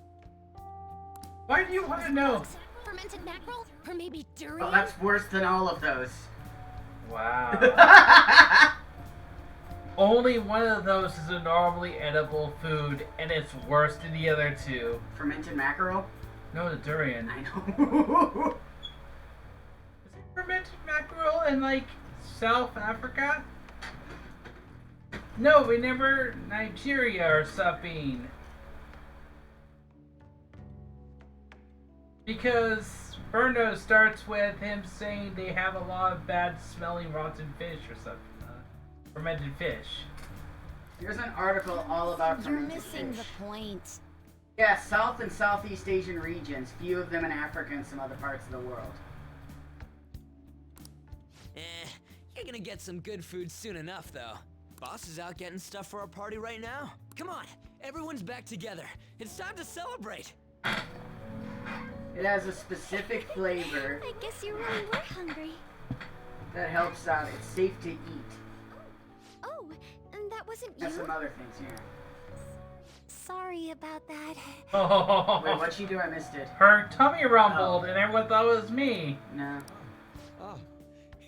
Why do you want to know? fermented mackerel, or maybe durian? Oh, that's worse than all of those. Wow. Only one of those is a normally edible food, and it's worse than the other two. Fermented mackerel? No, the durian. I know. Is it fermented mackerel in, like, South Africa? No, remember Nigeria or something. Because Burno starts with him saying they have a lot of bad smelling rotten fish or something. Fermented fish. Here's an article all about You're fermented missing fish. the point. Yeah, South and Southeast Asian regions, few of them in Africa and some other parts of the world. You're gonna get some good food soon enough, though. Boss is out getting stuff for our party right now. Come on, everyone's back together. It's time to celebrate. It has a specific flavor I guess you really were hungry. that helps out. It's safe to eat. Oh, and that wasn't And you? some other things, yeah. Sorry about that. Oh. Wait, what'd she do? I missed it. Her tummy rumbled and everyone thought it was me. No. Ah,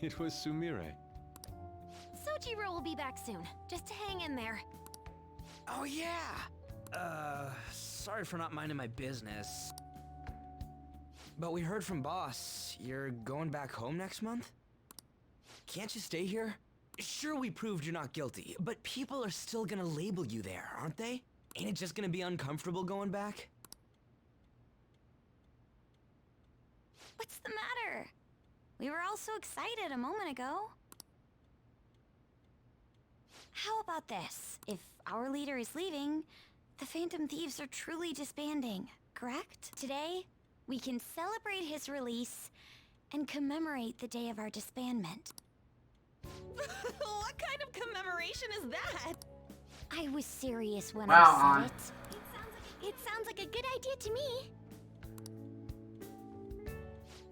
it was Sumire. Sojiro will be back soon. Just hang in there. Oh, yeah. Sorry for not minding my business. But we heard from Boss. You're going back home next month? Can't you stay here? Sure, we proved you're not guilty, but people are still gonna label you there, aren't they? Ain't it just gonna be uncomfortable going back? What's the matter? We were all so excited a moment ago. How about this? If our leader is leaving, the Phantom Thieves are truly disbanding, correct? Today, we can celebrate his release and commemorate the day of our disbandment. What kind of commemoration is that? I was serious when Wow, I Ann. said it. It sounds like a good idea to me.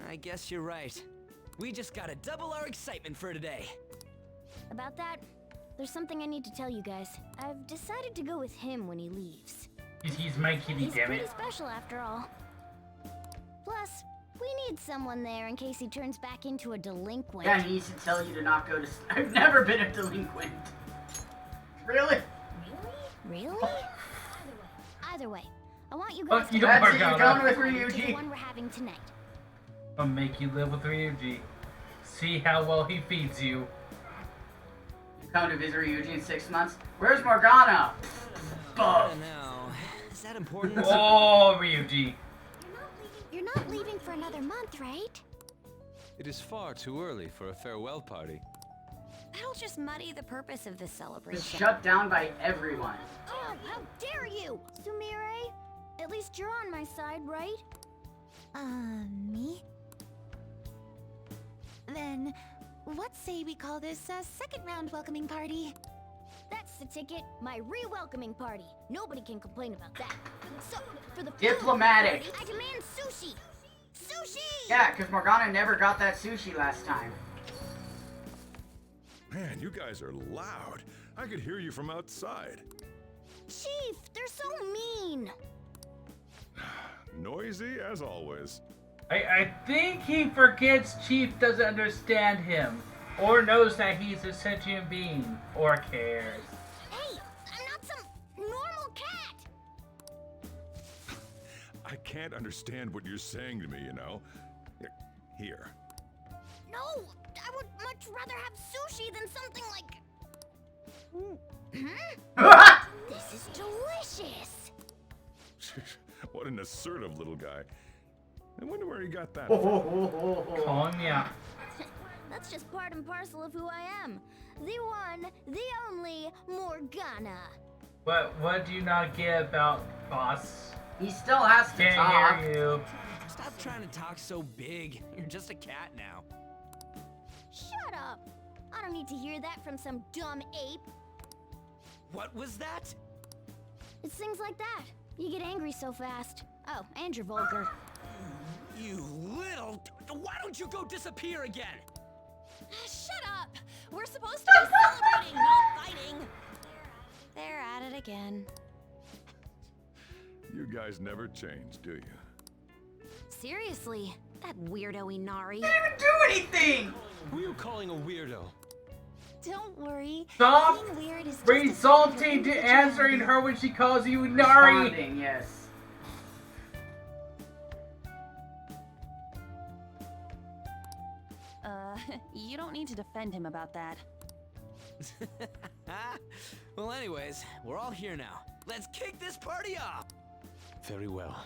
I guess you're right. We just gotta double our excitement for today. About that, there's something I need to tell you guys. I've decided to go with him when he leaves. He's my kitty, He's damn pretty it. special after all. Plus, we need someone there in case he turns back into a delinquent. Yeah, he needs to tell you to not go to... I've never been a delinquent. Really? Really? Either way, I want you guys You to don't That's work it, you're out, going huh? with to the Ryuji. one we're having tonight. I'll make you live with Ryuji. See how well he feeds you. Come to visit Ryuji in 6 months. Where's Morgana? I don't know. Is that important? Oh, Ryuji. You're not leaving for another month, right? It is far too early for a farewell party. That'll just muddy the purpose of this It's celebration. shut down by everyone. Oh, how dare you! Sumire, at least you're on my side, right? Me? Then, what say we call this a second round welcoming party? That's the ticket, my re-welcoming party. Nobody can complain about that. So, for the Diplomatic. food party, I demand sushi! Sushi! Yeah, because Morgana never got that sushi last time. Man, you guys are loud. I could hear you from outside. Chief, they're so mean! Noisy as always. I think he forgets Chief doesn't understand him. Or knows that he's a sentient being. Or cares. Hey, I'm not some normal cat! I can't understand what you're saying to me, you know. Here. No, I would much rather have sushi than something like... This is delicious! What an assertive little guy. I wonder where he got that Call him out. That's just part and parcel of who I am. The one, the only Morgana. What do you not get about Boss? He still has to Can't talk. hear you. Stop trying to talk so big. You're just a cat now. Shut up! I don't need to hear that from some dumb ape. What was that? It's things like that. You get angry so fast. Oh, and you're vulgar. You little... Why don't you go disappear again? Shut up! We're supposed to be celebrating, not fighting! They're at it again. You guys never change, do you? Seriously, that weirdo Inari. Didn't even do anything! Who are you calling a weirdo? Don't worry. Stop Being weird is just resulting to answering her when she calls you Nari. Responding, yes. You don't need to defend him about that. Well, anyways, we're all here now. Let's kick this party off! Very well.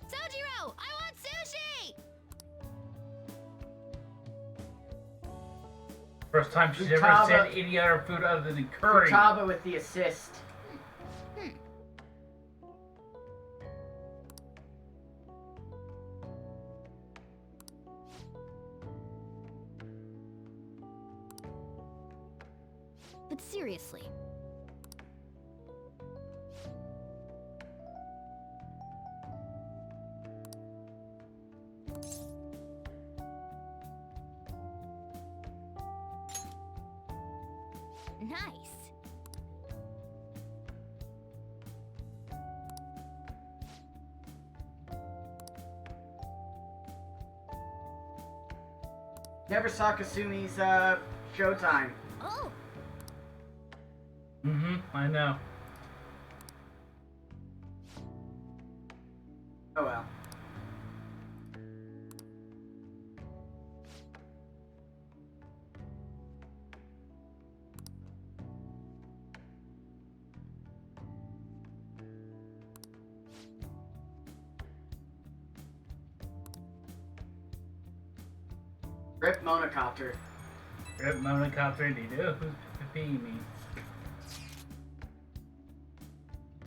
Sojiro, I want sushi! First time she's ever Futaba- said any other food other than curry. Futaba with the assist. But seriously. Nice. Never saw Kasumi's Showtime. Oh. I know. Oh well. Rip Monocopter. Rip Monocopter indeed. Who's being me?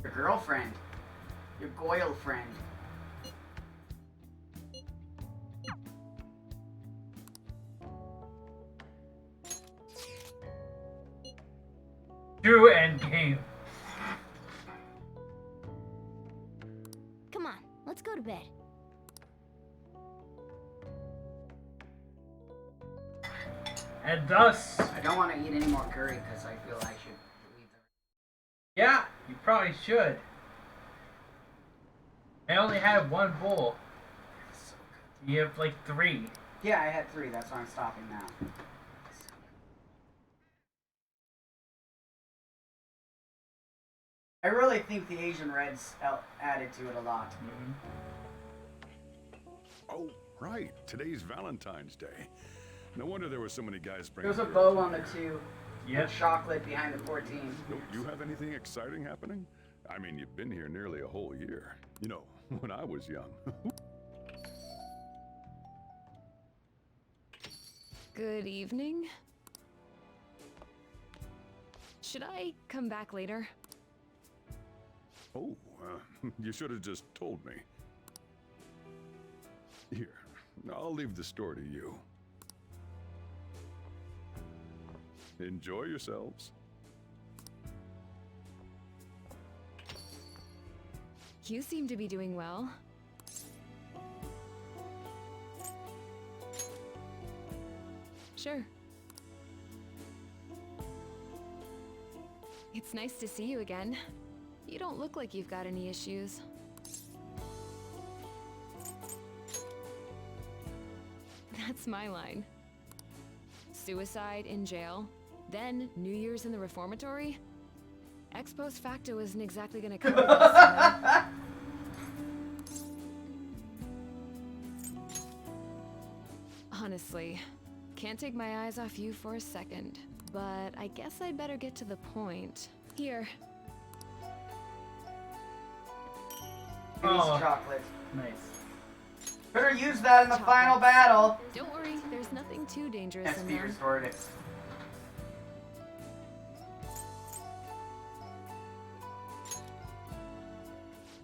Your girlfriend. Your Goyle friend. True Endgame. Come on, let's go to bed. And thus... I don't want to eat any more curry because I feel I should leave the... Yeah, you probably should. I only had one bowl. You have like 3. Yeah, I had 3. That's why I'm stopping now. I really think the Asian Reds added to it a lot. Oh, right. Today's Valentine's Day. No wonder there were so many guys bringing. There's a girls bow in on the here. 2. Yep. And chocolate behind the 14. Don't you have anything exciting happening? I mean, you've been here nearly a whole year. You know, when I was young. Good evening. Should I come back later? Oh, you should have just told me. Here, I'll leave the store to you. Enjoy yourselves. You seem to be doing well. Sure. It's nice to see you again. You don't look like you've got any issues. That's my line. Suicide in jail, then New Year's in the reformatory? Ex post facto isn't exactly gonna come with us, Honestly, can't take my eyes off you for a second, but I guess I'd better get to the point. Here. Here's chocolate. Nice. Better use that in the final battle. Don't worry, there's nothing too dangerous in SP them. restored it.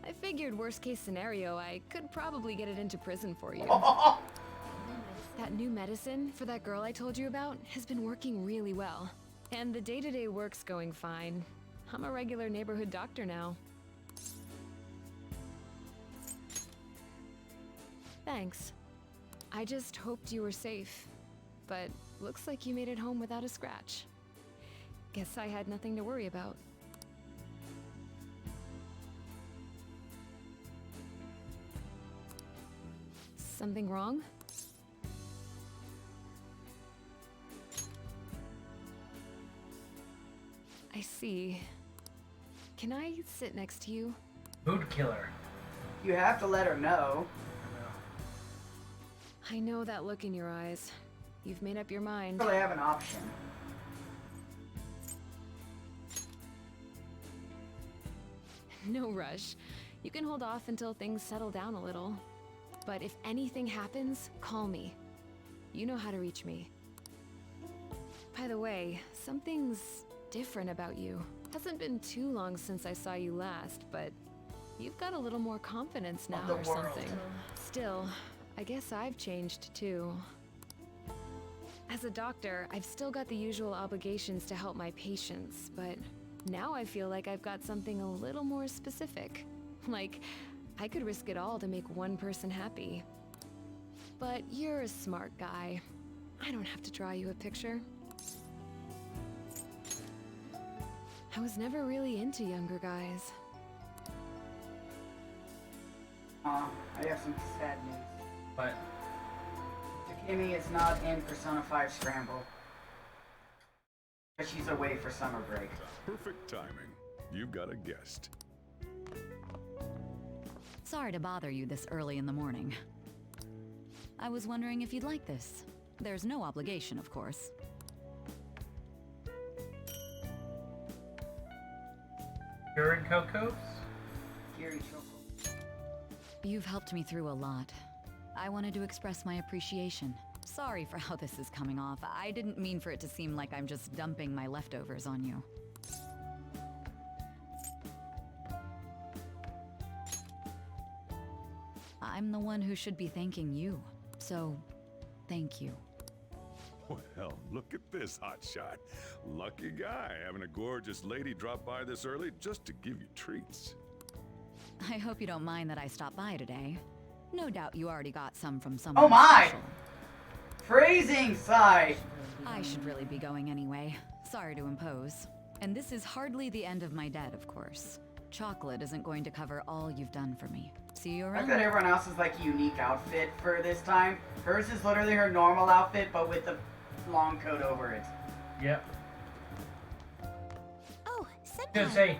I figured worst case scenario, I could probably get it into prison for you. That new medicine for that girl I told you about has been working really well. And the day-to-day work's going fine. I'm a regular neighborhood doctor now. Thanks. I just hoped you were safe. But looks like you made it home without a scratch. Guess I had nothing to worry about. Something wrong? I see. Can I sit next to you? Mood killer. You have to let her know. I know that look in your eyes. You've made up your mind. Well, I have an option. No rush. You can hold off until things settle down a little. But if anything happens, call me. You know how to reach me. By the way, something's different about you. Hasn't been too long since I saw you last, but you've got a little more confidence now or something. Still, I guess I've changed too. As a doctor, I've still got the usual obligations to help my patients, but now I feel like I've got something a little more specific. Like, I could risk it all to make one person happy. But you're a smart guy. I don't have to draw you a picture. I was never really into younger guys. I have some sad news. What? Takemi is not in Persona 5 Scramble. But she's away for summer break. Perfect timing. You've got a guest. Sorry to bother you this early in the morning. I was wondering if you'd like this. There's no obligation, of course. Kieran Cocos? Kiri Choco. You've helped me through a lot. I wanted to express my appreciation. Sorry for how this is coming off. I didn't mean for it to seem like I'm just dumping my leftovers on you. I'm the one who should be thanking you. So, thank you. Well, look at this hotshot. Lucky guy having a gorgeous lady drop by this early just to give you treats. I hope you don't mind that I stopped by today. No doubt you already got some from someone Oh my! special. Phrasing side! I should really be going anyway. Sorry to impose. And this is hardly the end of my debt, of course. Chocolate isn't going to cover all you've done for me. See you I around. thought everyone else's like unique outfit for this time. Hers is literally her normal outfit, but with the long coat over it. Yep. Oh, Senpai. Gonna say,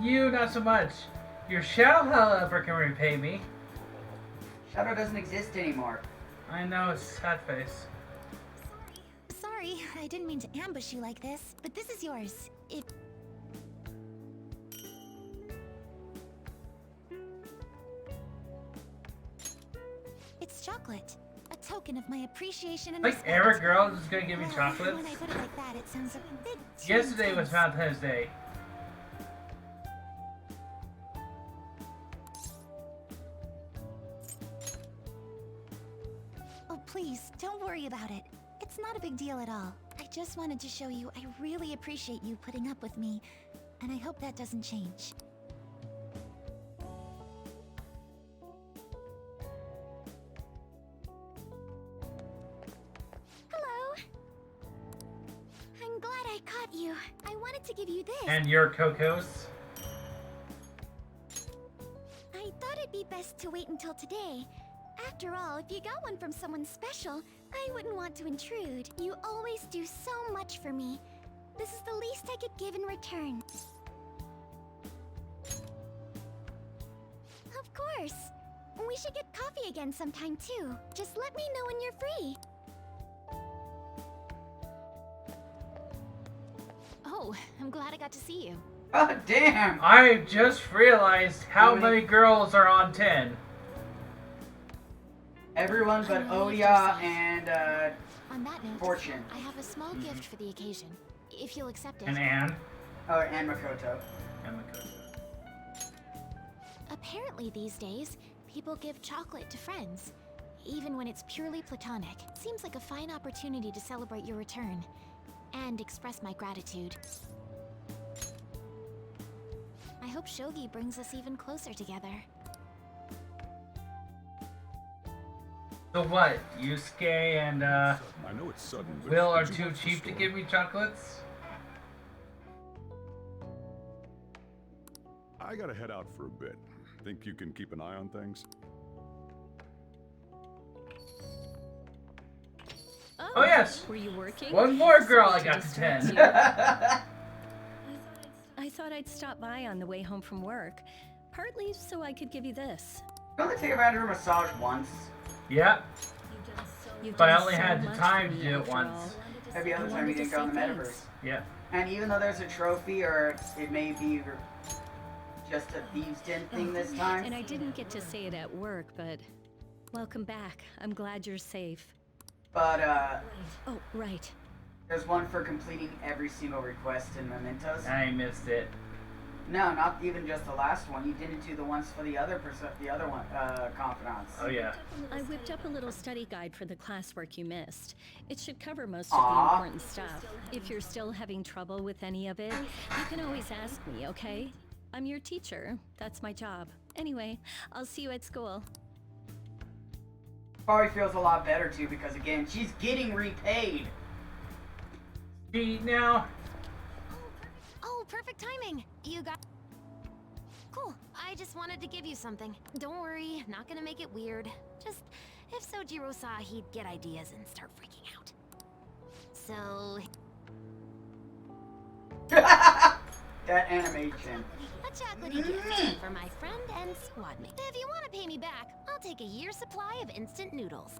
you not so much. Your shadow, however, can repay me. Shadow doesn't exist anymore. I know, it's sad face. Sorry, I didn't mean to ambush you like this, but this is yours. It's chocolate. A token of my appreciation and Like respect. every girl is gonna give me chocolates. When I put it like that, it sounds a bit too Yesterday was intense. Valentine's Day. Oh, please, don't worry about it. It's not a big deal at all. I just wanted to show you I really appreciate you putting up with me, and I hope that doesn't change. Hello. I'm glad I caught you. I wanted to give you this. And your Cocos. I thought it'd be best to wait until today. After all, if you got one from someone special, I wouldn't want to intrude. You always do so much for me. This is the least I could give in return. Of course. We should get coffee again sometime too. Just let me know when you're free. Oh, I'm glad I got to see you. Oh, damn! I just realized how many girls are on 10. Everyone but Oya and, On that note, Fortune. I have a small gift for the occasion, if you'll accept it. And Anne. Oh, and Makoto. And Makoto. Apparently these days, people give chocolate to friends, even when it's purely platonic. Seems like a fine opportunity to celebrate your return, and express my gratitude. I hope Shogi brings us even closer together. So what? Yusuke and I know it's sudden, but Will are did you too watch the cheap to storm? give me chocolates? I gotta head out for a bit. Think you can keep an eye on things? Oh, yes. Were you working? One more girl Sorry I got to distract 10. you. I thought I'd stop by on the way home from work, partly so I could give you this. You only take her around her massage once. Yep. You've But I done only so had the much time for to me do it after once. all. Every other I time you wanted didn't to go on the say Metaverse. thanks. Yeah. And even though there's a trophy, or it may be just a Thieves' Den thing this time. And I didn't get to say it at work, but welcome back. I'm glad you're safe. But, Oh, right. there's one for completing every single request in Mementos. I missed it. No, not even just the last one. You didn't do the ones for the other one, confidants. Oh, yeah. I whipped up a little study guide for the classwork you missed. It should cover most Aw. of the important stuff. If you're still having trouble with any of it, you can always ask me, okay? I'm your teacher. That's my job. Anyway, I'll see you at school. Probably feels a lot better too because again, she's getting repaid. See now? Oh, perfect timing. You got... Cool. I just wanted to give you something. Don't worry, not gonna make it weird. Just, if Sojiro saw, he'd get ideas and start freaking out. So... That animation. A chocolatey gift for my friend and squad mate. If you want to pay me back, I'll take a year's supply of instant noodles.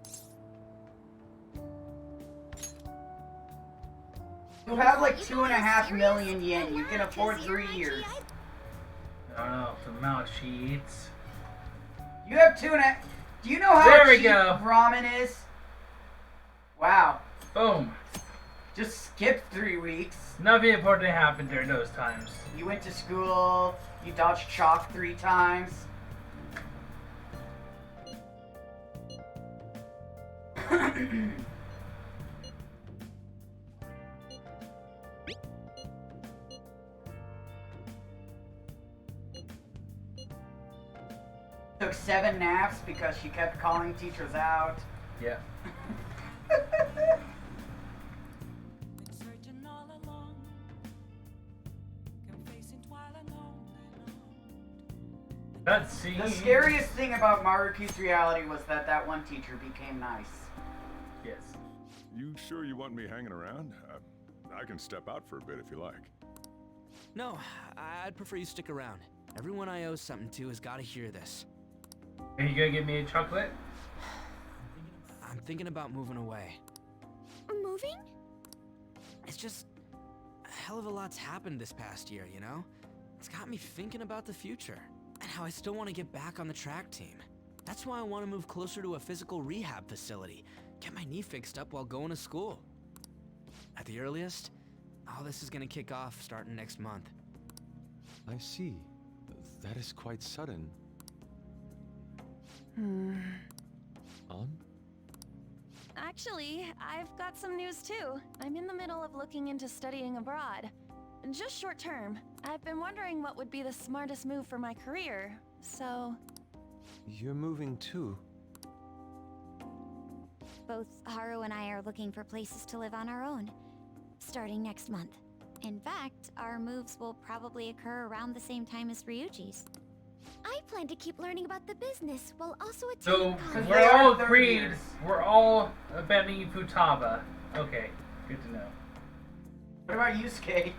You have like 2.5 million yen. You can afford 3 years. I don't know the amount she eats. You have 2.5. Do you know how There we cheap go. ramen is? Wow. Boom. Just skip 3 weeks. Nothing important happened during those times. You went to school. You dodged chalk 3 times. Took 7 naps because she kept calling teachers out. Yeah. That scene. The scariest thing about Maruki's reality was that one teacher became nice. Yes. You sure you want me hanging around? I can step out for a bit if you like. No, I'd prefer you stick around. Everyone I owe something to has got to hear this. Are you gonna give me a chocolate? I'm thinking about moving away. Moving? It's just a hell of a lot's happened this past year, you know? It's got me thinking about the future and how I still want to get back on the track team. That's why I want to move closer to a physical rehab facility, get my knee fixed up while going to school. At the earliest, all this is going to kick off starting next month. I see. That is quite sudden. Actually, I've got some news too. I'm in the middle of looking into studying abroad. Just short term. I've been wondering what would be the smartest move for my career, so... You're moving too. Both Haru and I are looking for places to live on our own, starting next month. In fact, our moves will probably occur around the same time as Ryuji's. I plan to keep learning about the business while also attending So college. we're all agreed. We're all abandoning Futaba. Okay, good to know. What about Yusuke?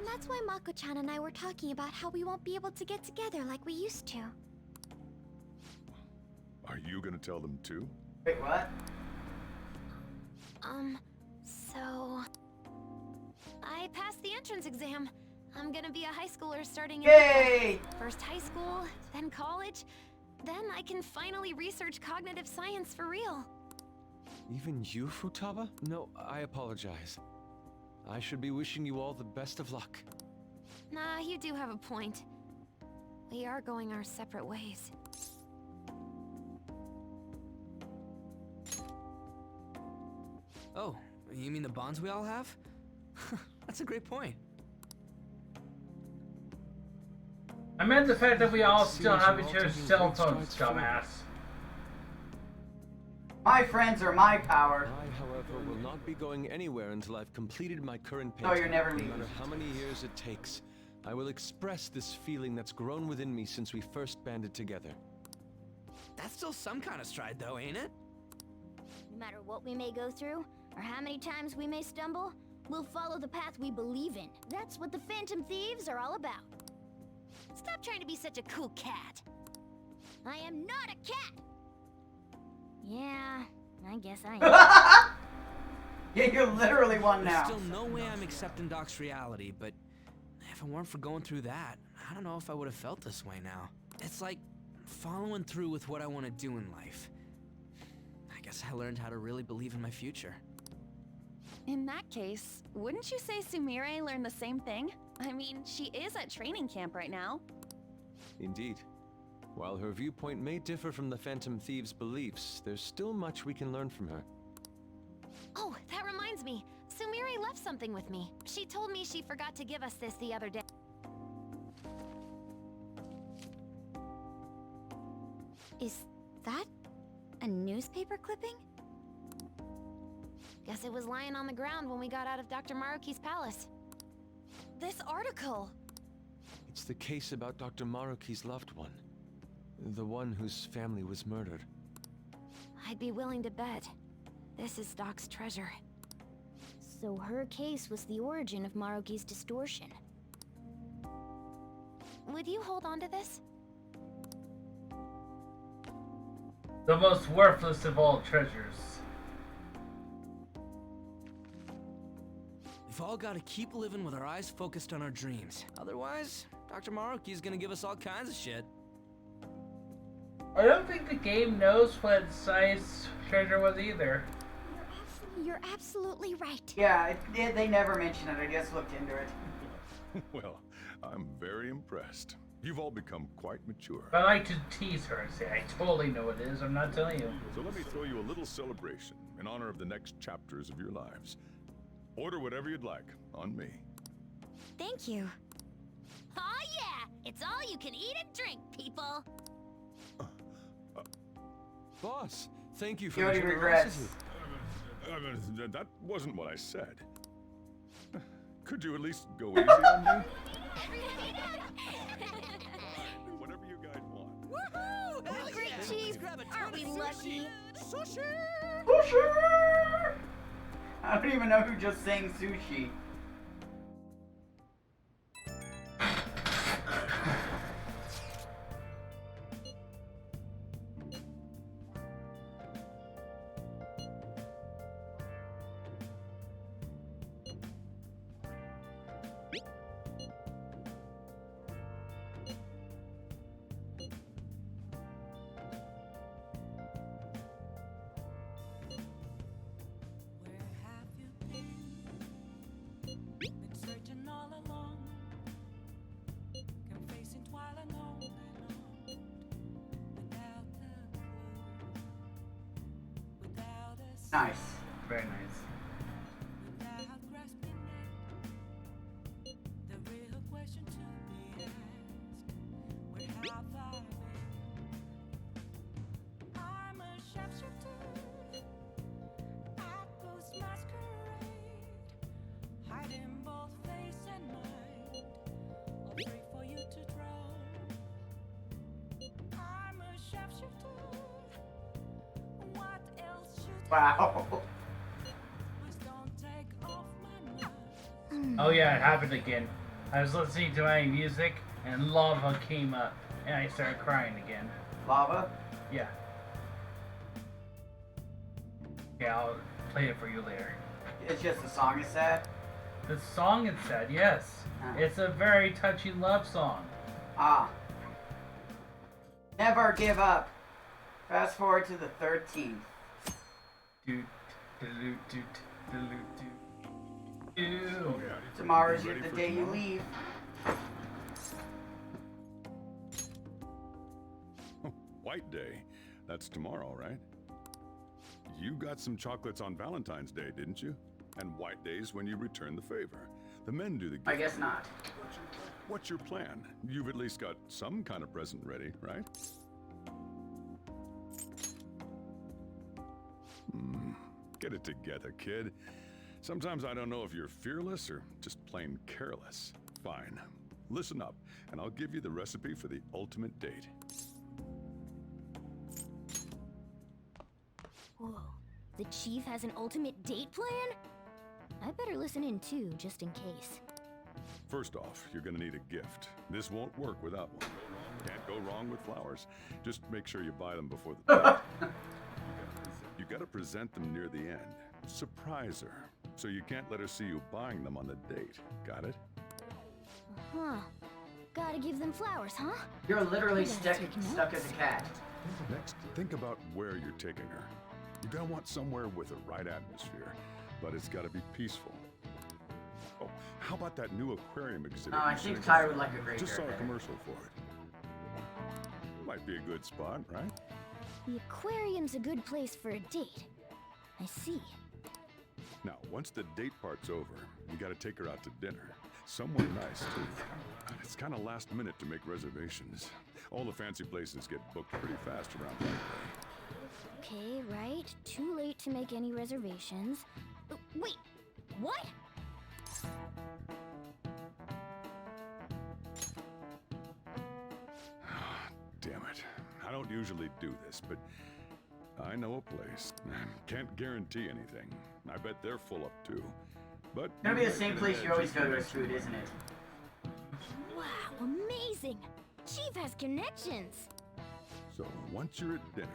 That's why Mako-chan and I were talking about how we won't be able to get together like we used to. Are you gonna tell them too? Wait, what? So... I passed the entrance exam. I'm gonna be a high schooler starting in Yay! April. First high school, then college, then I can finally research cognitive science for real. Even you, Futaba? No, I apologize. I should be wishing you all the best of luck. Nah, you do have a point. We are going our separate ways. Oh, you mean the bonds we all have? That's a great point. I meant the fact that we all Seems still have you're each all other's taking cell great phones, strides dumbass. My friends are my power. I, however, will not be going anywhere until I've completed my current painting. No, you're never No leaving. matter how many years it takes, I will express this feeling that's grown within me since we first banded together. That's still some kind of stride though, ain't it? No matter what we may go through, or how many times we may stumble, we'll follow the path we believe in. That's what the Phantom Thieves are all about. Stop trying to be such a cool cat. I am not a cat! Yeah, I guess I am. Yeah, you're literally one now. There's still no way I'm accepting Doc's reality, but if it weren't for going through that, I don't know if I would have felt this way now. It's like following through with what I want to do in life. I guess I learned how to really believe in my future. In that case, wouldn't you say Sumire learned the same thing? I mean, she is at training camp right now. Indeed. While her viewpoint may differ from the Phantom Thieves' beliefs, there's still much we can learn from her. Oh, that reminds me. Sumire left something with me. She told me she forgot to give us this the other day. Is that a newspaper clipping? Guess it was lying on the ground when we got out of Dr. Maruki's palace. This article! It's the case about Dr. Maruki's loved one. The one whose family was murdered. I'd be willing to bet. This is Doc's treasure. So her case was the origin of Maruki's distortion. Would you hold on to this? The most worthless of all treasures. We've all got to keep living with our eyes focused on our dreams. Otherwise, Dr. Maruki's gonna give us all kinds of shit. I don't think the game knows what size treasure was either. You're absolutely right. Yeah, they never mentioned it. I just looked into it. Well, I'm very impressed. You've all become quite mature. I like to tease her and say, I totally know what it is. I'm not telling you. So let me throw you a little celebration in honor of the next chapters of your lives. Order whatever you'd like, on me. Thank you. Oh yeah! It's all you can eat and drink, people! Boss, thank you for Jody the regrets. generosity. That wasn't what I said. Could you at least go easy on me? Whatever you guys want. Woohoo! Hell Great yeah. cheese! Grab a Aren't we ton of lucky? Sushi! Sushi! I don't even know who just sang sushi. Nice. Very nice. Wow. Oh yeah, it happened again. I was listening to my music and lava came up and I started crying again. Lava? Yeah. Yeah, I'll play it for you later. It's just the song is sad? The song is sad, yes. It's a very touchy love song. Ah. Never give up. Fast forward to the 13th. Doot, doot, doot, doot, doot, doot. Tomorrow's the day you leave. White Day. That's tomorrow, right? You got some chocolates on Valentine's Day, didn't you? And White Day's when you return the favor. The men do the gift. I guess not. What's your plan? You've at least got some kind of present ready, right? Get it together, kid. Sometimes I don't know if you're fearless or just plain careless. Fine. Listen up, and I'll give you the recipe for the ultimate date. Whoa. The chief has an ultimate date plan? I better listen in too, just in case. First off, you're gonna need a gift. This won't work without one. Can't go wrong with flowers. Just make sure you buy them before the date. You gotta present them near the end. Surprise her. So you can't let her see you buying them on the date. Got it? Huh. Gotta give them flowers, huh? You're literally You gotta take stuck notes. as a cat. Next, think about where you're taking her. You're gonna want somewhere with the right atmosphere, but it's gotta be peaceful. Oh, how about that new aquarium exhibit? Oh, I you think sent Ty us? would like a great Just saw a haircut. commercial for it. Might be a good spot, right? The aquarium's a good place for a date. I see. Now, once the date part's over, you gotta take her out to dinner. Somewhere nice, too. It's kind of last minute to make reservations. All the fancy places get booked pretty fast around that way. Okay, right. Too late to make any reservations. Wait, what? Damn it. I don't usually do this, but I know a place. Can't guarantee anything. I bet they're full up, too. But It's gonna be the same place you always go to with food, isn't it? Wow, amazing! Chief has connections! So once you're at dinner,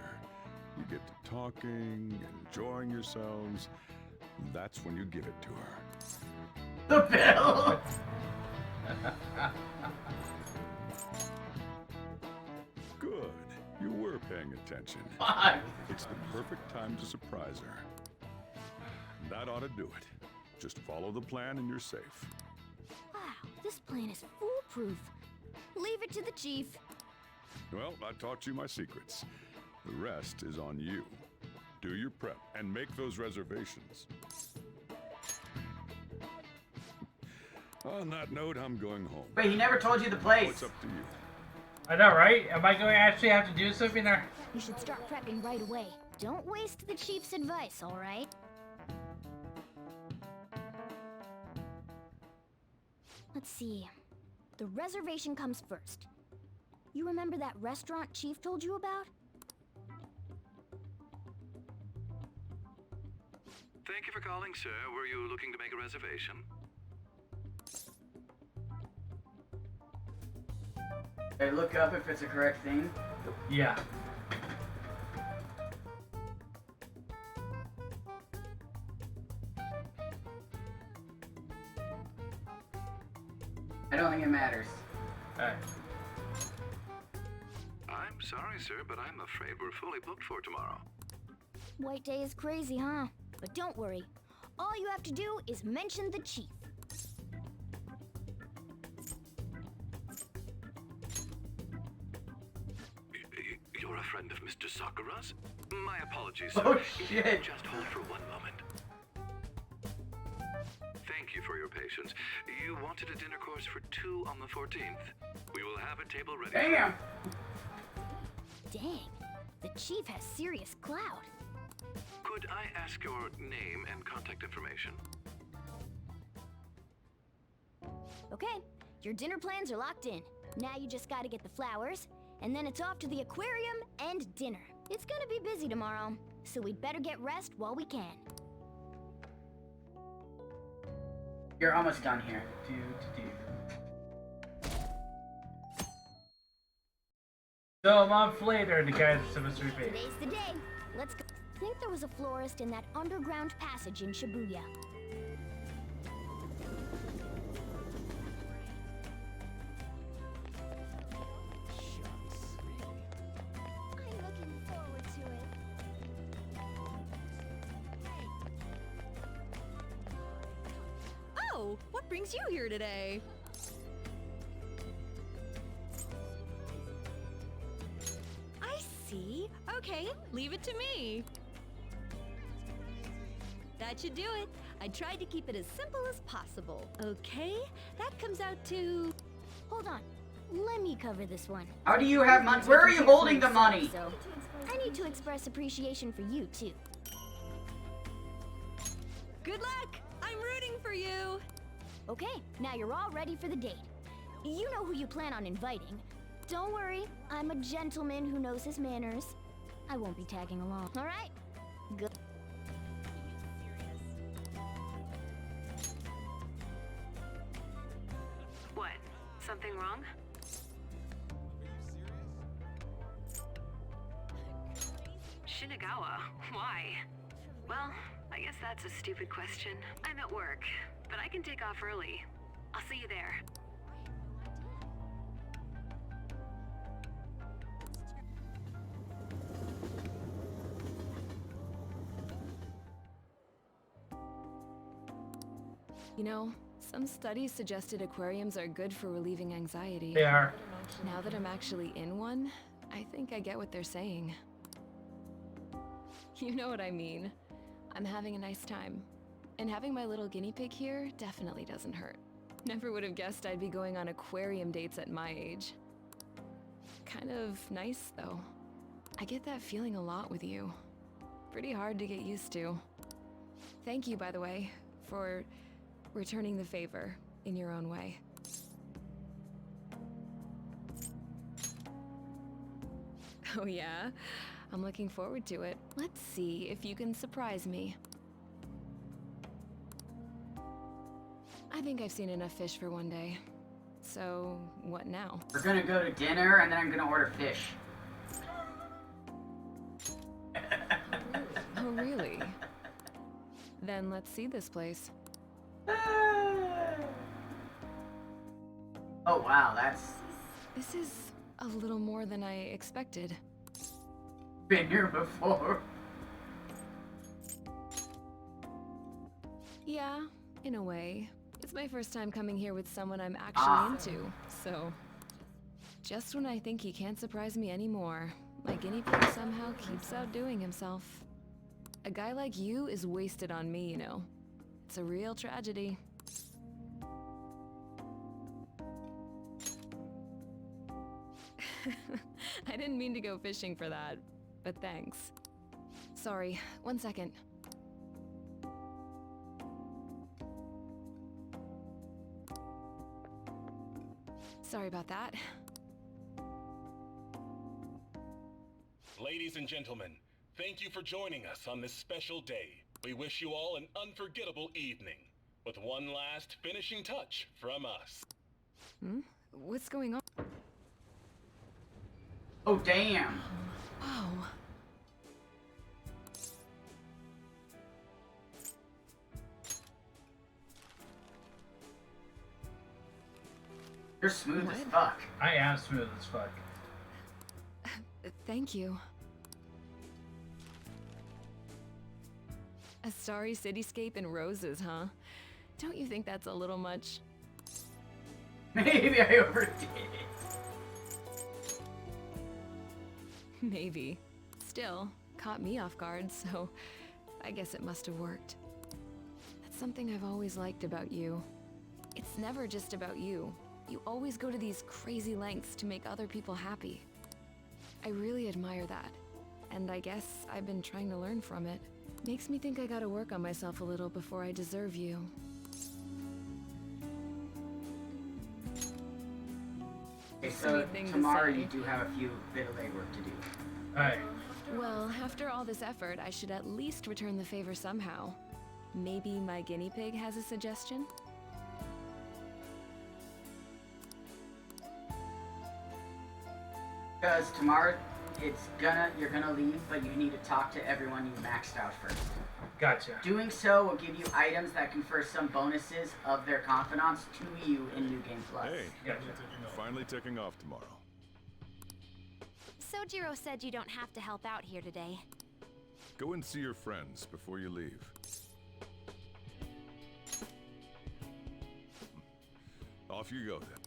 you get to talking, enjoying yourselves. That's when you give it to her. The bill! Good. You were paying attention. Fuck. It's the perfect time to surprise her. That ought to do it. Just follow the plan and you're safe. Wow, this plan is foolproof. Leave it to the chief. Well, I taught you my secrets. The rest is on you. Do your prep and make those reservations. On that note, I'm going home. Wait, he never told you the place. It's up to you. I know, right? Am I going to actually have to do something or? You should start prepping right away. Don't waste the chief's advice, alright? Let's see. The reservation comes first. You remember that restaurant Chief told you about? Thank you for calling, sir. Were you looking to make a reservation? Hey, look up if it's a correct thing. Yeah. I don't think it matters. Alright. I'm sorry, sir, but I'm afraid we're fully booked for tomorrow. White Day is crazy, huh? But don't worry. All you have to do is mention the chief. You're a friend of Mr. Sakura's? My apologies, Oh, sir. shit. Just hold for one moment. Thank you for your patience. You wanted a dinner course for 2 on the 14th. We will have a table ready. Damn! Dang, the chief has serious clout. Could I ask your name and contact information? Okay, your dinner plans are locked in. Now you just gotta get the flowers, and then it's off to the aquarium and dinner. It's gonna be busy tomorrow, so we'd better get rest while we can. You're almost done here. So a month later, the guy's supposed to be paid. Today's the day. Let's go. I think there was a florist in that underground passage in Shibuya. I'm looking forward to it. Oh, what brings you here today? I see. Okay, leave it to me. That should do it. I tried to keep it as simple as possible. Okay, that comes out to... Hold on. Let me cover this one. How do you have money? Where are you holding the money? So, I need to express appreciation for you, too. Good luck! I'm rooting for you! Okay, now you're all ready for the date. You know who you plan on inviting. Don't worry, I'm a gentleman who knows his manners. I won't be tagging along, alright? Good. Something wrong? Shinagawa? Why? Well, I guess that's a stupid question. I'm at work, but I can take off early. I'll see you there. You know, some studies suggested aquariums are good for relieving anxiety. They are. Now that I'm actually in one, I think I get what they're saying. You know what I mean. I'm having a nice time. And having my little guinea pig here definitely doesn't hurt. Never would have guessed I'd be going on aquarium dates at my age. Kind of nice, though. I get that feeling a lot with you. Pretty hard to get used to. Thank you, by the way, for returning the favor in your own way. Oh yeah? I'm looking forward to it. Let's see if you can surprise me. I think I've seen enough fish for one day. So, what now? We're gonna go to dinner and then I'm gonna order fish. Oh really? Then let's see this place. Oh wow, that's... This is a little more than I expected. Been here before. Yeah, in a way. It's my first time coming here with someone I'm actually into, so... Just when I think he can't surprise me anymore, my guinea pig somehow keeps outdoing himself. A guy like you is wasted on me, you know. It's a real tragedy. I didn't mean to go fishing for that, but thanks. Sorry, 1 second. Sorry about that. Ladies and gentlemen, thank you for joining us on this special day. We wish you all an unforgettable evening, with one last finishing touch from us. Hmm? What's going on? Oh, damn. Wow. You're smooth as fuck. I am smooth as fuck. Thank you. A starry cityscape and roses, huh? Don't you think that's a little much? Maybe I overdid it. Maybe. Still, caught me off guard, so I guess it must have worked. That's something I've always liked about you. It's never just about you. You always go to these crazy lengths to make other people happy. I really admire that, and I guess I've been trying to learn from it. Makes me think I gotta work on myself a little before I deserve you. Okay, so tomorrow you do have a few bit of legwork to do. Alright. Well, after all this effort, I should at least return the favor somehow. Maybe my guinea pig has a suggestion? Because tomorrow you're gonna leave, but you need to talk to everyone you maxed out first. Gotcha. Doing so will give you items that confer some bonuses of their confidants to you in New Game Plus. Hey, Gotcha. finally taking off tomorrow. Sojiro said you don't have to help out here today. Go and see your friends before you leave. Off you go then.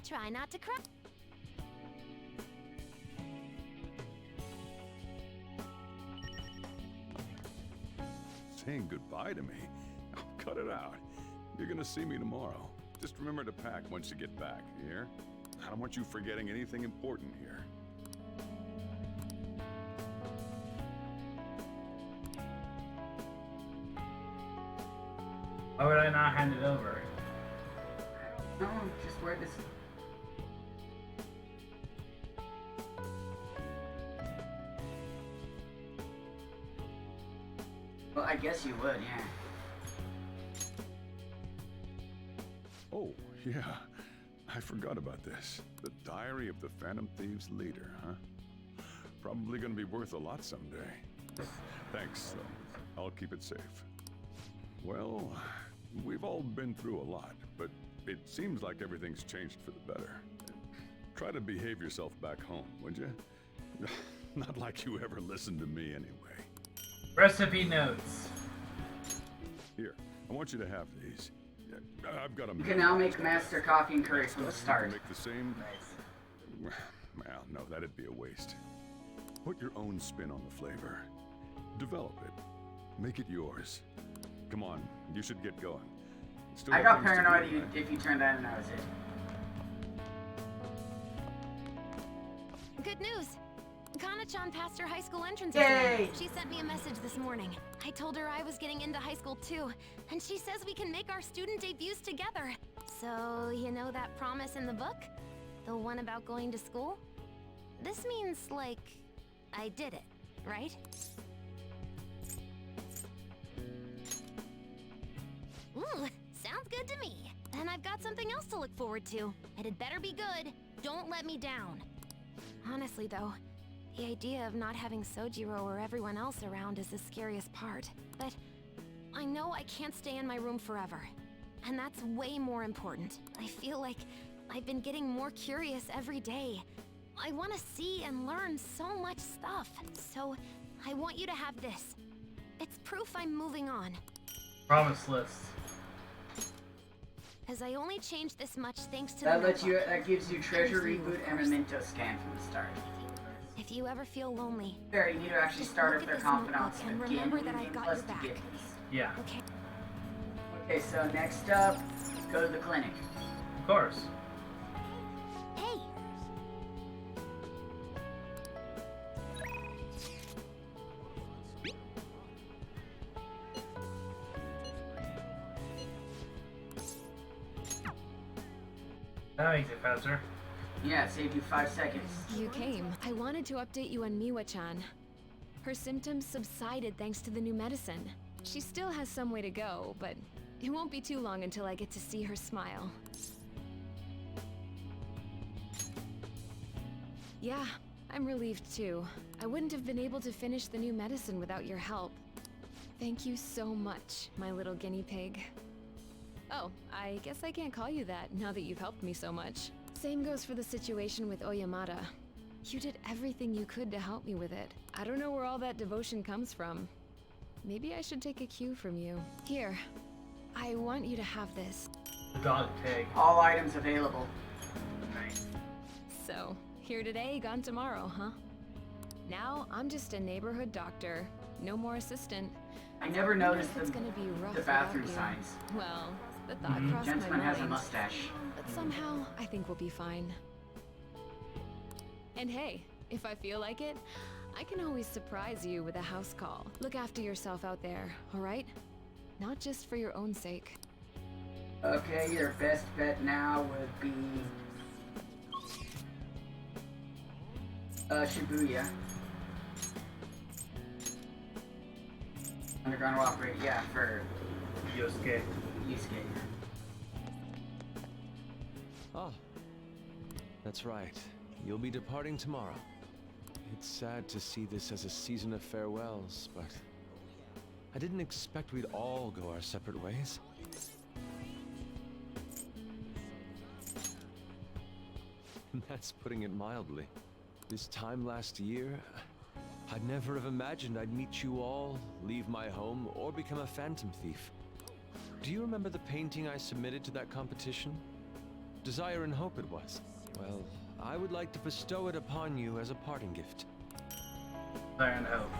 Try not to cry. Saying goodbye to me? Oh, cut it out. You're gonna see me tomorrow. Just remember to pack once you get back, you hear? I don't want you forgetting anything important here. Why would I not hand it over? No, just wear this. Well, I guess you would, yeah. Oh, yeah. I I forgot about this. The Diary of the Phantom Thieves leader, huh? Probably gonna be worth a lot someday. Thanks, though. I'll keep it safe. Well, we've all been through a lot, but it seems like everything's changed for the better. Try to behave yourself back home, would you? Not like you ever listened to me anyway. Recipe notes. Here, I want you to have these. I've got them. You can now make master coffee and curry from the start. Make the same. Well, no, that'd be a waste. Put your own spin on the flavor. Develop it. Make it yours. Come on, you should get going. Still I got things to do, paranoid right? if you turned that and that was it. Good news! Kana-chan passed her high school entrance Yay! exam. She sent me a message this morning. I told her I was getting into high school too, and she says we can make our student debuts together. So, you know that promise in the book? The one about going to school? This means, like, I did it, right? Ooh, sounds good to me. And I've got something else to look forward to. And it better be good. Don't let me down. Honestly, though, the idea of not having Sojiro or everyone else around is the scariest part. But I know I can't stay in my room forever. And that's way more important. I feel like I've been getting more curious every day. I want to see and learn so much stuff. So I want you to have this. It's proof I'm moving on. Promise list. As I only changed this much thanks to That the lets you. notebook. That gives you treasure And you, reboot of and course. memento scan from the start. If you ever feel lonely, There, you need to actually just start look up at their this confidants notebook and again. remember that I've got plus your back. to get these. Yeah. Okay. Okay, so next up, go to the clinic. Of course. Hey! That makes it faster. Yeah, it saved you 5 seconds. You came. I wanted to update you on Miwa-chan. Her symptoms subsided thanks to the new medicine. She still has some way to go, but it won't be too long until I get to see her smile. Yeah, I'm relieved too. I wouldn't have been able to finish the new medicine without your help. Thank you so much, my little guinea pig. Oh, I guess I can't call you that now that you've helped me so much. Same goes for the situation with Oyamada. You did everything you could to help me with it. I don't know where all that devotion comes from. Maybe I should take a cue from you. Here, I want you to have this. The dog tag. All items available. Nice. So, here today, gone tomorrow, huh? Now, I'm just a neighborhood doctor. No more assistant. I never noticed It's gonna be rough the bathroom without you. signs. Well, the thought crossed my Gentleman has a mind. mustache. But somehow, I think we'll be fine. And hey, if I feel like it, I can always surprise you with a house call. Look after yourself out there, alright? Not just for your own sake. Okay, your best bet now would be Shibuya. Underground operator, yeah, for Yosuke. Yusuke. Oh, that's right. You'll be departing tomorrow. It's sad to see this as a season of farewells, but I didn't expect we'd all go our separate ways. That's putting it mildly. This time last year, I'd never have imagined I'd meet you all, leave my home, or become a phantom thief. Do you remember the painting I submitted to that competition? Desire and Hope it was. Well, I would like to bestow it upon you as a parting gift. Desire and Hope.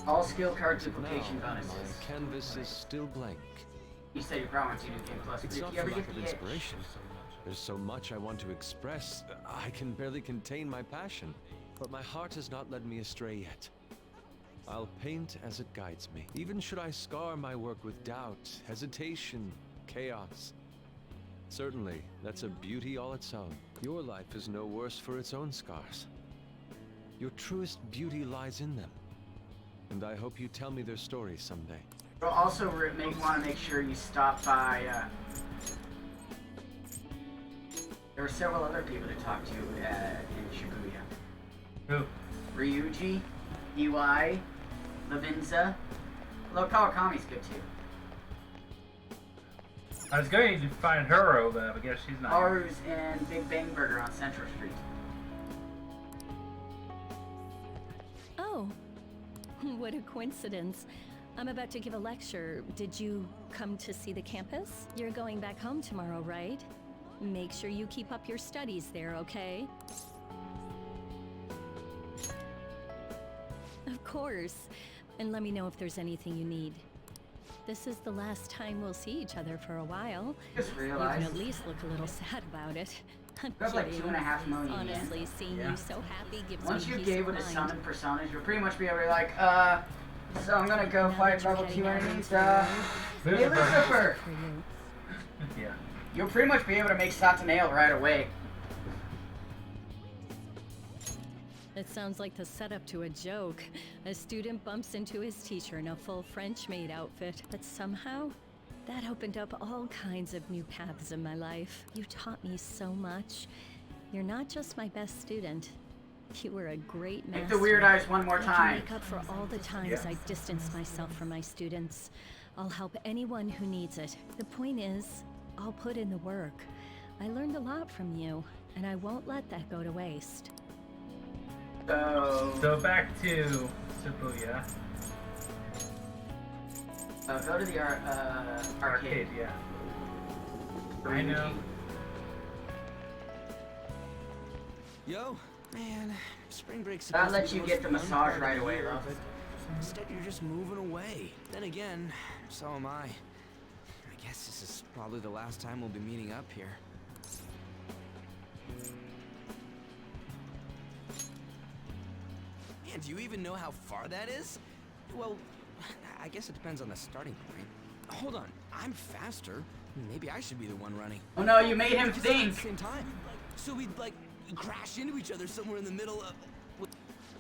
All skill card As of duplication now, bonuses. my canvas is still blank. You said you promised you new game plus, but It's if not you for ever lack get of the itch, inspiration. There's so much I want to express, I can barely contain my passion. But my heart has not led me astray yet. I'll paint as it guides me. Even should I scar my work with doubt, hesitation, chaos. Certainly, that's a beauty all its own. Your life is no worse for its own scars. Your truest beauty lies in them. And I hope you tell me their stories someday. you'll also want to make sure you stop by There were several other people to talk to in Shibuya. Who? Ryuji, Iwai, Lavinza. Although Kawakami's good too. I was going to find Huro, but I guess she's not. Haru's in Big Bang Burger on Central Street. Oh, what a coincidence. I'm about to give a lecture. Did you come to see the campus? You're going back home tomorrow, right? Make sure you keep up your studies there, okay? Of course. And let me know if there's anything you need. This is the last time we'll see each other for a while. Just You realized. can at least look a little sad about it. I'm There's like kidding. 2.5 million Honestly, yen. seeing Yeah. you so happy gives Once me you peace gave of with a mind. summon personas, you'll pretty much be able to be like, so I'm gonna go fight level 2 enemies, hey Lucifer! Yeah. You'll pretty much be able to make Satanale right away. It sounds like the setup to a joke. A student bumps into his teacher in a full French maid outfit, but somehow, that opened up all kinds of new paths in my life. You taught me so much. You're not just my best student. You were a great master. Make the weird eyes one more I can time. make up for all the times I distanced myself from my students. I'll help anyone who needs it. The point is, I'll put in the work. I learned a lot from you, and I won't let that go to waste. So back to Shibuya. Go to the arcade. Yeah. I know. Yo, man, spring break's That supposed lets to be you the get most the fun massage part of right the away, year, love. but instead you're just moving away. Then again, so am I. I guess this is probably the last time we'll be meeting up here. Man, do you even know how far that is? Well, I guess it depends on the starting point. Hold on, I'm faster. Maybe I should be the one running. Oh no, you made him We could start think. At the same time. So we'd like crash into each other somewhere in the middle of.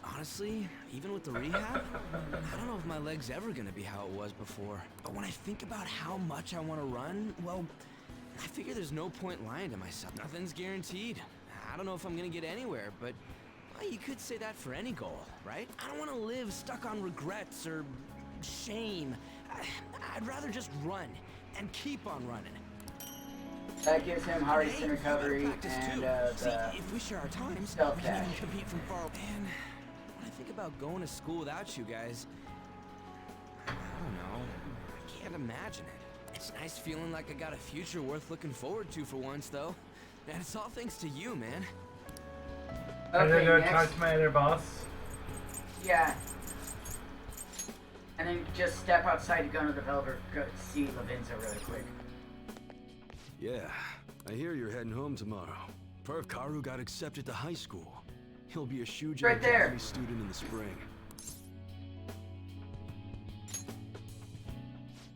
Honestly, even with the rehab, I don't know if my leg's ever gonna be how it was before. But when I think about how much I want to run, well, I figure there's no point lying to myself. Nothing's guaranteed. I don't know if I'm gonna get anywhere, but well, you could say that for any goal, right? I don't want to live stuck on regrets or shame. I'd rather just run and keep on running. That gives him Hardy's recovery Practice and too. See, the if we share our times, stealth we can dash. even compete from far. Man, when I think about going to school without you guys, I don't know. I can't imagine it. It's nice feeling like I got a future worth looking forward to for once, though. And it's all thanks to you, man. I'm gonna go next. talk to my other boss. Yeah. And then just step outside to go into the developer, go see Lavinza really quick. Yeah, I hear you're heading home tomorrow. Perv Karu got accepted to high school. He'll be a Shuja Right there. Academy student in the spring.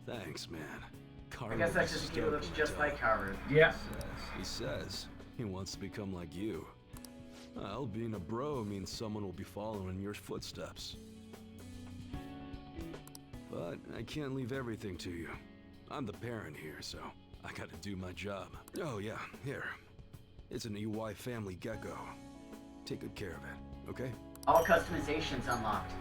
Thanks, man. Karu I guess that's is just a kid who looks stoked just with like Karu. Yeah. He says he wants to become like you. Well, being a bro means someone will be following in your footsteps. But I can't leave everything to you. I'm the parent here, so I gotta do my job. Oh yeah, here. It's an EY family gecko. Take good care of it, okay? All customizations unlocked.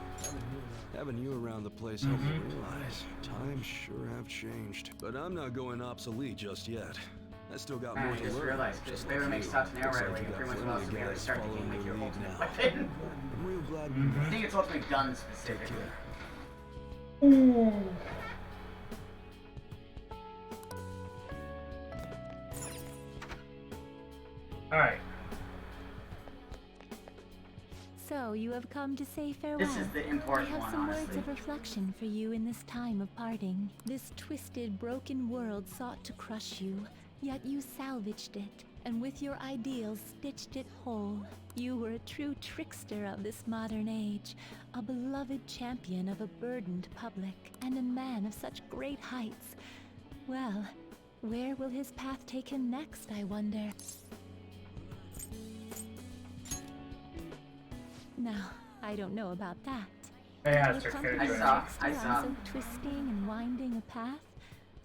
Having you around the place helped me realize times sure have changed. But I'm not going obsolete just yet. I still got more I to just learn. realized, if just they ever like make you. Satanale Looks right like away, you you got pretty much plenty well of be able to guys start the game following with your your lead ultimate now. weapon. I'm real glad we I met. think it's ultimately gun specifically. Alright. So, you have come to say farewell. This is the important I have one, some honestly. words of reflection for you in this time of parting. This twisted, broken world sought to crush you, yet you salvaged it, and with your ideals stitched it whole. You were a true trickster of this modern age, a beloved champion of a burdened public, and a man of such great heights. Well, where will his path take him next, I wonder? Now, I don't know about that. Yeah, With it's her company character. I saw. so twisting and winding a path,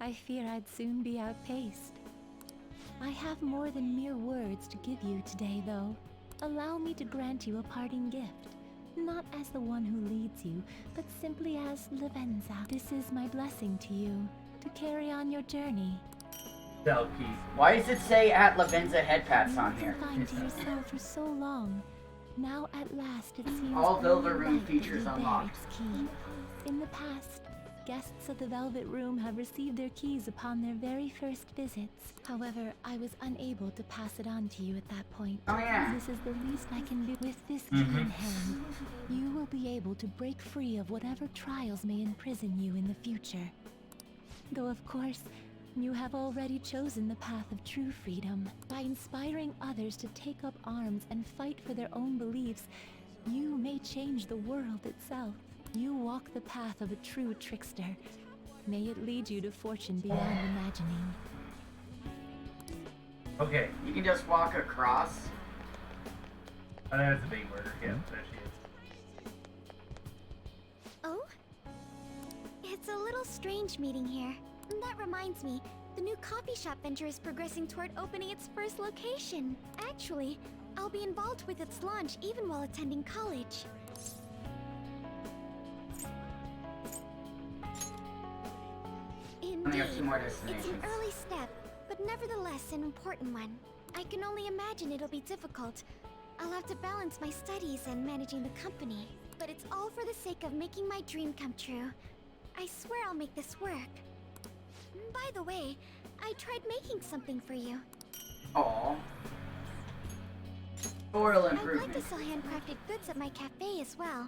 I fear I'd soon be outpaced. I have more than mere words to give you today, though. Allow me to grant you a parting gift. Not as the one who leads you, but simply as Lavenza. This is my blessing to you, to carry on your journey. Selkie. Why does it say at Lavenza head pats on You here? confined to yourself for so long. Now at last it seems All only Velvet Room right that features you bear unlocked. its key. In the past, guests of the Velvet Room have received their keys upon their very first visits. However, I was unable to pass it on to you at that point. Oh, yeah. This is the least I can do. With this key in hand, you will be able to break free of whatever trials may imprison you in the future. Though of course, you have already chosen the path of true freedom. By inspiring others to take up arms and fight for their own beliefs, you may change the world itself. You walk the path of a true trickster. May it lead you to fortune beyond imagining. Okay. You can just walk across. Oh, there's a big word. Yeah, there she is. Oh? It's a little strange meeting here. That reminds me, the new coffee shop venture is progressing toward opening its first location. Actually, I'll be involved with its launch even while attending college. Only have 2 more It's destinations. an early step, but nevertheless an important one. I can only imagine it'll be difficult. I'll have to balance my studies and managing the company. But it's all for the sake of making my dream come true. I swear I'll make this work. By the way, I tried making something for you. Aww. Oral I'd like improvement. to sell handcrafted goods at my cafe as well.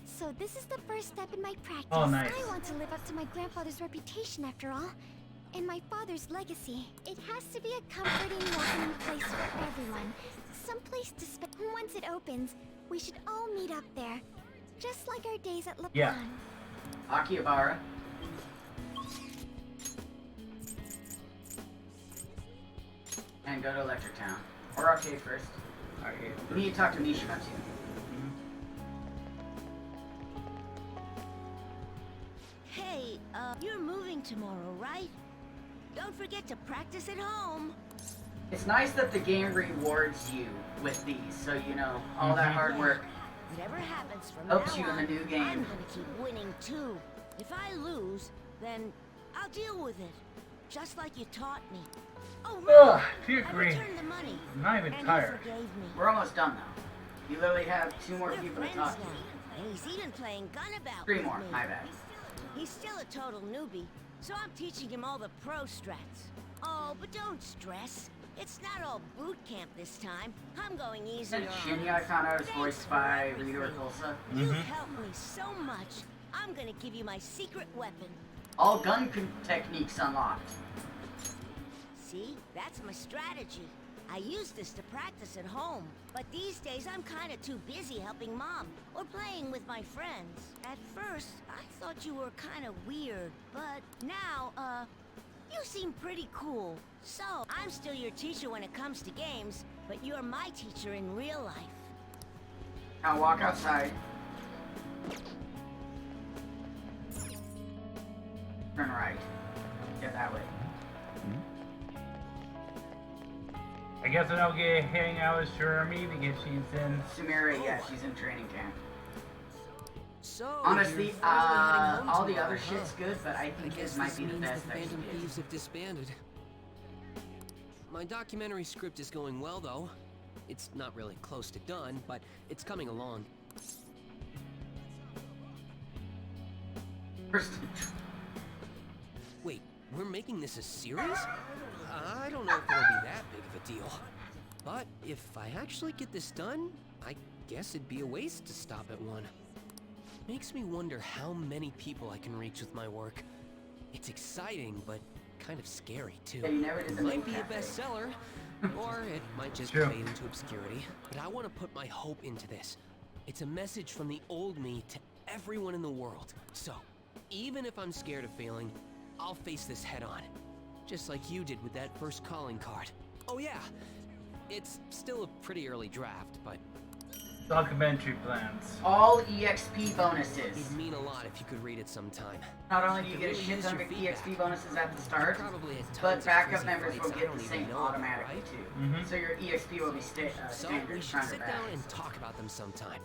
So this is the first step in my practice. Oh, nice. I want to live up to my grandfather's reputation after all, and my father's legacy. It has to be a comforting, welcoming place for everyone. Some place to spend. Once it opens, we should all meet up there. Just like our days at La Plan. Yeah. Akihabara. And go to Electric Town. Or Arcade first. Arcade We need to talk to Mishima too. Hey, you're moving tomorrow, right? Don't forget to practice at home. It's nice that the game rewards you with these, so you know, all that hard work Whatever happens from helps now you in on, the new I'm game. gonna keep winning too. If I lose, then I'll deal with it. Just like you taught me. Oh, Ugh, right. dear I grief. returned the money. I'm not even and tired. He forgave me. We're almost done though. You literally have 2 more We're people to friends talk to. now, and he's even playing Gunabout 3 with more, me. my bad. He's still a total newbie, so I'm teaching him all the pro strats. Oh, but don't stress. It's not all boot camp this time. I'm going easier That on Shinya I found out is voiced by Rita or Tulsa. You've helped me so much. I'm gonna give you my secret weapon. All gun techniques unlocked. See, that's my strategy. I use this to practice at home, but these days I'm kinda too busy helping Mom or playing with my friends. At first, I thought you were kinda weird, but now, you seem pretty cool. So, I'm still your teacher when it comes to games, but you're my teacher in real life. Now walk outside. Turn right. Get that way. I guess I don't get hang out with Shurami because she's in. Sumira, yeah, she's in training camp. So, Honestly, you're finally heading home all the tomorrow, other shit's good, but I think guess this might be the means best the that she Phantom did. Thieves have disbanded. My documentary script is going well, though. It's not really close to done, but it's coming along. Wait, we're making this a series? I don't know if it'll be that big of a deal. But if I actually get this done, I guess it'd be a waste to stop at one. Makes me wonder how many people I can reach with my work. It's exciting, but kind of scary too. Yeah, you never did the It might main be a cafe. bestseller, or it might just True. fade into obscurity. But I want to put my hope into this. It's a message from the old me to everyone in the world. So, even if I'm scared of failing, I'll face this head on. Just like you did with that first calling card. Oh yeah, it's still a pretty early draft, but Documentary plans. All EXP bonuses. It'd mean a lot if you could read it sometime. Not only do you get a shit ton of EXP bonuses at the start, but backup members will get the same automatically too. So your EXP will be standard. We should sit down and talk about them sometime.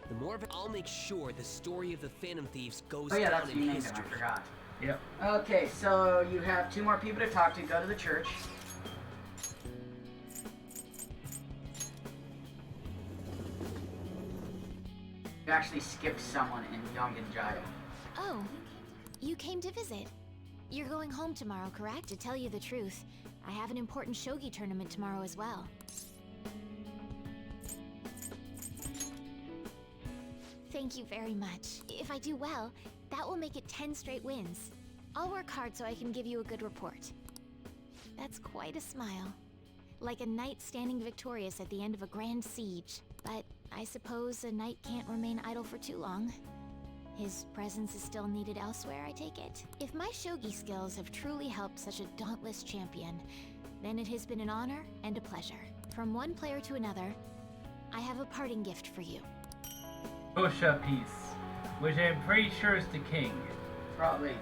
The more of it, I'll make sure the story of the Phantom Thieves goes Oh yeah, down that's in you named him, history. I forgot. Yep. Okay, so you have 2 more people to talk to. Go to the church. You actually skipped someone in Yongenjaya. Oh, you came to visit. You're going home tomorrow, correct? To tell you the truth, I have an important shogi tournament tomorrow as well. Thank you very much. If I do well, that will make it 10 straight wins. I'll work hard so I can give you a good report. That's quite a smile. Like a knight standing victorious at the end of a grand siege. But I suppose a knight can't remain idle for too long. His presence is still needed elsewhere, I take it. If my shogi skills have truly helped such a dauntless champion, then it has been an honor and a pleasure. From one player to another, I have a parting gift for you. Osha piece, which I'm pretty sure is the king. Probably.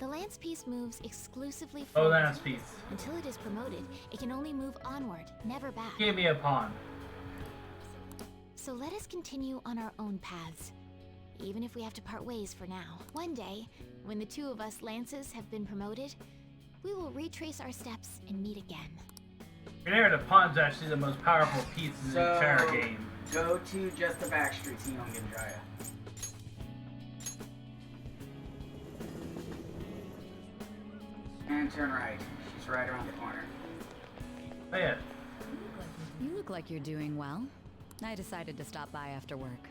The lance piece moves exclusively Oh, forward. lance piece. Until it is promoted, it can only move onward, never back. Give me a pawn. So let us continue on our own paths, even if we have to part ways for now. One day, when the 2 of us lances have been promoted, we will retrace our steps and meet again. Remember, the pawn's actually the most powerful piece in the entire game. Go to just the back streets in Yongenjaya. And turn right. She's right around the corner. Oh yeah. You look like you're doing well. I decided to stop by after work.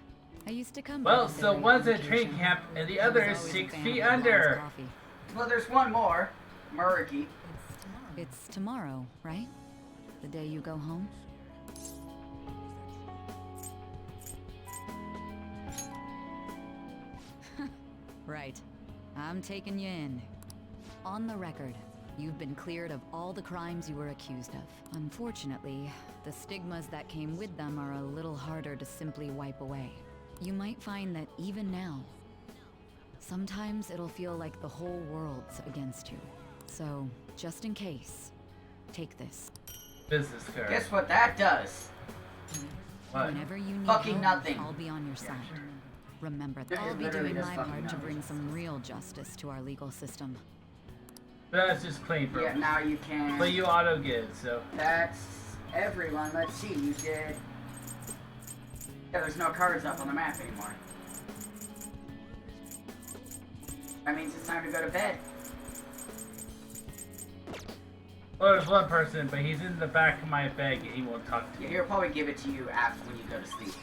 I used to come. Well, by this so area one's on at training occasion. camp and the I other was is always a 6 fan feet of Milan's under. coffee. Well, there's one more. Murky. It's tomorrow, right? The day you go home? Right. I'm taking you in. On the record, you've been cleared of all the crimes you were accused of. Unfortunately, the stigmas that came with them are a little harder to simply wipe away. You might find that even now, sometimes it'll feel like the whole world's against you. So, just in case, take this. Business card. Guess what that does? What? Whenever you need Fucking help, nothing. I'll be on your side. Remember, It I'll be literally doing does my fucking part to nothing. bring some real justice to our legal system. That's just clean, bro. Yeah, now you can. But you auto get it, so. That's everyone. Let's see. You did. Yeah, there's no cards up on the map anymore. That means it's time to go to bed. Well, there's one person, but he's in the back of my bag and he won't talk to Yeah, me. he'll probably give it to you after when you go to sleep.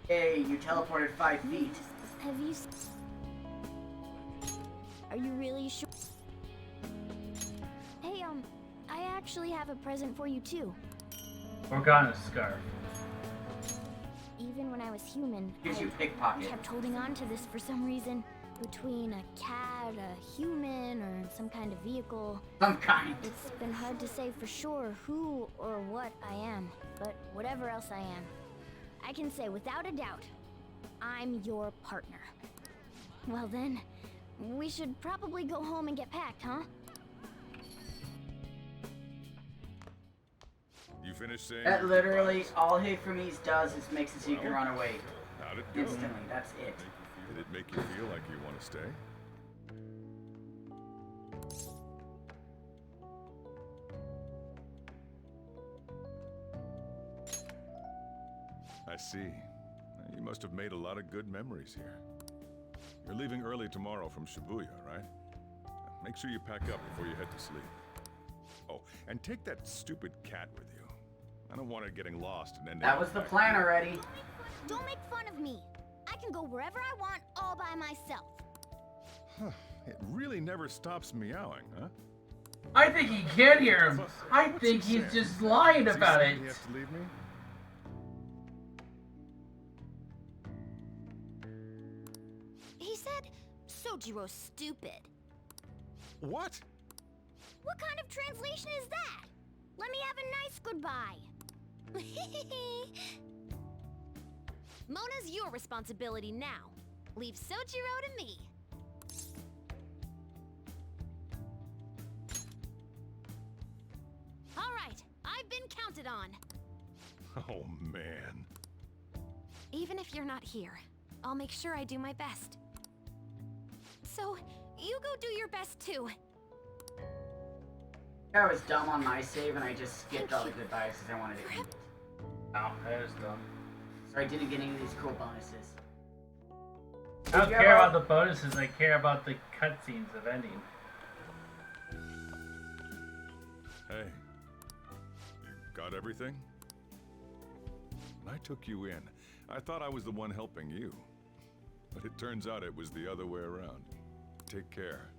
Hey, you teleported 5 feet. Have you... Are you really sure? Hey, I actually have a present for you too. Organa scarf. Even when I was human, Gives you I pickpocket. kept holding on to this for some reason. Between a cat, a human, or some kind of vehicle. Some kind. It's been hard to say for sure who or what I am, but whatever else I am, I can say without a doubt, I'm your partner. Well then, we should probably go home and get packed, huh? You finished saying That literally, all Hifremes does is makes it so you can Well, run away. how'd it go? Instantly, that's it. Did it make you feel like you want to stay? I see. You must have made a lot of good memories here. You're leaving early tomorrow from Shibuya, right? Make sure you pack up before you head to sleep. Oh, and take that stupid cat with you. I don't want it getting lost and ending That up was the back plan here. already. Don't make fun of me. I can go wherever I want all by myself. Huh, it really never stops meowing, huh? I think he can hear him. I think he's just lying about it. He has to leave me? He said Sojiro's stupid. What? What kind of translation is that? Let me have a nice goodbye. Mona's your responsibility now. Leave Sojiro to me. All right, I've been counted on. Oh, man. Even if you're not here, I'll make sure I do my best. So, you go do your best too. I was dumb on my save and I just skipped all the goodbyes because I wanted to end it. Oh, that was dumb. So I didn't get any of these cool bonuses. I don't care about the bonuses, I care about the cutscenes of ending. Hey, you got everything? I took you in. I thought I was the one helping you. But it turns out it was the other way around. Take care.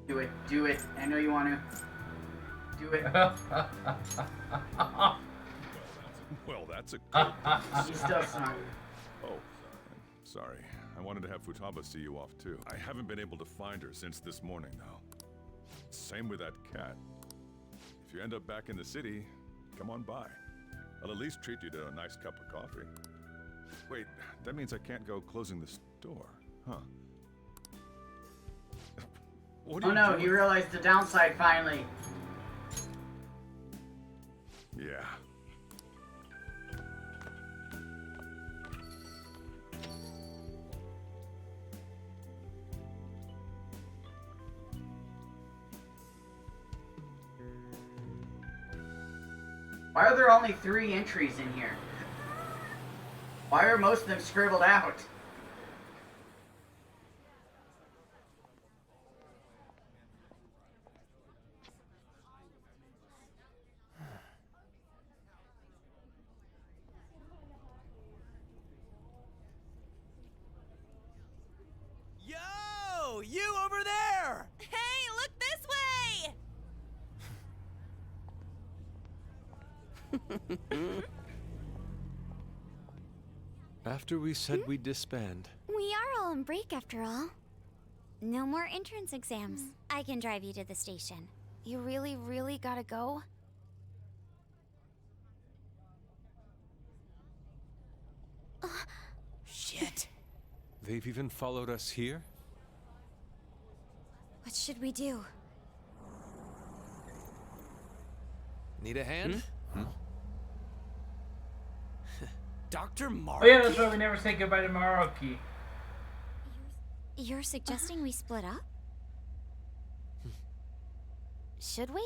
Do it. Do it. I know you want to. Do it. Well, that's a good She's still sung. Oh, sorry. I wanted to have Futaba see you off too. I haven't been able to find her since this morning, though. Same with that cat. If you end up back in the city, come on by. I'll at least treat you to a nice cup of coffee. Wait, that means I can't go closing the store, huh? What are Oh you no, doing? he realized the downside finally. Yeah. Why are there only 3 entries in here? Why are most of them scribbled out? Yo! You over there! Hey, look this way! After we said we'd disband, We are all on break after all. No more entrance exams. I can drive you to the station. You really, really gotta go? Shit. they've even followed us here? What should we do? Need a hand? Dr. Maruki? Oh yeah, that's why we never say goodbye to Maruki. You're suggesting we split up? Should we?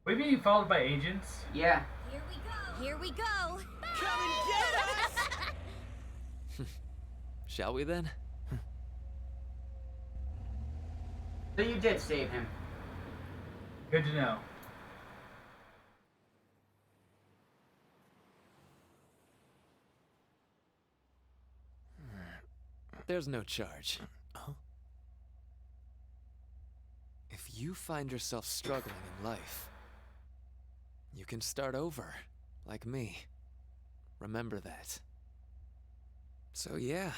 We're being followed by agents? Yeah. Here we go. Here we go. Come and get us! Shall we then? So you did save him. Good to know. There's no charge. If you find yourself struggling in life, you can start over, like me. Remember that. So yeah,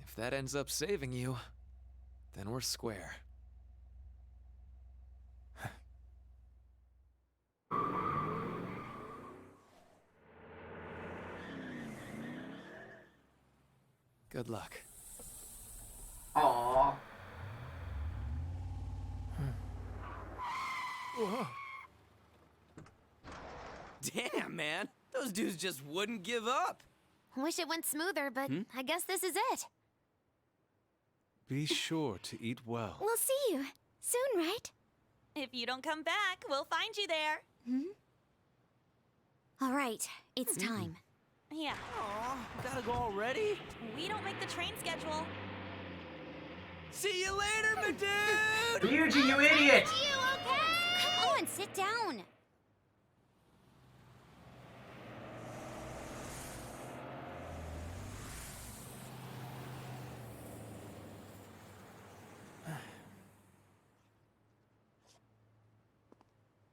if that ends up saving you, then we're square. Good luck. Aww. Damn, man. Those dudes just wouldn't give up. Wish it went smoother, but I guess this is it. Be sure to eat well. We'll see you soon, right? If you don't come back, we'll find you there. All right, it's time. Yeah. Aw, gotta go already? We don't make the train schedule. See you later, my dude! Ryuji, you idiot! You okay? Come on, sit down.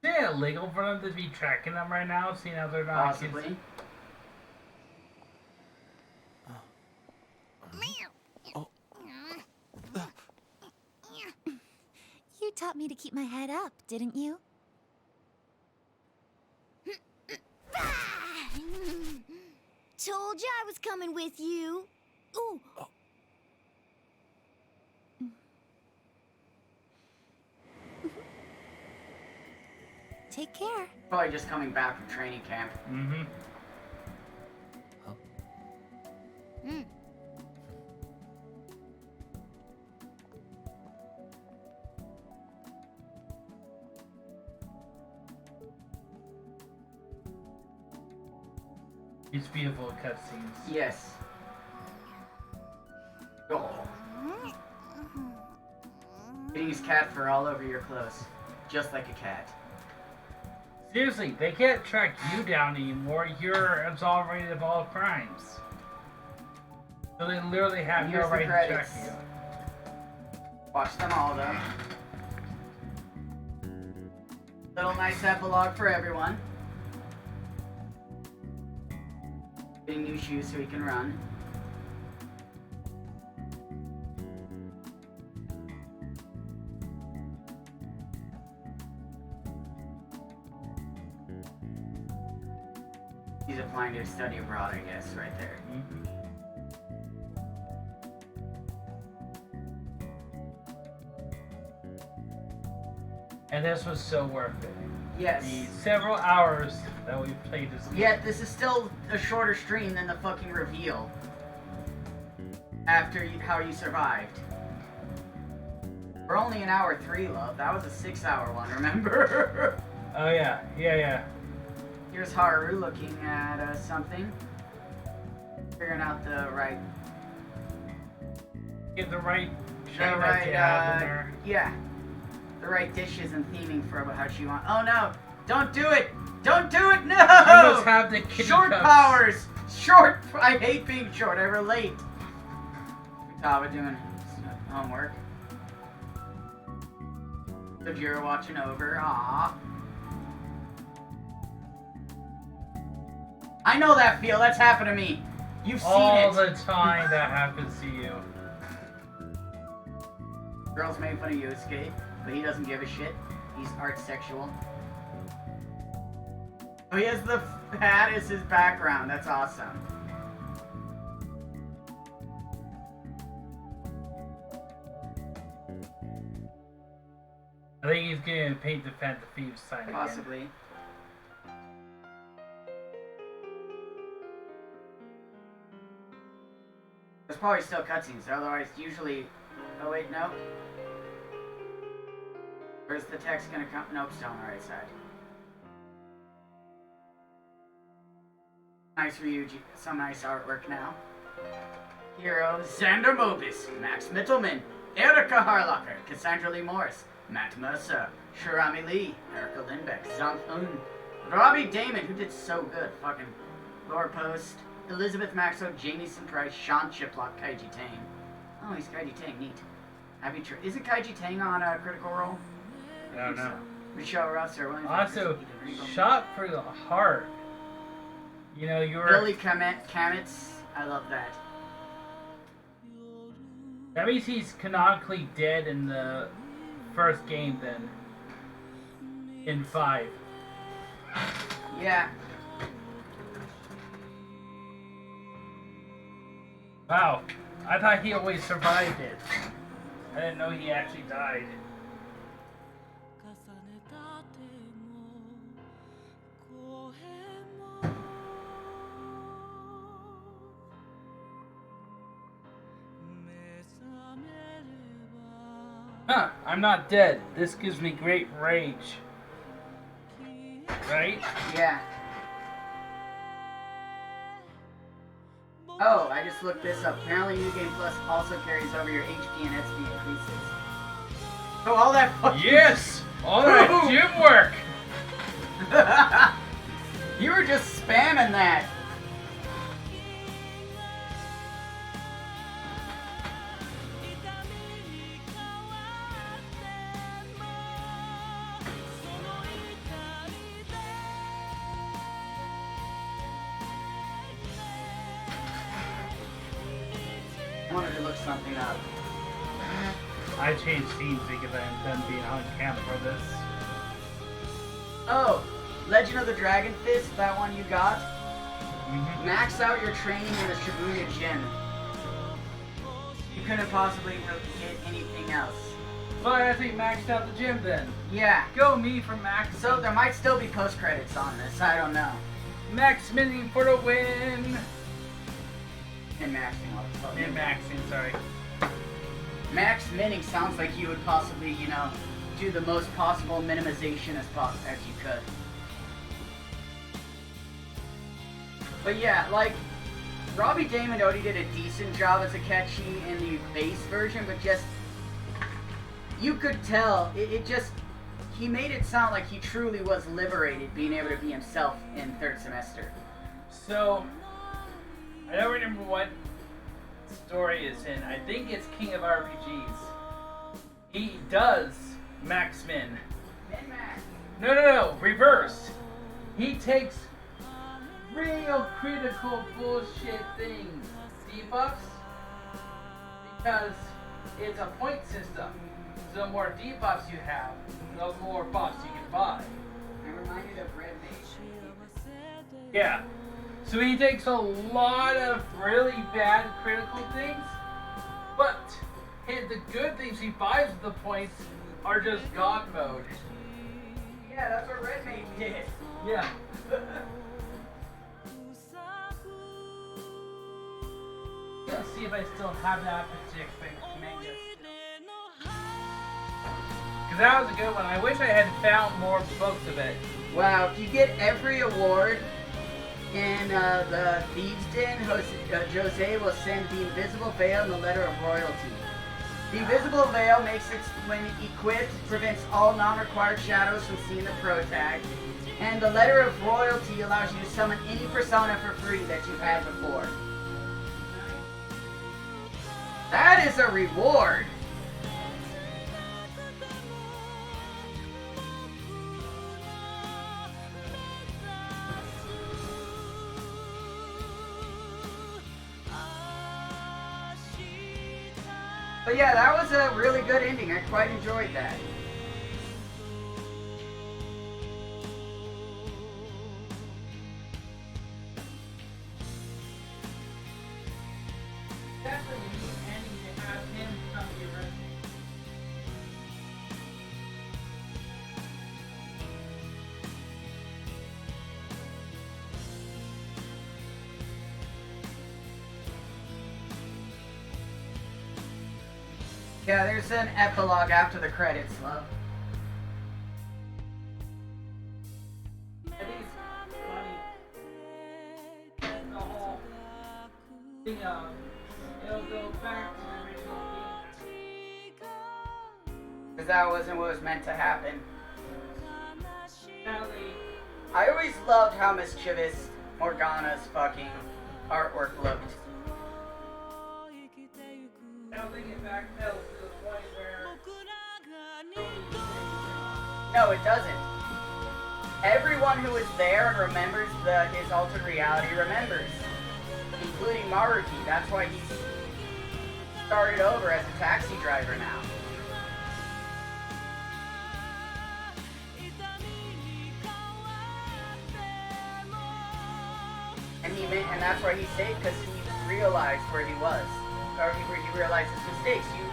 Is it illegal for them to be tracking them right now, seeing how they're not Possibly. taught me to keep my head up, didn't you? Told you I was coming with you. Ooh. Oh. Take care. Probably just coming back from training camp. Mm-hmm. Mm. These beautiful cutscenes. Yes. Oh. Getting his cat fur all over your clothes. Just like a cat. Seriously, they can't track you down anymore. You're absolved of all crimes. So they literally have no right to track you. Watch them all, though. Little nice epilogue for everyone. Getting new shoes so he can run. He's applying to study abroad, I guess, right there. Mm-hmm. And this was so worth it. Yes. The several hours that we played this game. Yet this is still a shorter stream than the fucking reveal. After how you survived. We're only an hour 3, love. That was a 6-hour one, remember? Oh yeah, yeah. Here's Haru looking at something. Figuring out the right... Get the right The right, yeah. The right dishes and theming for how she wants. Oh no! Don't do it! Don't do it! No! You must have the kitty short cups. powers! Short! I hate being short. I relate. Futaba doing homework. Sojiro watching over. Aww. I know that feel. That's happened to me. You've seen it. All the time that happens to you. Girls make fun of Yusuke, but he doesn't give a shit. He's art sexual. Oh, he has the hat as his background. That's awesome. I think he's going to paint the Phantom Thieves sign again. Possibly. There's probably still cutscenes, otherwise usually... Oh wait, no. Where's the text gonna come? Nope, still on the right side. Nice Ryuji, some nice artwork now. Heroes: Xander Mobis, Max Mittelman, Erika Harlocker, Cassandra Lee Morris, Matt Mercer, Shirami Lee, Erica Lindbeck, Zhang Un, Robbie Damon, who did so good, fucking Laura Post, Elizabeth Maxwell, Jamieson Price, Sean Chiplock, Kaiji Tang. Oh, he's Kaiji Tang, neat. Isn't Kaiji Tang on a Critical Role? I don't know. Michelle Russ or William Also, shot for the heart. You know, you were... Billy Kametz, I love that. That means he's canonically dead in the first game then. In 5. Yeah. Wow. I thought he always survived it. I didn't know he actually died. Huh, I'm not dead. This gives me great rage. Right? Yeah. Oh, I just looked this up. Apparently New Game Plus also carries over your HP and SP increases. So all that fucking... Yes! All that gym work! You were just spamming that. I wanted to look something up. I changed scenes because I'm done being on camp for this. Oh, Legend of the Dragon Fist, that one you got? Mm-hmm. Max out your training in the Shibuya Gym. You couldn't possibly get anything else. Well, I think maxed out the gym then. Yeah. Go me for max. So there might still be post-credits on this, I don't know. Max Mini for the win! And maxing, And maxing, sorry. Max Minning sounds like you would possibly, you know, do the most possible minimization as you could. But yeah, like, Robbie Damonodi did a decent job as Akechi in the base version, but just, you could tell, he made it sound like he truly was liberated, being able to be himself in third semester. So, I don't remember what story is in. I think it's King of RPGs. He does Max Min. Min-max. No, reverse. He takes real critical bullshit things, debuffs, because it's a point system. So the more debuffs you have, the more buffs you can buy. I'm reminded of Red Mage. Yeah. So he takes a lot of really bad critical things, but the good things he buys with the points are just God mode. Yeah, that's what Red Mage did. Yeah. Let's see if I still have that particular manga. Because that was a good one. I wish I had found more books of it. Wow, if you get every award in the Thieves' Den, Jose will send the Invisible Veil and the Letter of Royalty. The Invisible Veil makes it, when equipped, prevents all non-required shadows from seeing the pro tag. And the Letter of Royalty allows you to summon any persona for free that you've had before. That is a reward! But yeah, that was a really good ending. I quite enjoyed that. Yeah, there's an epilogue after the credits, love. I think it's funny. The whole thing of it'll go back to the original game. Because that wasn't what was meant to happen. Sadly, I always loved how mischievous Morgana's fucking artwork looked. I don't think it backpedals to the point where. No, it doesn't. Everyone who is there and remembers his altered reality remembers, including Maruki. That's why he's started over as a taxi driver now. And that's why he's safe, because he realized where he was. Or where he realized his mistakes. You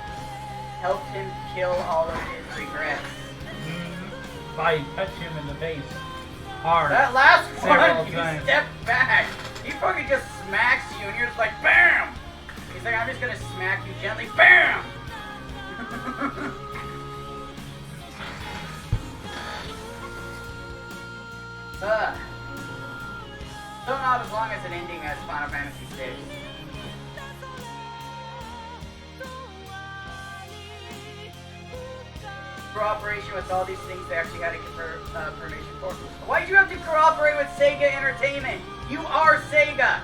helped him kill all of his regrets. By touch him in the face. Hard. That last one, you times. step back. He fucking just smacks you and you're just like, BAM! He's like, I'm just gonna smack you gently, BAM! Still not as long as an ending as Final Fantasy VI. Cooperation with all these things they actually had to get permission for. Why'd you have to cooperate with Sega Entertainment? You are Sega!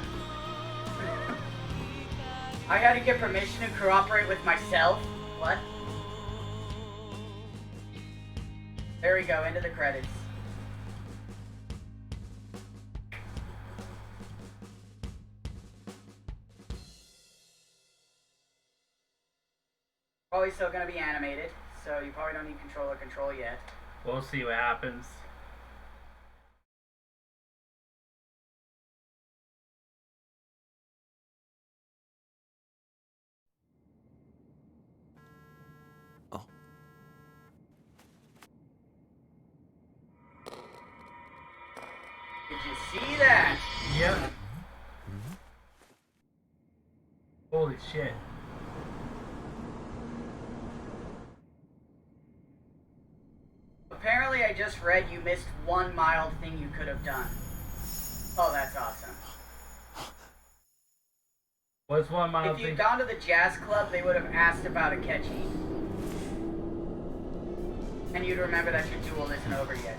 I had to get permission to cooperate with myself? What? There we go, into the credits. Probably still going to be animated, so you probably don't need control yet. We'll see what happens. Did you see that? Yep. Holy shit. Apparently I just read you missed one mild thing you could have done. Oh, that's awesome. What's one mild If thing? you'd gone to the jazz club, they would have asked about a catchy. And you'd remember that your duel isn't over yet.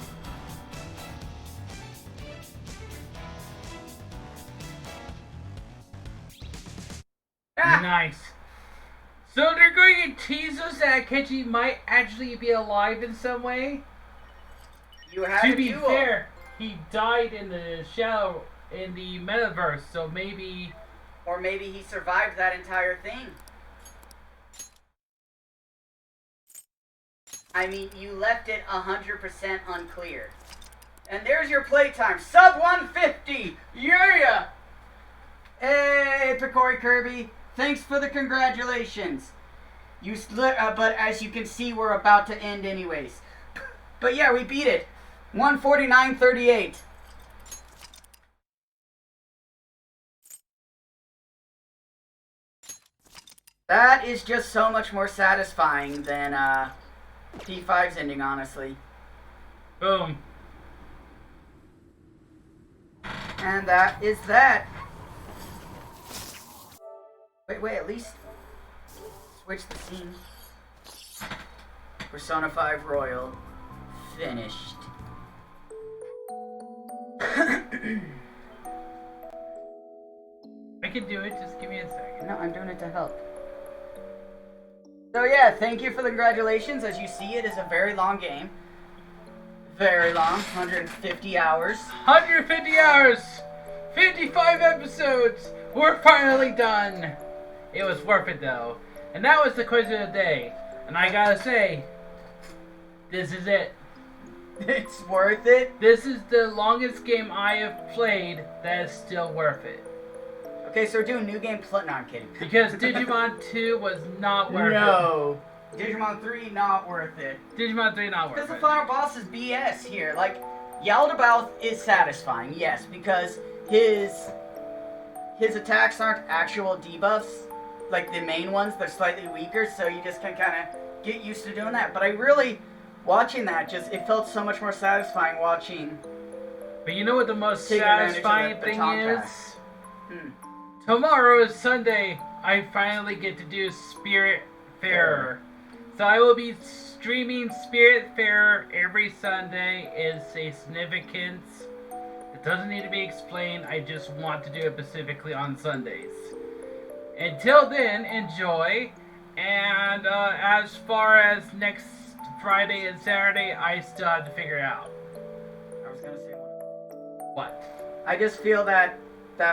Nice. So they're going to tease us that Kenji might actually be alive in some way? You had to a be duel. fair, he died in the shadow in the Metaverse, so maybe... Or maybe he survived that entire thing. I mean, you left it 100% unclear. And there's your playtime. Sub 150! Yeah! Hey, Picori Kirby. Thanks for the congratulations. But as you can see, we're about to end anyways. But yeah, we beat it. 149.38. That is just so much more satisfying than P5's ending, honestly. Boom. And that is that. Wait, at least switch the scene. Persona 5 Royal finished. I can do it, just give me a second. No, I'm doing it to help. So yeah, thank you for the congratulations. As you see, it is a very long game. Very long, 150 hours. 150 hours! 55 episodes! We're finally done! It was worth it though. And that was the question of the day. And I gotta say, this is it. It's worth it? This is the longest game I have played that is still worth it. Okay, so we're doing new game plus... No, I'm kidding. Because Digimon 2 was not worth it. No. Digimon 3, not worth it. Digimon 3, not worth it. Because the final boss is BS here. Like, Yaldabaoth is satisfying, yes, because his attacks aren't actual debuffs. Like the main ones, they're slightly weaker, so you just can kind of get used to doing that. But I really, watching that, it felt so much more satisfying watching. But you know what the most satisfying thing is? Tomorrow is Sunday. I finally get to do Spiritfarer. So I will be streaming Spiritfarer every Sunday. It's a significance. It doesn't need to be explained. I just want to do it specifically on Sundays. Until then, enjoy. And as far as next Friday and Saturday, I still have to figure it out. I was gonna say what? I just feel that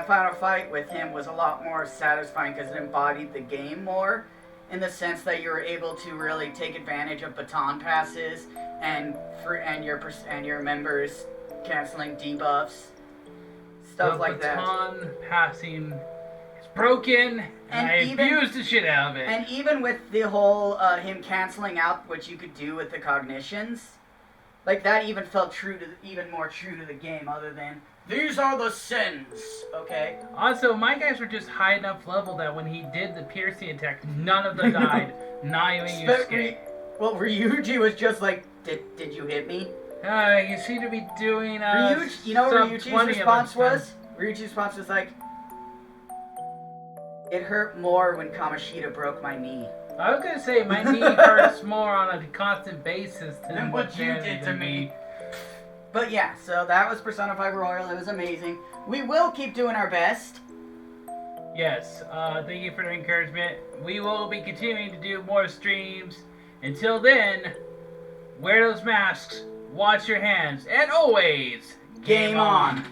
final fight with him was a lot more satisfying because it embodied the game more, in the sense that you were able to really take advantage of baton passes and your members canceling debuffs, stuff like that. Baton passing is broken, and I abused the shit out of it. And even with the whole him canceling out what you could do with the cognitions, like that even felt even more true to the game, other than these are the sins, okay? Also, my guys were just high enough level that when he did the piercing attack, none of them died. Not even Yusuke. Well, Ryuji was just like, did you hit me? You seem to be doing Ryuji, you know what Ryuji's response was? Ryuji's response was like, it hurt more when Kamoshida broke my knee. I was gonna say, my knee hurts more on a constant basis than what you did to me. But yeah, so that was Persona 5 Royal. It was amazing. We will keep doing our best. Yes, thank you for the encouragement. We will be continuing to do more streams. Until then, wear those masks, wash your hands, and always, game on.